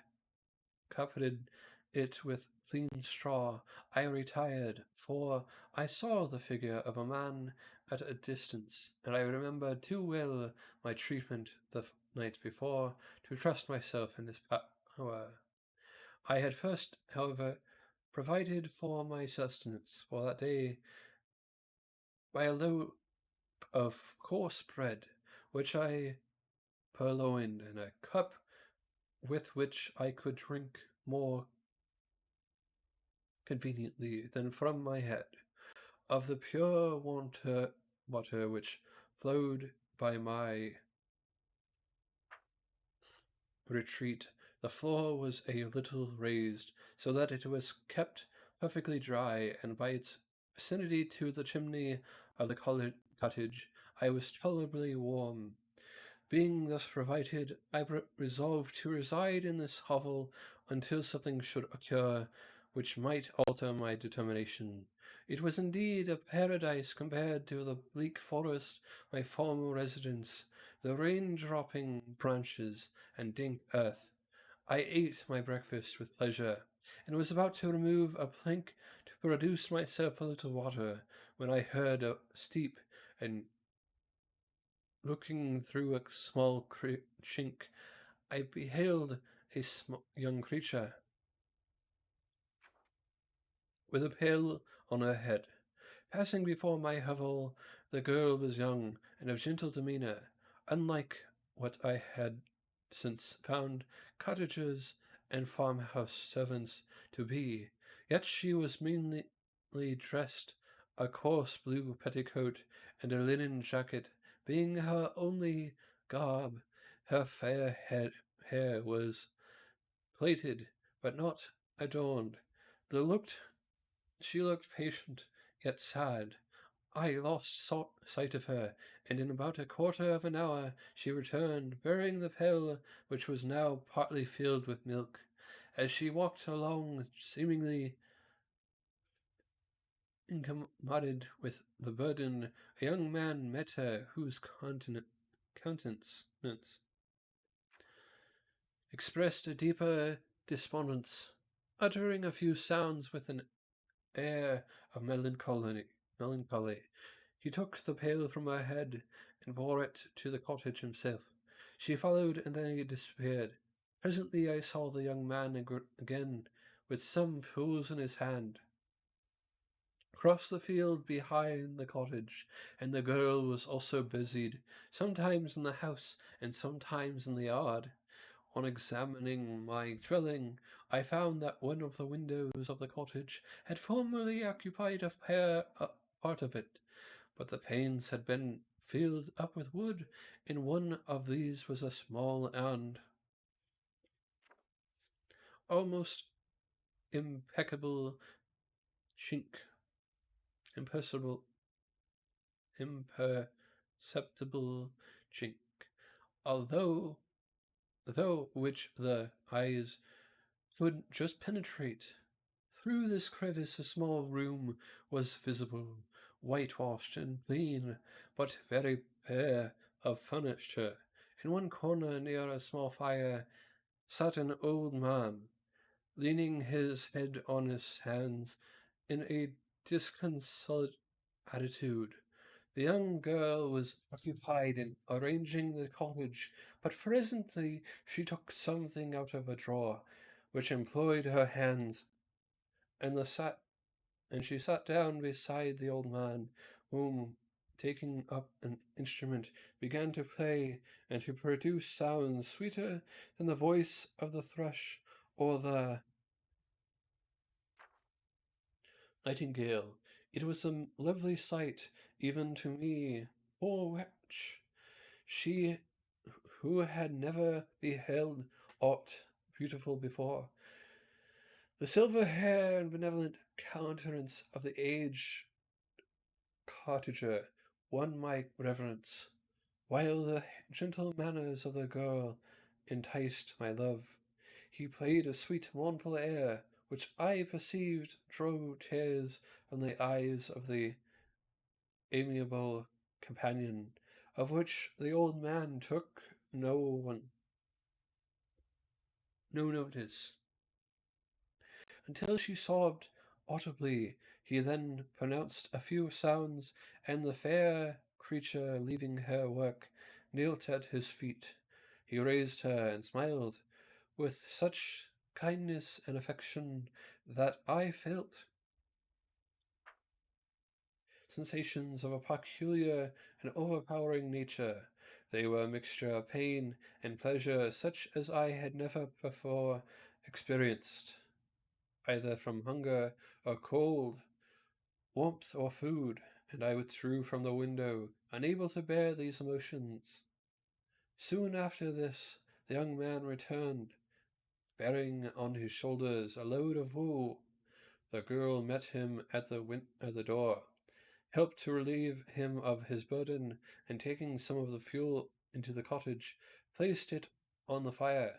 S1: it with clean straw, I retired, for I saw the figure of a man at a distance, and I remembered too well my treatment the night before to trust myself in his power. I had first, however, provided for my sustenance for that day by a loaf of coarse bread, which I purloined in a cup with which I could drink more conveniently than from my head. Of the pure water which flowed by my retreat, the floor was a little raised, so that it was kept perfectly dry, and by its vicinity to the chimney of the cottage, I was tolerably warm. Being thus provided, I resolved to reside in this hovel until something should occur which might alter my determination. It was indeed a paradise compared to the bleak forest, my former residence, the rain-dropping branches and damp earth. I ate my breakfast with pleasure, and was about to remove a plank to produce myself a little water, when I heard a steep and looking through a small chink, I beheld a young creature with a pail on her head. Passing before my hovel, the girl was young and of gentle demeanour, unlike what I had since found cottagers and farmhouse servants to be, yet she was meanly dressed, a coarse blue petticoat and a linen jacket being her only garb. Her hair was plaited, but not adorned. The looked She looked patient, yet sad. I lost sight of her, and in about a quarter of an hour she returned, bearing the pail, which was now partly filled with milk. As she walked along, seemingly incommoded with the burden, a young man met her, whose countenance expressed a deeper despondence. Uttering a few sounds with an air of melancholy, he took the pail from her head and bore it to the cottage himself. She followed, and then he disappeared. Presently I saw the young man again, with some fools in his hand, cross the field behind the cottage, and the girl was also busied, sometimes in the house and sometimes in the yard. On examining my dwelling, I found that one of the windows of the cottage had formerly occupied a part of it, but the panes had been filled up with wood. In one of these was a small and almost impeccable chink, imperceptible, imperceptible chink, although though which the eyes could just penetrate. Through this crevice a small room was visible, whitewashed and clean, but very bare of furniture. In one corner, near a small fire, sat an old man, leaning his head on his hands in a disconsolate attitude. The young girl was occupied in arranging the cottage, but presently she took something out of a drawer, which employed her hands, and the sat and she sat down beside the old man, whom, taking up an instrument, began to play and to produce sounds sweeter than the voice of the thrush or the nightingale. It was a lovely sight, even to me, poor wretch, she who had never beheld aught beautiful before. The silver hair and benevolent countenance of the aged cottager won my reverence, while the gentle manners of the girl enticed my love. He played a sweet mournful air, which I perceived drew tears from the eyes of the amiable companion, of which the old man took no notice, until she sobbed audibly. He then pronounced a few sounds, and the fair creature, leaving her work, knelt at his feet. He raised her and smiled with such kindness and affection that I felt sensations of a peculiar and overpowering nature. They were a mixture of pain and pleasure such as I had never before experienced, either from hunger or cold, warmth or food, and I withdrew from the window, unable to bear these emotions. Soon after this, the young man returned, bearing on his shoulders a load of wool. The girl met him at the door, helped to relieve him of his burden, and taking some of the fuel into the cottage, placed it on the fire.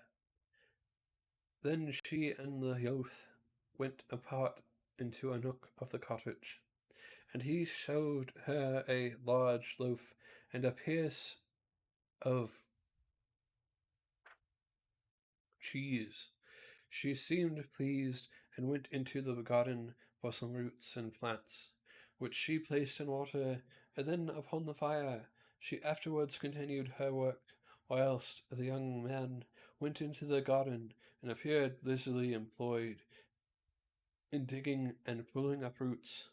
S1: Then she and the youth went apart into a nook of the cottage, and he showed her a large loaf and a piece of cheese. She seemed pleased, and went into the garden for some roots and plants, which she placed in water, and then upon the fire. She afterwards continued her work, whilst the young man went into the garden, and appeared busily employed in digging and pulling up roots.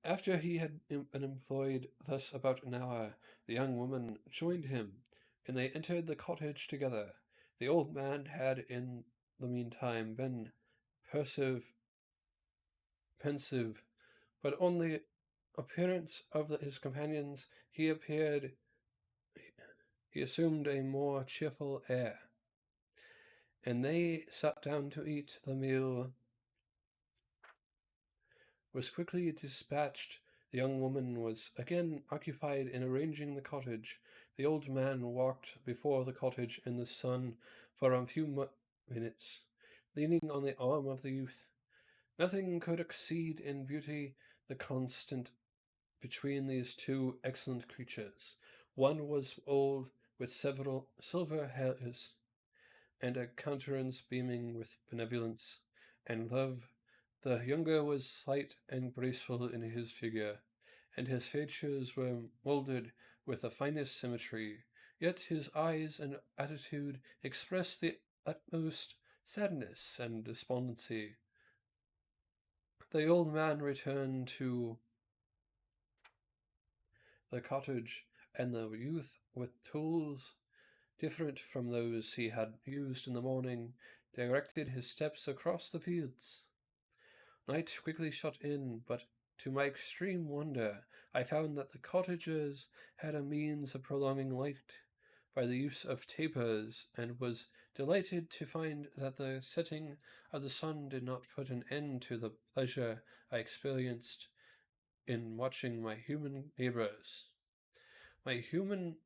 S1: After he had been employed thus about an hour, the young woman joined him, and they entered the cottage together. The old man had in the meantime, been persive, pensive, but on the appearance of his companions, he assumed a more cheerful air, and they sat down to eat. The meal was quickly dispatched. The young woman was again occupied in arranging the cottage. The old man walked before the cottage in the sun for a few minutes, leaning on the arm of the youth. Nothing could exceed in beauty the constant between these two excellent creatures. One was old, with several silver hairs, and a countenance beaming with benevolence and love. The younger was slight and graceful in his figure, and his features were moulded with the finest symmetry, yet his eyes and attitude expressed the utmost sadness and despondency. The old man returned to the cottage, and the youth, with tools different from those he had used in the morning, directed his steps across the fields. Night quickly shut in, but to my extreme wonder, I found that the cottagers had a means of prolonging light by the use of tapers, and was delighted to find that the setting of the sun did not put an end to the pleasure I experienced in watching my human neighbors. My human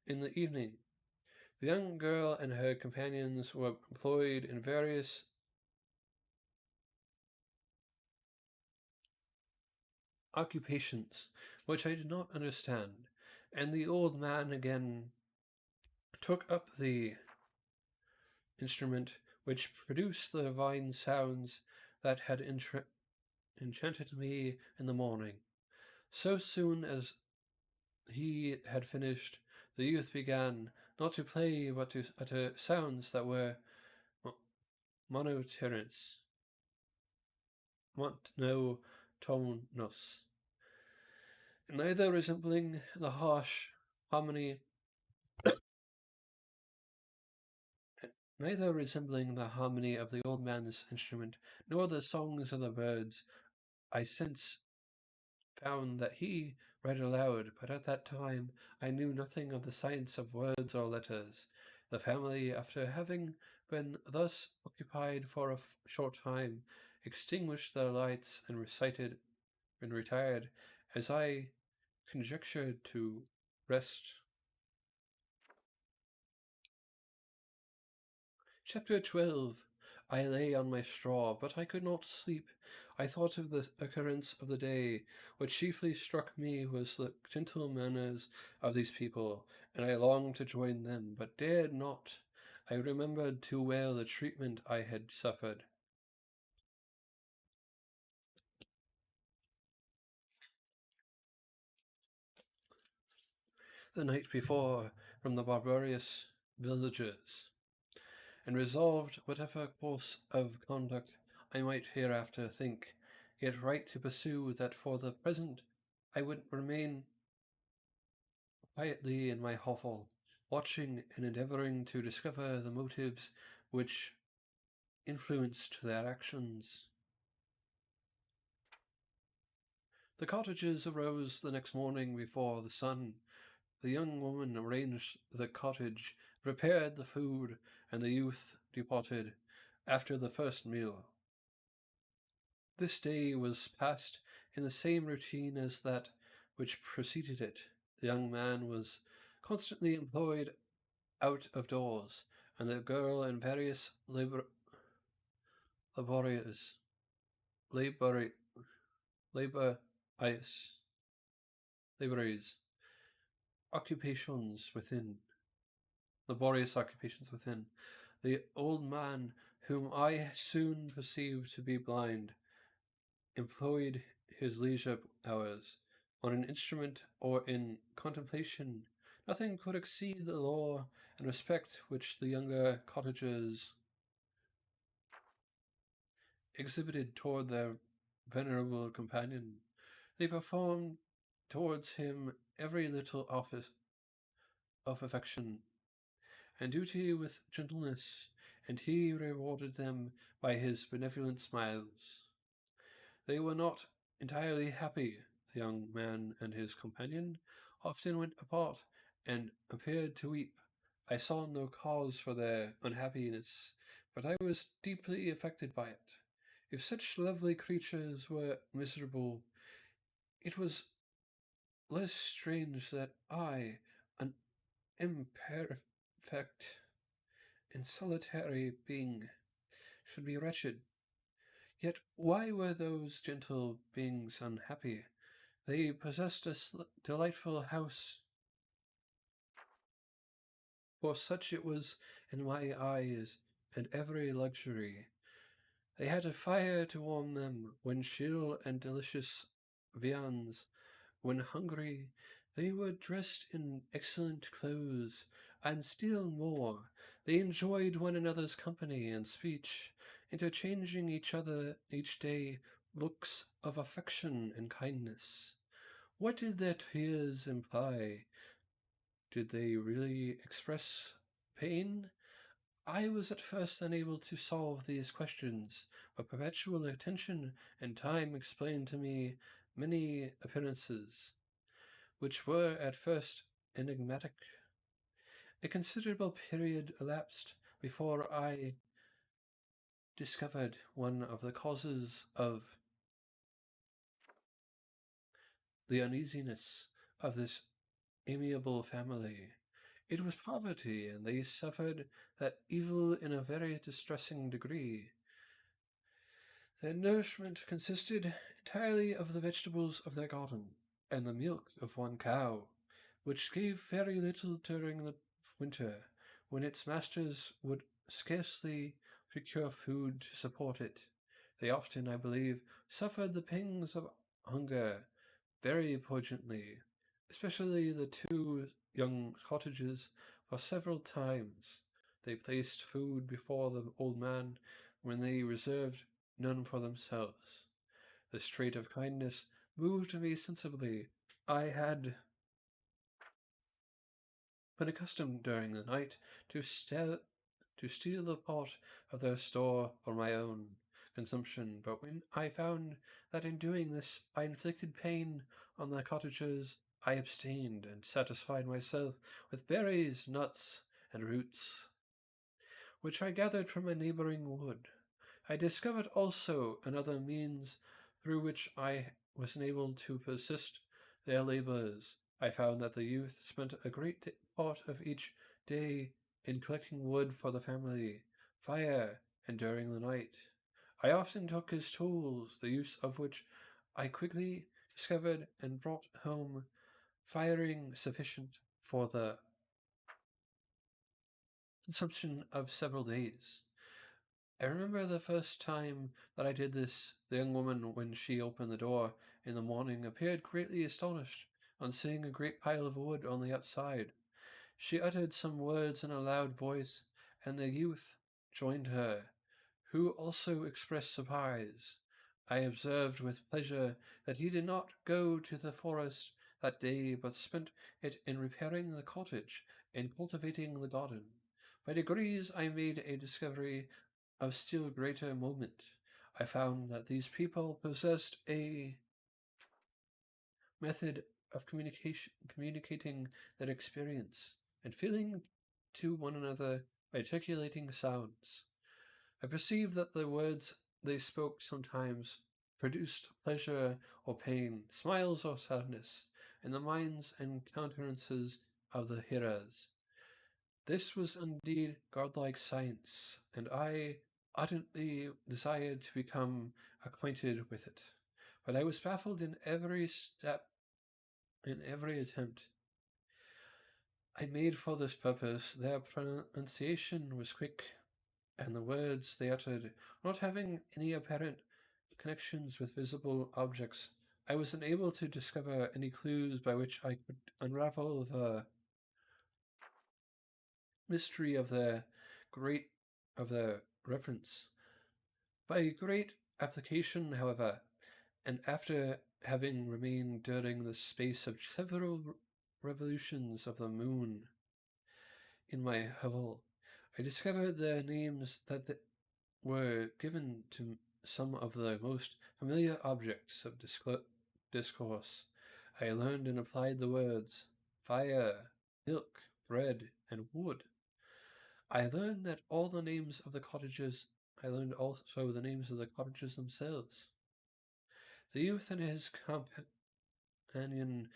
S1: in the evening, the young girl and her companions were employed in various occupations which I did not understand, and the old man again took up the instrument which produced the divine sounds that had enchanted me in the morning. So soon as he had finished, the youth began not to play but to utter sounds that were monotonous, monotonous, neither resembling the harsh harmony neither resembling the harmony of the old man's instrument, nor the songs of the birds. I since found that he read aloud, but at that time I knew nothing of the science of words or letters. The family, after having been thus occupied for a short time, extinguished their lights and retired, as I conjectured, to rest. Chapter 12. I lay on my straw, but I could not sleep. I thought of the occurrence of the day. What chiefly struck me was the gentle manners of these people, and I longed to join them, but dared not. I remembered too well the treatment I had suffered the night before from the barbarous villagers, and resolved, whatever course of conduct I might hereafter think it right to pursue, that for the present I would remain quietly in my hovel, watching and endeavouring to discover the motives which influenced their actions. The cottagers arose the next morning before the sun. The young woman arranged the cottage, prepared the food, and the youth departed after the first meal. This day was passed in the same routine as that which preceded it. The young man was constantly employed out of doors, and the girl in various laborious, labori, laborious, laborious occupations within. Laborious occupations within. The old man, whom I soon perceived to be blind, employed his leisure hours on an instrument or in contemplation. Nothing could exceed the law and respect which the younger cottagers exhibited toward their venerable companion. They performed towards him every little office of affection, and duty with gentleness, and he rewarded them by his benevolent smiles. They were not entirely happy. The young man and his companion often went apart and appeared to weep. I saw no cause for their unhappiness, but I was deeply affected by it. If such lovely creatures were miserable, it was less strange that I, an imperfect and solitary being, should be wretched. Yet why were those gentle beings unhappy? They possessed a delightful house, for such it was in my eyes, and every luxury. They had a fire to warm them when chill and delicious viands. When hungry, they were dressed in excellent clothes, and still more, they enjoyed one another's company and speech, interchanging each other each day looks of affection and kindness. What did their tears imply? Did they really express pain? I was at first unable to solve these questions, but perpetual attention and time explained to me many appearances, which were at first enigmatic. A considerable period elapsed before I discovered one of the causes of the uneasiness of this amiable family. It was poverty, and they suffered that evil in a very distressing degree. Their nourishment consisted entirely of the vegetables of their garden, and the milk of one cow, which gave very little during the winter, when its masters would scarcely procure food to support it. They often, I believe, suffered the pangs of hunger very poignantly, especially the two young cottagers, for several times they placed food before the old man when they reserved none for themselves. This trait of kindness moved me sensibly. I had been accustomed during the night to steal a part of their store for my own consumption, but when I found that in doing this I inflicted pain on the cottagers, I abstained and satisfied myself with berries, nuts, and roots, which I gathered from a neighboring wood. I discovered also another means through which I was enabled to persist their labors. I found that the youth spent a great part of each day in collecting wood for the family, fire, and during the night. I often took his tools, the use of which I quickly discovered and brought home firing sufficient for the consumption of several days. I remember the first time that I did this, the young woman, when she opened the door in the morning, appeared greatly astonished on seeing a great pile of wood on the outside. She uttered some words in a loud voice, and the youth joined her, who also expressed surprise. I observed with pleasure that he did not go to the forest that day, but spent it in repairing the cottage and cultivating the garden. By degrees I made a discovery of still greater moment. I found that these people possessed a method of communicating their experience and feeling to one another by articulating sounds. I perceived that the words they spoke sometimes produced pleasure or pain, smiles or sadness, in the minds and countenances of the hearers. This was indeed godlike science, and I ardently desired to become acquainted with it. But I was baffled in every step, in every attempt I made for this purpose. Their pronunciation was quick, and the words they uttered, not having any apparent connections with visible objects, I was unable to discover any clues by which I could unravel the mystery great of their reference. By great application, however, and after having remained during the space of several revolutions of the moon In my hovel, I discovered the names were given to some of the most familiar objects of discourse. I learned and applied the words fire, milk, bread, and wood. I learned that all the names of the cottages. I learned also the names of the cottages themselves. The youth and his companion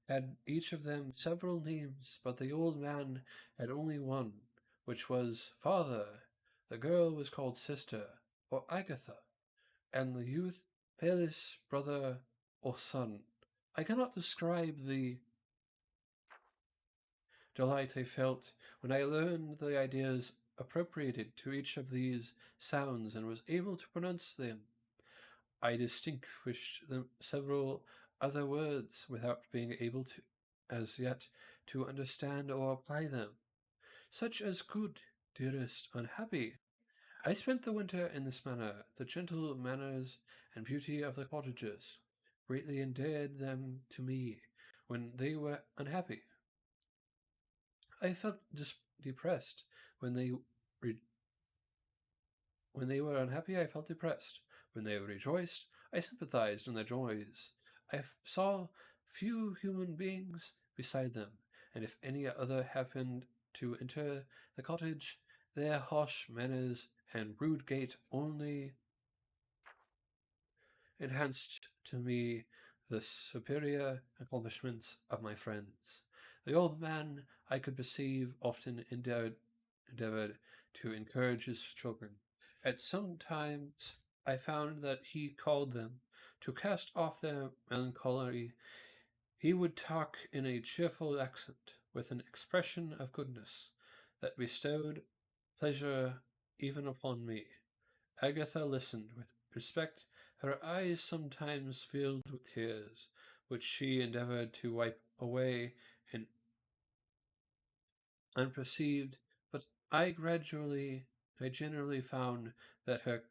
S1: had each of them several names, but the old man had only one, which was father. The girl was called sister, or Agatha, and the youth Pelis, brother, or son. I cannot describe the delight I felt when I learned the ideas appropriated to each of these sounds and was able to pronounce them. I distinguished several other words without being able to, as yet, to understand or apply them, such as good, dearest, unhappy. I spent the winter in this manner. The gentle manners and beauty of the cottagers greatly endeared them to me when they were unhappy. I felt depressed when re- when they were unhappy. I felt depressed. When they rejoiced, I sympathized in their joys. Saw few human beings beside them, and if any other happened to enter the cottage, their harsh manners and rude gait only enhanced to me the superior accomplishments of my friends. The old man, I could perceive, often endeavored to encourage his children. At some times I found that he called them to cast off their melancholy. He would talk in a cheerful accent, with an expression of goodness that bestowed pleasure even upon me. Agatha listened with respect, her eyes sometimes filled with tears, which she endeavored to wipe away in unperceived, but I generally found that her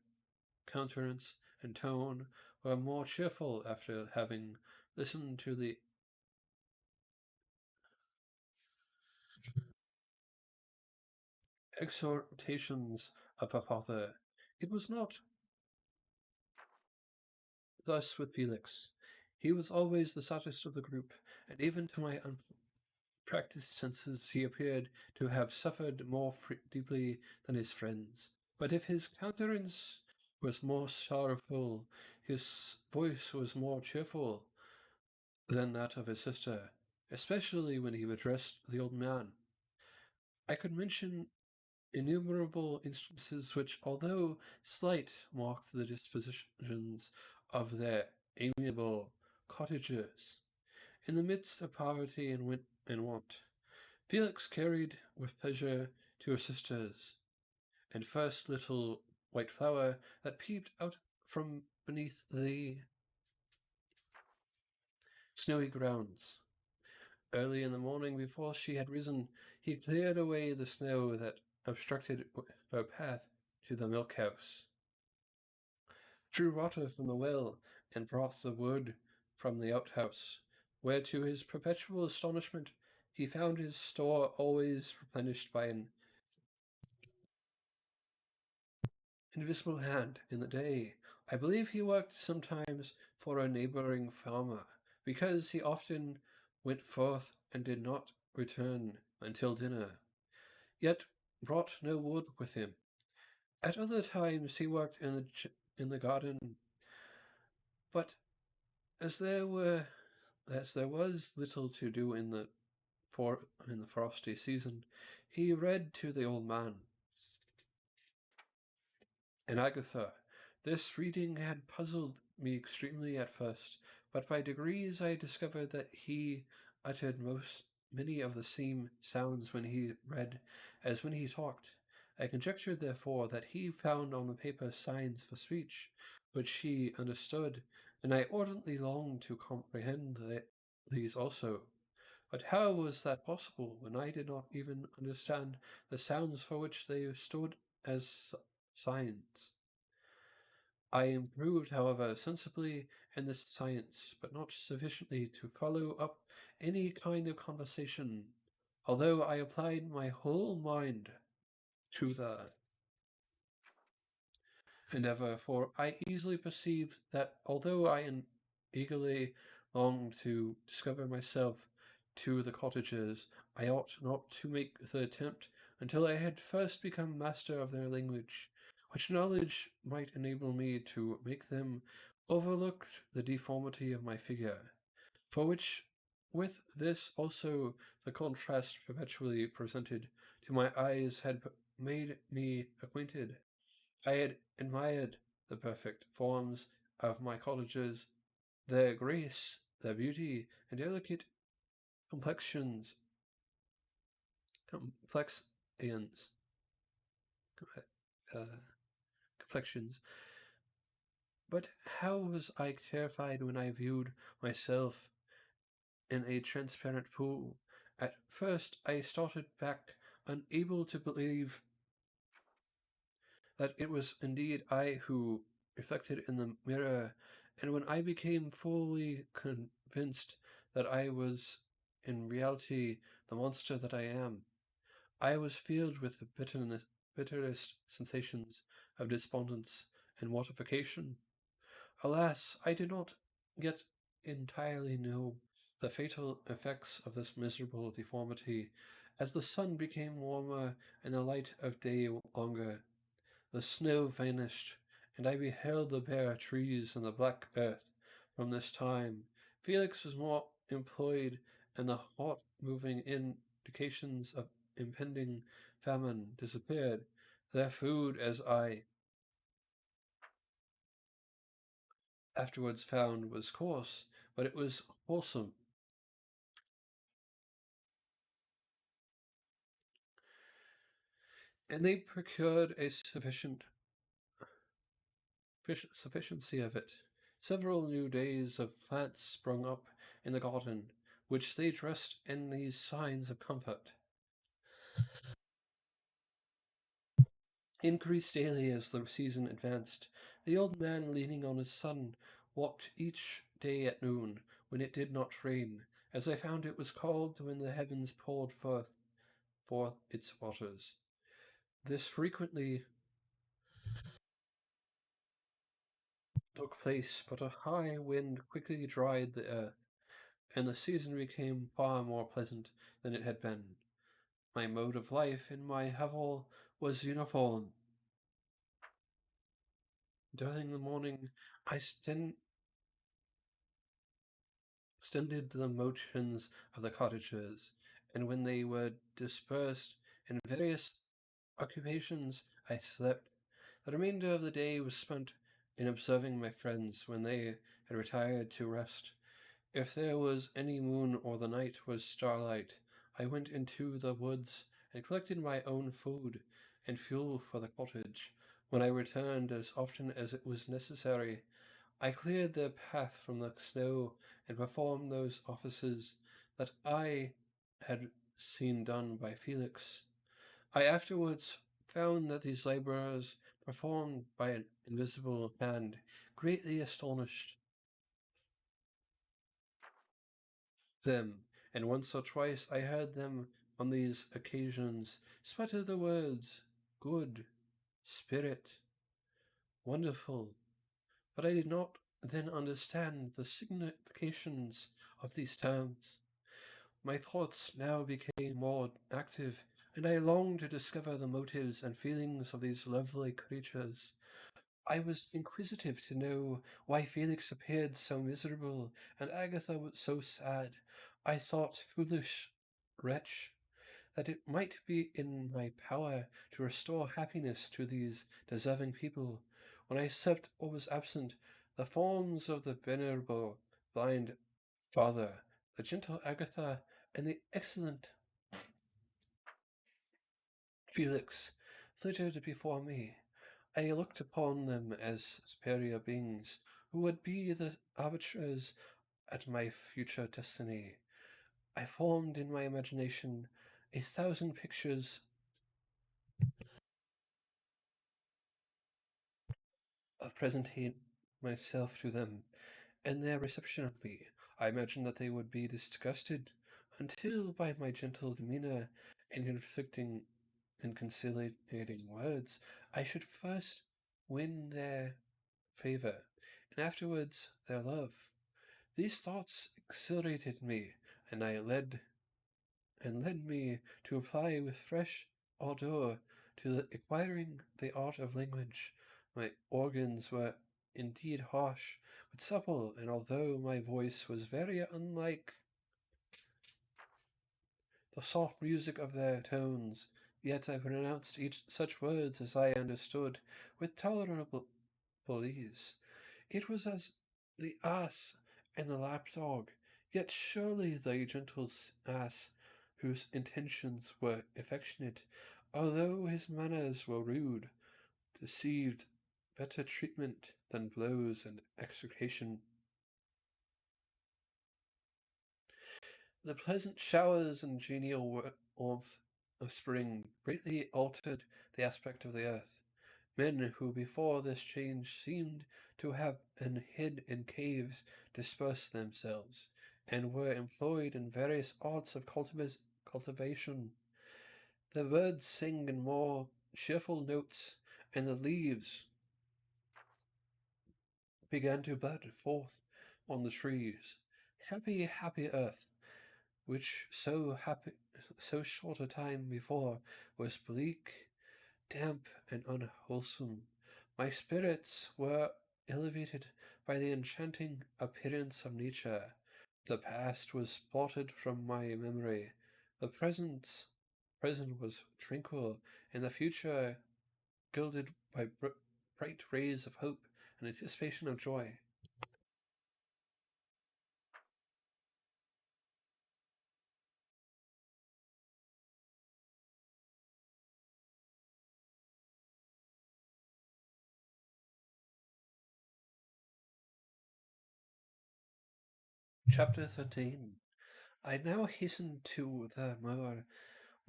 S1: countenance and tone were more cheerful after having listened to the exhortations of her father. It was not thus with Felix. He was always the saddest of the group, and even to my unpracticed senses he appeared to have suffered more deeply than his friends. But if his countenance was more sorrowful, his voice was more cheerful than that of his sister, especially when he addressed the old man. I could mention innumerable instances which, although slight, marked the dispositions of their amiable cottagers. In the midst of poverty and want, Felix carried with pleasure to her sisters, and first little white flower that peeped out from beneath the snowy grounds. Early in the morning, before she had risen, he cleared away the snow that obstructed her path to the milk house, drew water from the well, and brought the wood from the outhouse, where, to his perpetual astonishment, he found his store always replenished by an invisible hand in the day. I believe he worked sometimes for a neighboring farmer, because he often went forth and did not return until dinner, yet brought no wood with him. At other times he worked in the garden, but as there were as there was little to do in the frosty season, he read to the old man and Agatha. This reading had puzzled me extremely at first, but by degrees I discovered that he uttered many of the same sounds when he read as when he talked. I conjectured, therefore, that he found on the paper signs for speech, which he understood, and I ardently longed to comprehend these also. But how was that possible when I did not even understand the sounds for which they stood as signs? I improved, however, sensibly in this science, but not sufficiently to follow up any kind of conversation. Although I applied my whole mind to the endeavor, for I easily perceived that although eagerly longed to discover myself to the cottagers, I ought not to make the attempt until I had first become master of their language, which knowledge might enable me to make them overlook the deformity of my figure, for which with this also the contrast perpetually presented to my eyes had made me acquainted. I had admired the perfect forms of my cottagers, their grace, their beauty, and delicate complexions, complexions, uh, complexions. But how was I terrified when I viewed myself in a transparent pool? At first I started back, unable to believe that it was indeed I who reflected in the mirror, and when I became fully convinced that I was in reality the monster that I am, I was filled with the bitterest sensations of despondence and mortification. Alas, I did not yet entirely know the fatal effects of this miserable deformity. As the sun became warmer and the light of day longer, the snow vanished, and I beheld the bare trees and the black earth. From this time, Felix was more employed, and the hot moving indications of impending famine disappeared. Their food, as I afterwards found, was coarse, but it was wholesome, and they procured a sufficiency of it. Several new days of plants sprung up in the garden, which they dressed in these signs of comfort, increased daily as the season advanced. The old man, leaning on his son, walked each day at noon, when it did not rain, as I found it was called when the heavens poured forth its waters. This frequently took place, but a high wind quickly dried the earth, and the season became far more pleasant than it had been. My mode of life in my hovel was uniform. During the morning, I extended the motions of the cottagers, and when they were dispersed in various occupations, I slept. The remainder of the day was spent in observing my friends when they had retired to rest. If there was any moon or the night was starlight, I went into the woods and collected my own food and fuel for the cottage. When I returned as often as it was necessary, I cleared their path from the snow and performed those offices that I had seen done by Felix. I afterwards found that these laborers, performed by an invisible hand, greatly astonished them, and once or twice I heard them on these occasions sputter the words good, spirit, wonderful, but I did not then understand the significations of these terms. My thoughts now became more active, and I longed to discover the motives and feelings of these lovely creatures. I was inquisitive to know why Felix appeared so miserable and Agatha was so sad. I thought, foolish wretch, that it might be in my power to restore happiness to these deserving people. When I slept or was absent, the forms of the venerable blind father, the gentle Agatha, and the excellent Felix flitted before me. I looked upon them as superior beings who would be the arbiters at my future destiny. I formed in my imagination 1,000 pictures of presenting myself to them and their reception of me. I imagined that they would be disgusted until by my gentle demeanour and inflicting and conciliating words I should first win their favour, and afterwards their love. These thoughts exhilarated me, and I led me to apply with fresh ardour to acquiring the art of language. My organs were indeed harsh, but supple, and although my voice was very unlike the soft music of their tones, yet I pronounced each such words as I understood with tolerable ease. It was as the ass and the lapdog, yet surely the gentle ass, whose intentions were affectionate, although his manners were rude, deceived better treatment than blows and execration. The pleasant showers and genial warmth of spring greatly altered the aspect of the earth. Men who before this change seemed to have been hid in caves dispersed themselves, and were employed in various arts of cultivation. The birds sing in more cheerful notes, and the leaves began to bud forth on the trees. Happy, happy earth, which so short a time before was bleak, damp, and unwholesome. My spirits were elevated by the enchanting appearance of nature. The past was blotted from my memory. The present was tranquil, and the future gilded by bright rays of hope and anticipation of joy. Chapter 13. I now hasten to the more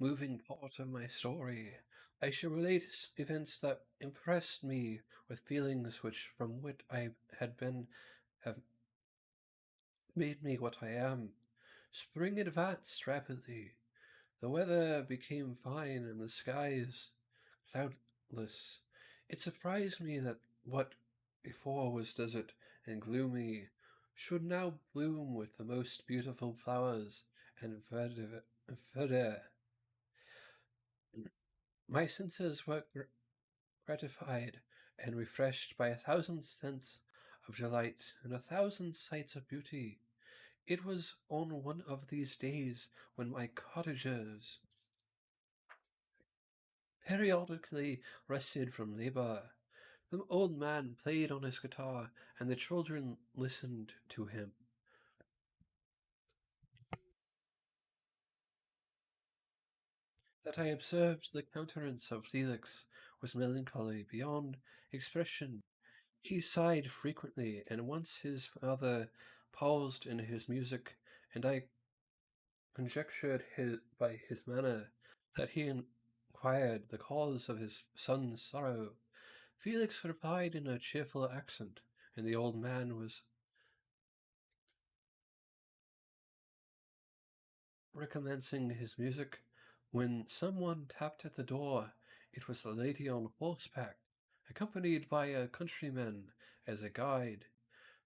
S1: moving part of my story. I shall relate events that impressed me with feelings which, from what I had been, have made me what I am. Spring advanced rapidly. The weather became fine and the skies cloudless. It surprised me that what before was desert and gloomy should now bloom with the most beautiful flowers and verdure. My senses were gratified and refreshed by a thousand scents of delight and a thousand sights of beauty. It was on one of these days when my cottagers periodically rested from labor. The old man played on his guitar, and the children listened to him. That I observed the countenance of Felix was melancholy beyond expression. He sighed frequently, and once his father paused in his music, and I conjectured by his manner that he inquired the cause of his son's sorrow. Felix replied in a cheerful accent, and the old man was recommencing his music when someone tapped at the door. It was a lady on horseback, accompanied by a countryman as a guide.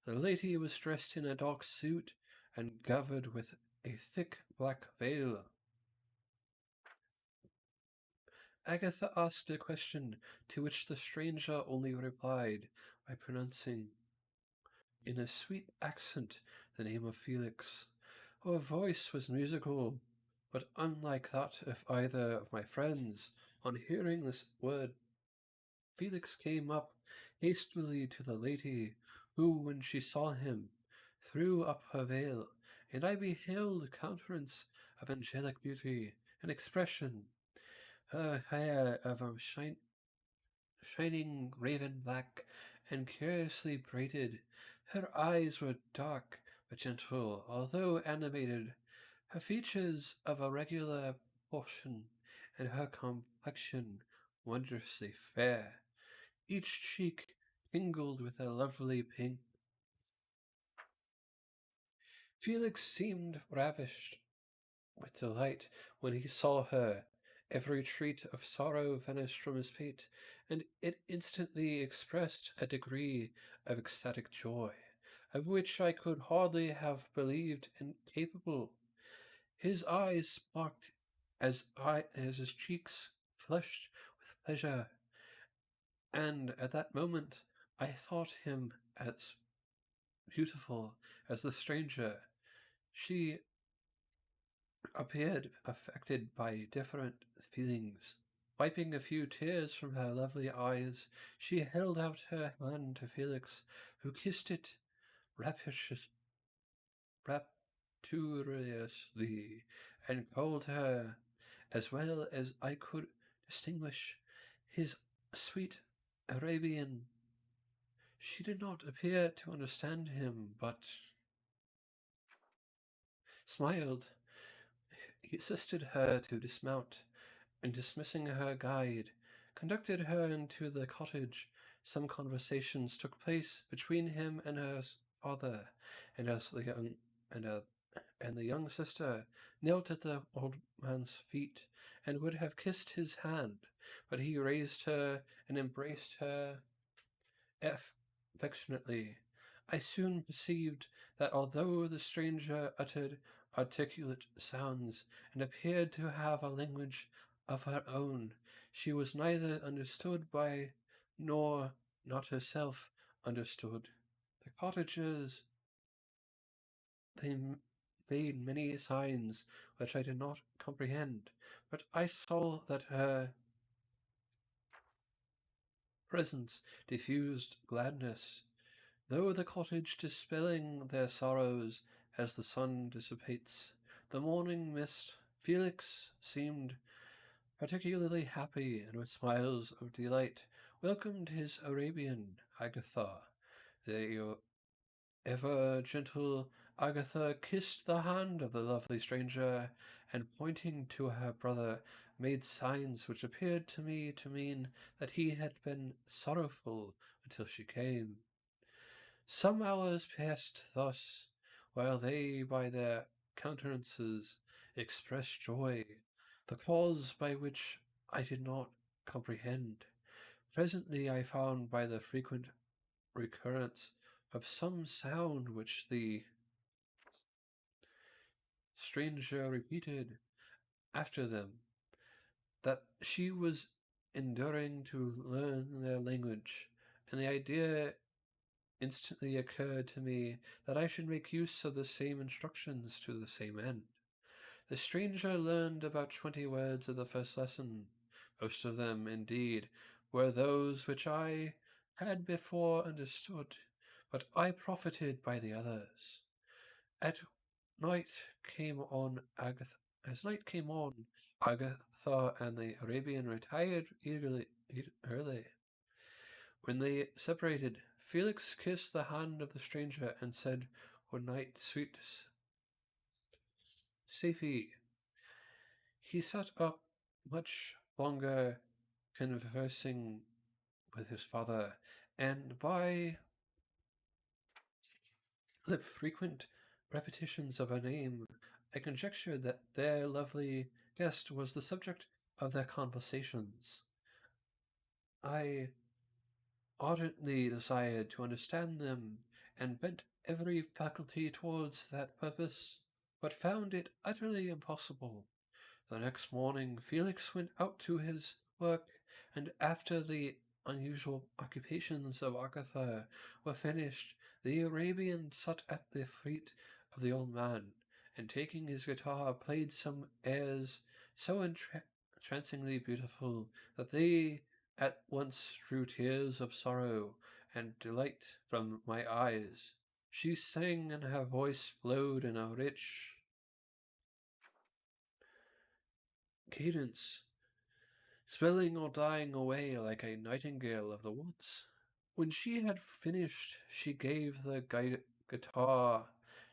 S1: The lady was dressed in a dark suit and covered with a thick black veil. Agatha asked a question, to which the stranger only replied by pronouncing in a sweet accent the name of Felix. Her voice was musical, but unlike that of either of my friends. On hearing this word, Felix came up hastily to the lady, who, when she saw him, threw up her veil, and I beheld a countenance of angelic beauty and expression. Her hair of a shining raven black and curiously braided. Her eyes were dark but gentle, although animated, her features of a regular proportion, and her complexion wondrously fair, each cheek tingled with a lovely pink. Felix seemed ravished, with delight when he saw her. Every trait of sorrow vanished from his face, and it instantly expressed a degree of ecstatic joy, of which I could hardly have believed him capable. His eyes sparkled as his cheeks flushed with pleasure, and at that moment I thought him as beautiful as the stranger. She appeared affected by different feelings. Wiping a few tears from her lovely eyes, she held out her hand to Felix, who kissed it rapturous, rapturously, and called her, as well as I could distinguish, his sweet Arabian. She did not appear to understand him, but smiled. He assisted her to dismount, and dismissing her guide, conducted her into the cottage. Some conversations took place between him and her father, and as the young and the young sister knelt at the old man's feet and would have kissed his hand, but he raised her and embraced her affectionately. I soon perceived that although the stranger uttered articulate sounds and appeared to have a language of her own, she was neither understood by nor not herself understood. The cottagers they made many signs which I did not comprehend, but I saw that her presence diffused gladness. Though the cottage dispelling their sorrows as the sun dissipates the morning mist, Felix seemed particularly happy, and with smiles of delight welcomed his Arabian Agatha. The ever gentle Agatha kissed the hand of the lovely stranger, and pointing to her brother, made signs which appeared to me to mean that he had been sorrowful until she came. Some hours passed thus, while they by their countenances expressed joy, the cause by which I did not comprehend. Presently I found by the frequent recurrence of some sound which the stranger repeated after them, that she was enduring to learn their language, and the idea instantly occurred to me that I should make use of the same instructions to the same end. The stranger learned about 20 words of the first lesson. Most of them, indeed, were those which I had before understood, but I profited by the others. At night came on Agatha. As night came on, Agatha and the Arabian retired early. When they separated, Felix kissed the hand of the stranger and said, "Good night, sweet Safie." He sat up much longer conversing with his father, and by the frequent repetitions of her name, I conjectured that their lovely guest was the subject of their conversations. I ardently desired to understand them, and bent every faculty towards that purpose, but found it utterly impossible. The next morning Felix went out to his work, and after the unusual occupations of Agatha were finished, the Arabian sat at the feet of the old man, and taking his guitar played some airs so entrancingly beautiful that they at once drew tears of sorrow and delight from my eyes. She sang, and her voice flowed in a rich cadence, swelling or dying away like a nightingale of the woods. When she had finished, she gave the guitar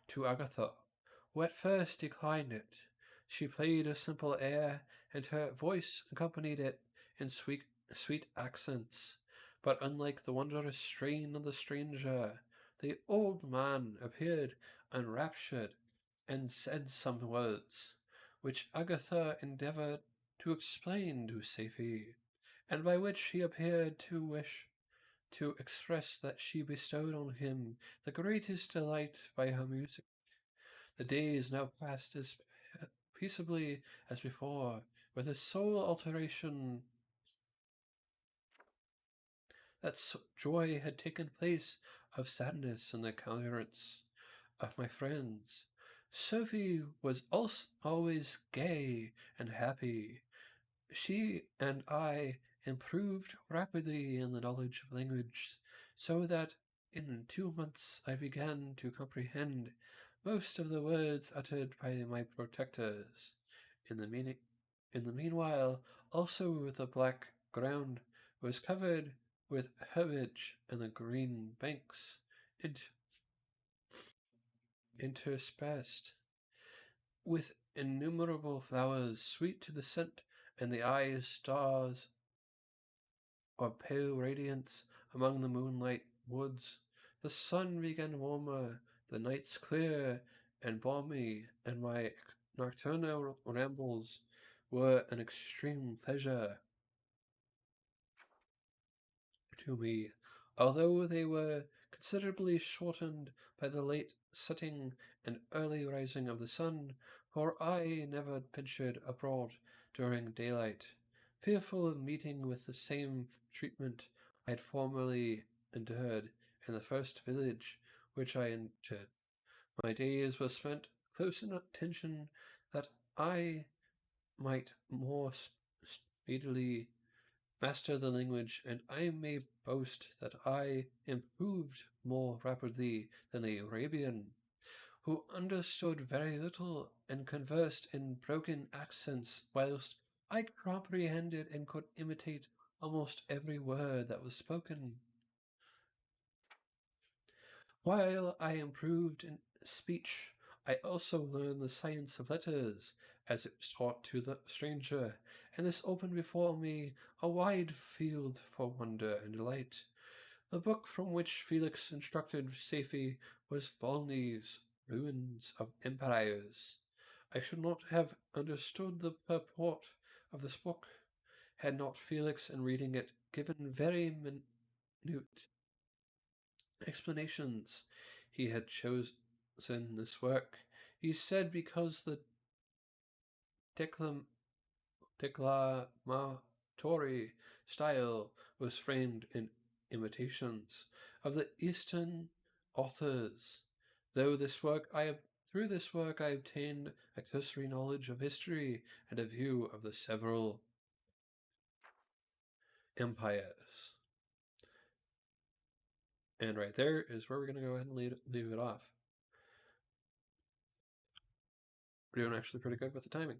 S1: to Agatha, who at first declined it. She played a simple air, and her voice accompanied it in sweet accents. But unlike the wondrous strain of the stranger, the old man appeared enraptured and said some words which Agatha endeavoured to explain to Safie, and by which he appeared to wish to express that she bestowed on him the greatest delight by her music. The days now passed as peaceably as before, with the sole alteration that joy had taken place of sadness in the countenance of my friends. Sophie was also always gay and happy. She and I improved rapidly in the knowledge of language, so that in 2 months I began to comprehend most of the words uttered by my protectors. In the meaning, in the meanwhile, also the black ground was covered with herbage, and the green banks interspersed with innumerable flowers sweet to the scent, and the eyes stars of pale radiance among the moonlight woods. The sun began warmer, the nights clear and balmy, and my nocturnal rambles were an extreme pleasure to me, although they were considerably shortened by the late setting and early rising of the sun, for I never ventured abroad during daylight, fearful of meeting with the same treatment I had formerly endured in the first village which I entered. My days were spent close in attention that I might more speedily master the language, and I may boast that I improved more rapidly than the Arabian, who understood very little and conversed in broken accents, whilst I comprehended and could imitate almost every word that was spoken. While I improved in speech, I also learned the science of letters, as it was taught to the stranger, and this opened before me a wide field for wonder and delight. The book from which Felix instructed Safie was Volney's Ruins of Empires. I should not have understood the purport of this book, had not Felix, in reading it, given very minute explanations. He had chosen this work, he said, because the declam- declamatory style was framed in imitations of the Eastern authors. Through this work I obtained a cursory knowledge of history and a view of the several empires. And right there is where we're going to go ahead and leave it off. We're doing actually pretty good with the timing.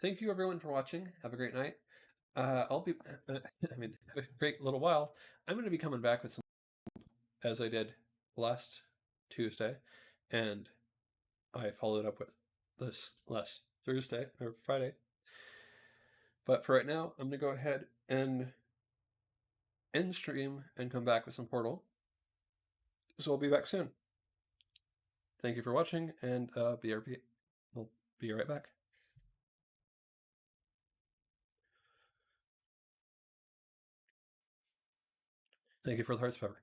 S1: Thank you everyone for watching. Have a great night. I'll be, have a great little while. I'm going to be coming back with some, as I did last Tuesday, and I followed up with this last Thursday or Friday. But for right now, I'm going to go ahead and end stream and come back with some Portal. So I'll be back soon. Thank you for watching, and we'll be right back. Thank you for the hearts, Pepper.